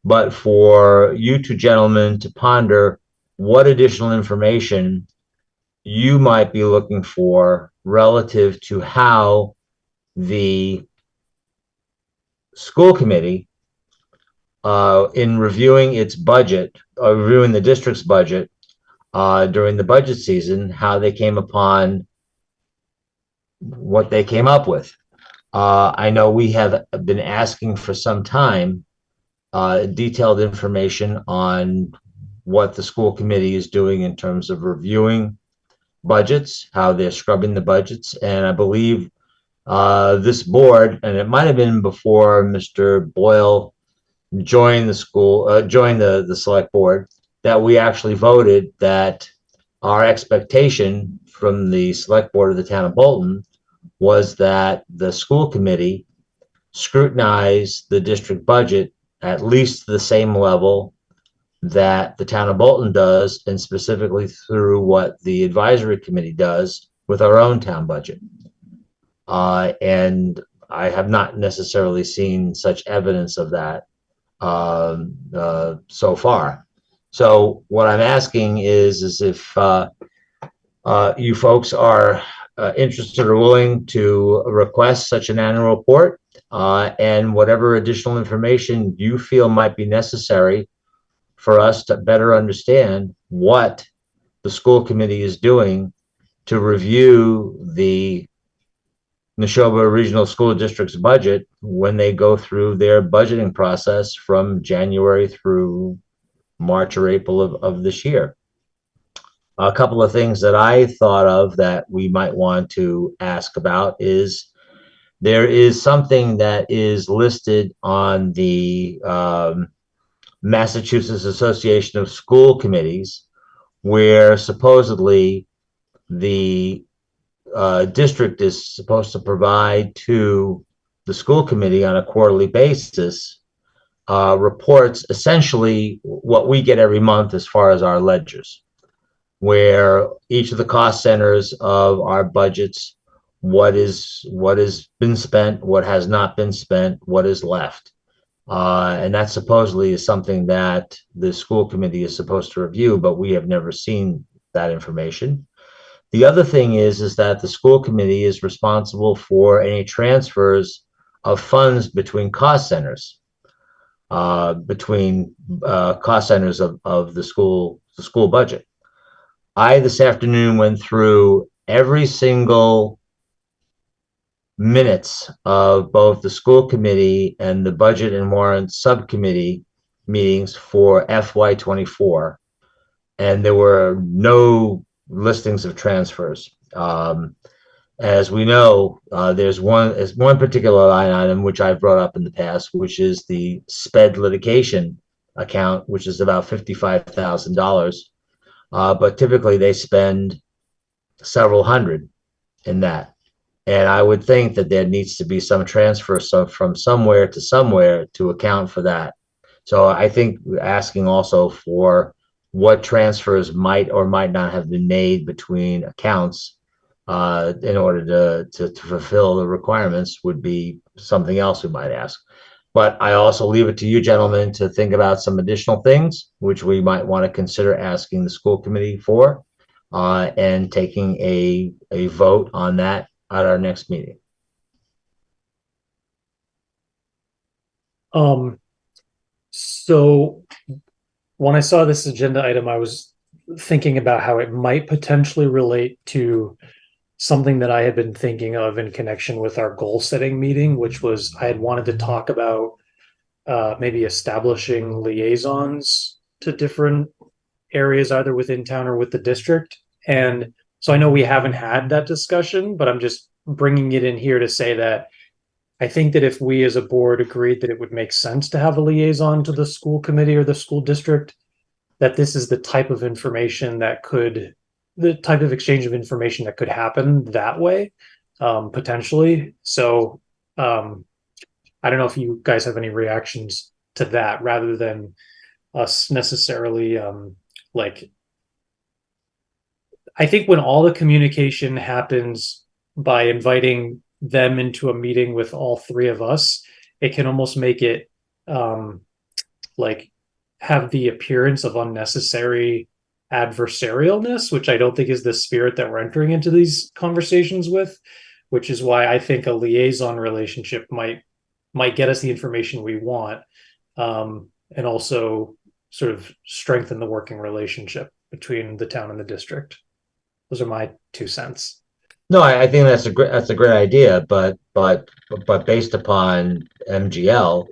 [SPEAKER 4] but for you two gentlemen to ponder what additional information you might be looking for relative to how the school committee, in reviewing its budget, reviewing the district's budget during the budget season, how they came upon what they came up with. I know we have been asking for some time detailed information on what the school committee is doing in terms of reviewing budgets, how they're scrubbing the budgets, and I believe this board, and it might have been before Mr. Boyle joined the school, joined the select board, that we actually voted that our expectation from the select board of the town of Bolton was that the school committee scrutinize the district budget at least the same level that the town of Bolton does, and specifically through what the advisory committee does with our own town budget. And I have not necessarily seen such evidence of that so far. So what I'm asking is if you folks are interested or willing to request such an annual report, and whatever additional information you feel might be necessary for us to better understand what the school committee is doing to review the Neshoba Regional School District's budget when they go through their budgeting process from January through March or April of this year. A couple of things that I thought of that we might want to ask about is there is something that is listed on the Massachusetts Association of School Committees, where supposedly the district is supposed to provide to the school committee on a quarterly basis reports, essentially what we get every month as far as our ledgers, where each of the cost centers of our budgets, what has been spent, what has not been spent, what is left. And that supposedly is something that the school committee is supposed to review, but we have never seen that information. The other thing is that the school committee is responsible for any transfers of funds between cost centers, of the school budget. I this afternoon went through every single minutes of both the school committee and the budget and warrant subcommittee meetings for FY24, and there were no listings of transfers. As we know, there's one particular line item which I've brought up in the past, which is the SPED litigation account, which is about $55,000. But typically they spend several hundred. in that. And I would think that there needs to be some transfer from somewhere to somewhere to account for that. So I think asking also for what transfers might or might not have been made between accounts in order to fulfill the requirements would be something else we might ask. But I also leave it to you gentlemen to think about some additional things which we might want to consider asking the school committee for and taking a vote on that at our next meeting.
[SPEAKER 5] So when I saw this agenda item, I was thinking about how it might potentially relate to something that I had been thinking of in connection with our goal setting meeting, which was I had wanted to talk about maybe establishing liaisons to different areas, either within town or with the district. And so I know we haven't had that discussion, but I'm just bringing it in here to say that I think that if we as a board agreed that it would make sense to have a liaison to the school committee or the school district, that this is the type of information that could, the type of exchange of information that could happen that way, potentially. So I don't know if you guys have any reactions to that, rather than us necessarily like, I think when all the communication happens by inviting them into a meeting with all three of us, it can almost make it like have the appearance of unnecessary adversarialness, which I don't think is the spirit that we're entering into these conversations with, which is why I think a liaison relationship might get us the information we want, and also sort of strengthen the working relationship between the town and the district. Those are my 2 cents.
[SPEAKER 4] No, I think that's a great idea, but based upon MGL,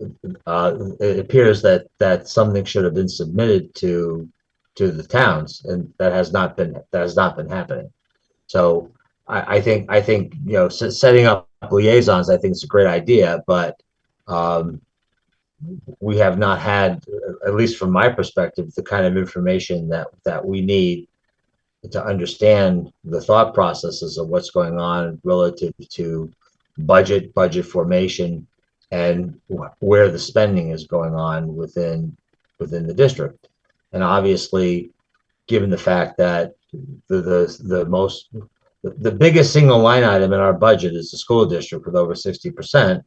[SPEAKER 4] it appears that something should have been submitted to the towns, and that has not been happening. So I think you know, setting up liaisons, I think it's a great idea, but we have not had, at least from my perspective, the kind of information that we need to understand the thought processes of what's going on relative to budget formation and where the spending is going on within the district. And obviously, given the fact that the biggest single line item in our budget is the school district with over 60%,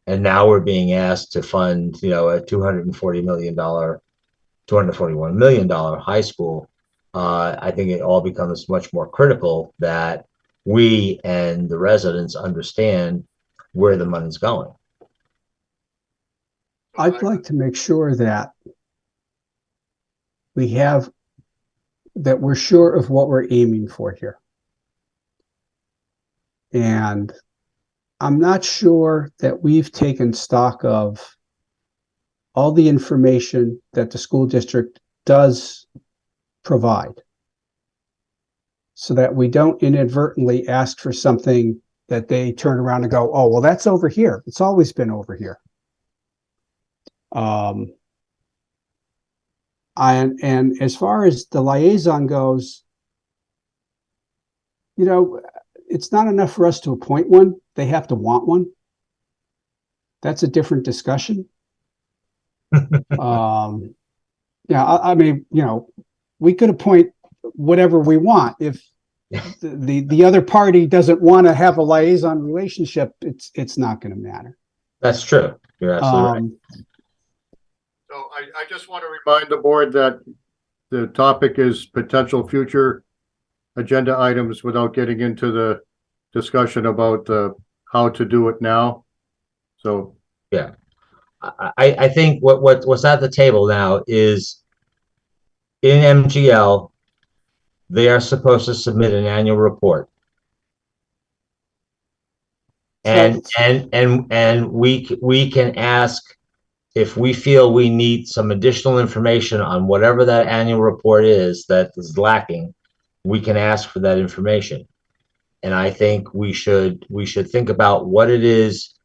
[SPEAKER 4] and now we're being asked to fund, you know, a $241 million high school. I think it all becomes much more critical that we and the residents understand where the money's going.
[SPEAKER 1] I'd like to make sure that we're sure of what we're aiming for here. And I'm not sure that we've taken stock of all the information that the school district does provide, so that we don't inadvertently ask for something that they turn around and go, oh, well, that's over here. It's always been over here. And as far as the liaison goes, you know, it's not enough for us to appoint one. They have to want one. That's a different discussion. Yeah, I mean, you know, we could appoint whatever we want. If the other party doesn't want to have a liaison relationship, it's not going to matter.
[SPEAKER 4] That's true. You're absolutely right.
[SPEAKER 3] So I just want to remind the board that the topic is potential future agenda items without getting into the discussion about how to do it now. So
[SPEAKER 4] yeah, I think what's at the table now is in MGL, they are supposed to submit an annual report. And we can ask if we feel we need some additional information on whatever that annual report is that is lacking. We can ask for that information. And I think we should think about what it is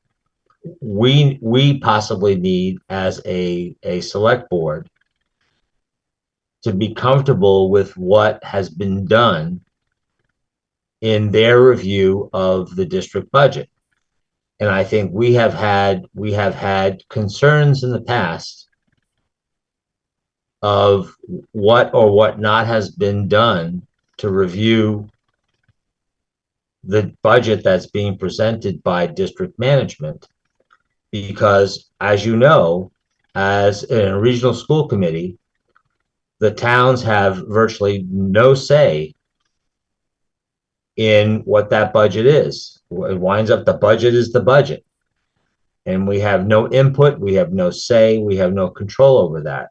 [SPEAKER 4] we possibly need as a select board to be comfortable with what has been done in their review of the district budget. And I think we have had concerns in the past of what or what not has been done to review the budget that's being presented by district management. Because, as you know, as in a regional school committee, the towns have virtually no say in what that budget is. It winds up, the budget is the budget. And we have no input, we have no say, we have no control over that.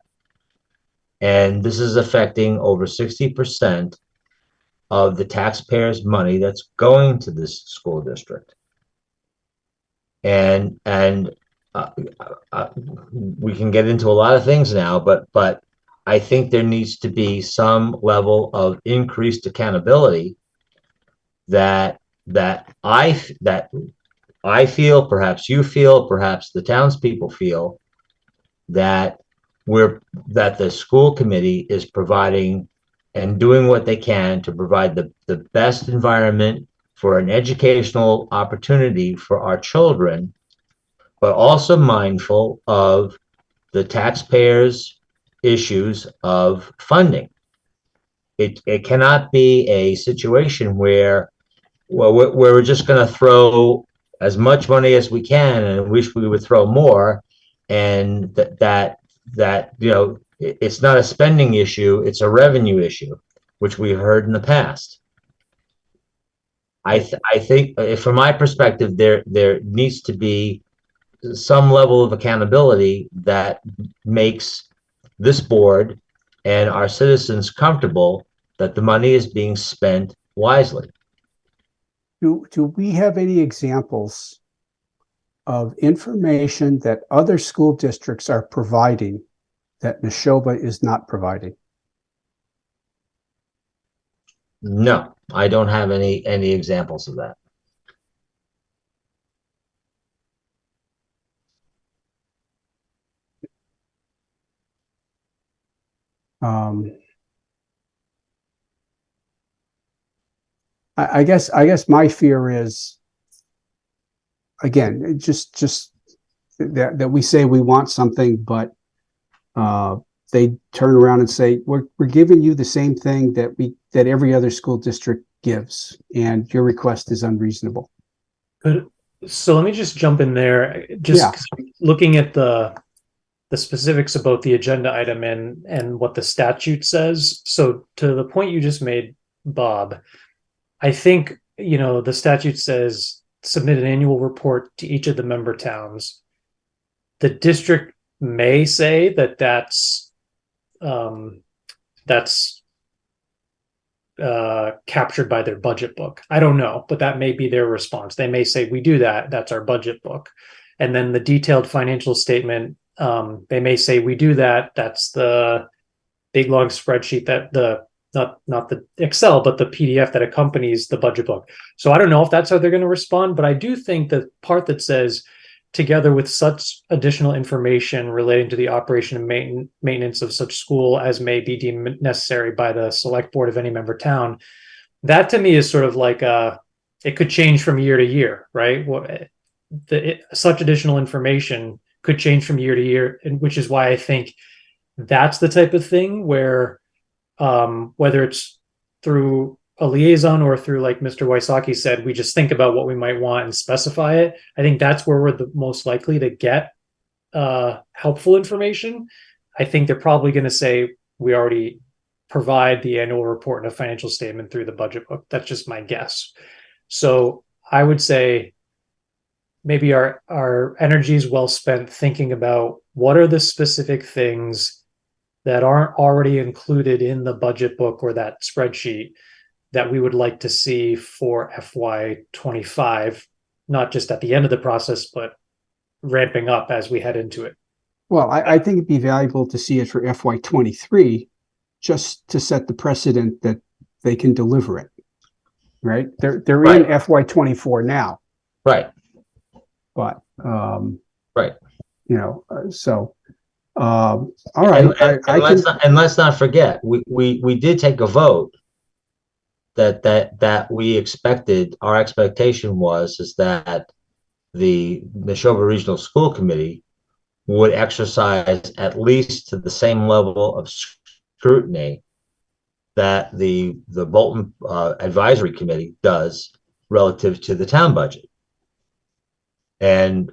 [SPEAKER 4] And this is affecting over 60% of the taxpayers' money that's going to this school district. And we can get into a lot of things now, but I think there needs to be some level of increased accountability that I feel, perhaps you feel, perhaps the townspeople feel, that the school committee is providing and doing what they can to provide the best environment for an educational opportunity for our children, but also mindful of the taxpayers' issues of funding. It cannot be a situation where we're just going to throw as much money as we can and wish we would throw more, and that it's not a spending issue, it's a revenue issue, which we heard in the past. I think from my perspective, there needs to be some level of accountability that makes this board and our citizens comfortable that the money is being spent wisely.
[SPEAKER 1] Do we have any examples of information that other school districts are providing that Neshoba is not providing?
[SPEAKER 4] No, I don't have any examples of that.
[SPEAKER 1] I guess my fear is, again, just that we say we want something, but they turn around and say, we're giving you the same thing that every other school district gives, and your request is unreasonable.
[SPEAKER 5] Good. So let me just jump in there. Just looking at the specifics about the agenda item and what the statute says. So to the point you just made, Bob, I think, the statute says submit an annual report to each of the member towns. The district may say that's captured by their budget book. I don't know, but that may be their response. They may say, we do that, that's our budget book. And then the detailed financial statement, they may say, we do that, that's the big long spreadsheet that not the Excel, but the PDF that accompanies the budget book. So I don't know if that's how they're going to respond, but I do think the part that says, together with such additional information relating to the operation and maintenance of such school as may be deemed necessary by the select board of any member town, that to me is sort of like it could change from year to year, right? Such additional information could change from year to year, and which is why I think that's the type of thing where whether it's through a liaison or through, like Mr. Wysocki said, we just think about what we might want and specify it. I think that's where we're the most likely to get helpful information. I think they're probably going to say we already provide the annual report and a financial statement through the budget book. That's just my guess. So I would say maybe our energy is well spent thinking about what are the specific things that aren't already included in the budget book or that spreadsheet that we would like to see for FY25, not just at the end of the process, but ramping up as we head into it.
[SPEAKER 1] Well, I think it'd be valuable to see it for FY23, just to set the precedent that they can deliver it, right? They're in FY24 now.
[SPEAKER 4] Right.
[SPEAKER 1] But,
[SPEAKER 4] right.
[SPEAKER 1] So, all right.
[SPEAKER 4] And let's not forget, we did take a vote that we expected, our expectation is that the Neshoba Regional School Committee would exercise at least to the same level of scrutiny that the Bolton Advisory Committee does relative to the town budget. And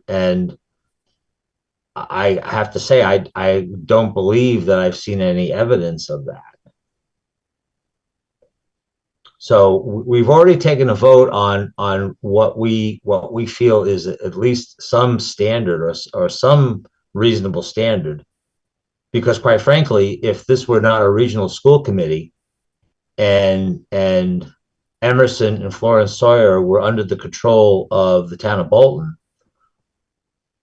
[SPEAKER 4] I have to say, I don't believe that I've seen any evidence of that. So we've already taken a vote on what we feel is at least some standard or some reasonable standard, because quite frankly, if this were not a regional school committee and Emerson and Florence Sawyer were under the control of the town of Bolton,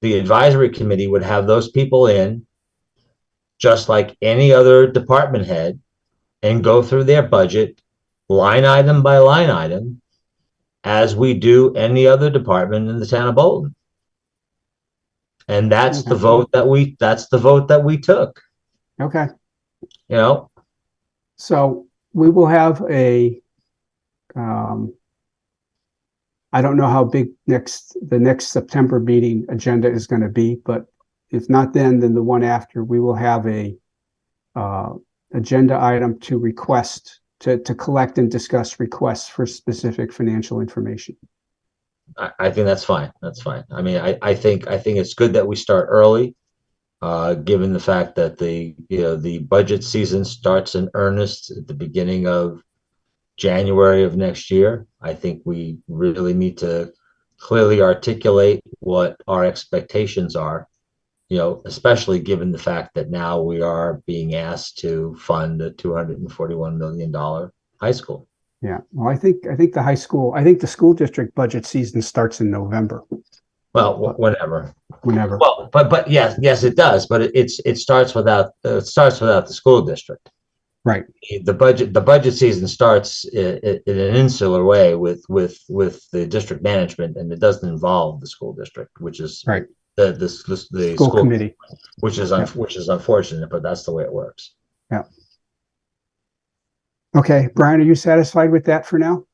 [SPEAKER 4] the advisory committee would have those people in just like any other department head and go through their budget line item by line item as we do any other department in the town of Bolton. And that's the vote that we took.
[SPEAKER 1] Okay.
[SPEAKER 4] You know,
[SPEAKER 1] so we will have a, I don't know how big the next September meeting agenda is going to be, but if not then the one after, we will have a agenda item to request to collect and discuss requests for specific financial information.
[SPEAKER 4] I think that's fine. That's fine. I mean, I think it's good that we start early, given the fact that the budget season starts in earnest at the beginning of January of next year. I think we really need to clearly articulate what our expectations are, you know, especially given the fact that now we are being asked to fund a $241 million high school.
[SPEAKER 1] Yeah, well, I think the school district budget season starts in November.
[SPEAKER 4] Well, whenever.
[SPEAKER 1] Whenever.
[SPEAKER 4] Well, but yes, it does. But it starts without the school district.
[SPEAKER 1] Right.
[SPEAKER 4] The budget season starts in an insular way with the district management, and it doesn't involve the school district, which is
[SPEAKER 1] right.
[SPEAKER 4] The school
[SPEAKER 1] committee,
[SPEAKER 4] which is unfortunate, but that's the way it works.
[SPEAKER 1] Yeah. Okay, Brian, are you satisfied with that for now?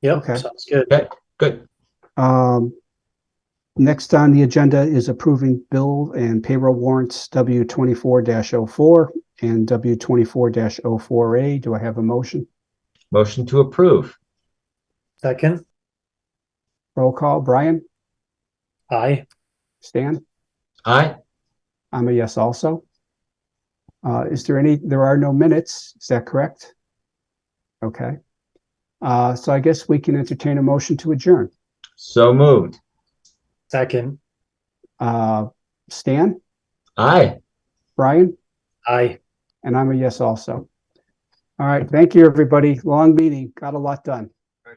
[SPEAKER 5] Yep.
[SPEAKER 1] Okay.
[SPEAKER 5] Sounds good.
[SPEAKER 4] Okay, good.
[SPEAKER 1] Next on the agenda is approving bill and payroll warrants W24-04 and W24-04A. Do I have a motion?
[SPEAKER 4] Motion to approve.
[SPEAKER 5] Second.
[SPEAKER 1] Roll call. Brian?
[SPEAKER 5] Aye.
[SPEAKER 1] Stan?
[SPEAKER 4] Aye.
[SPEAKER 1] I'm a yes also. There are no minutes, is that correct? Okay. So I guess we can entertain a motion to adjourn.
[SPEAKER 4] So moved.
[SPEAKER 5] Second.
[SPEAKER 1] Stan?
[SPEAKER 4] Aye.
[SPEAKER 1] Brian?
[SPEAKER 5] Aye.
[SPEAKER 1] And I'm a yes also. All right, thank you, everybody. Long meeting, got a lot done.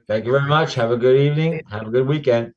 [SPEAKER 4] Thank you very much. Have a good evening. Have a good weekend.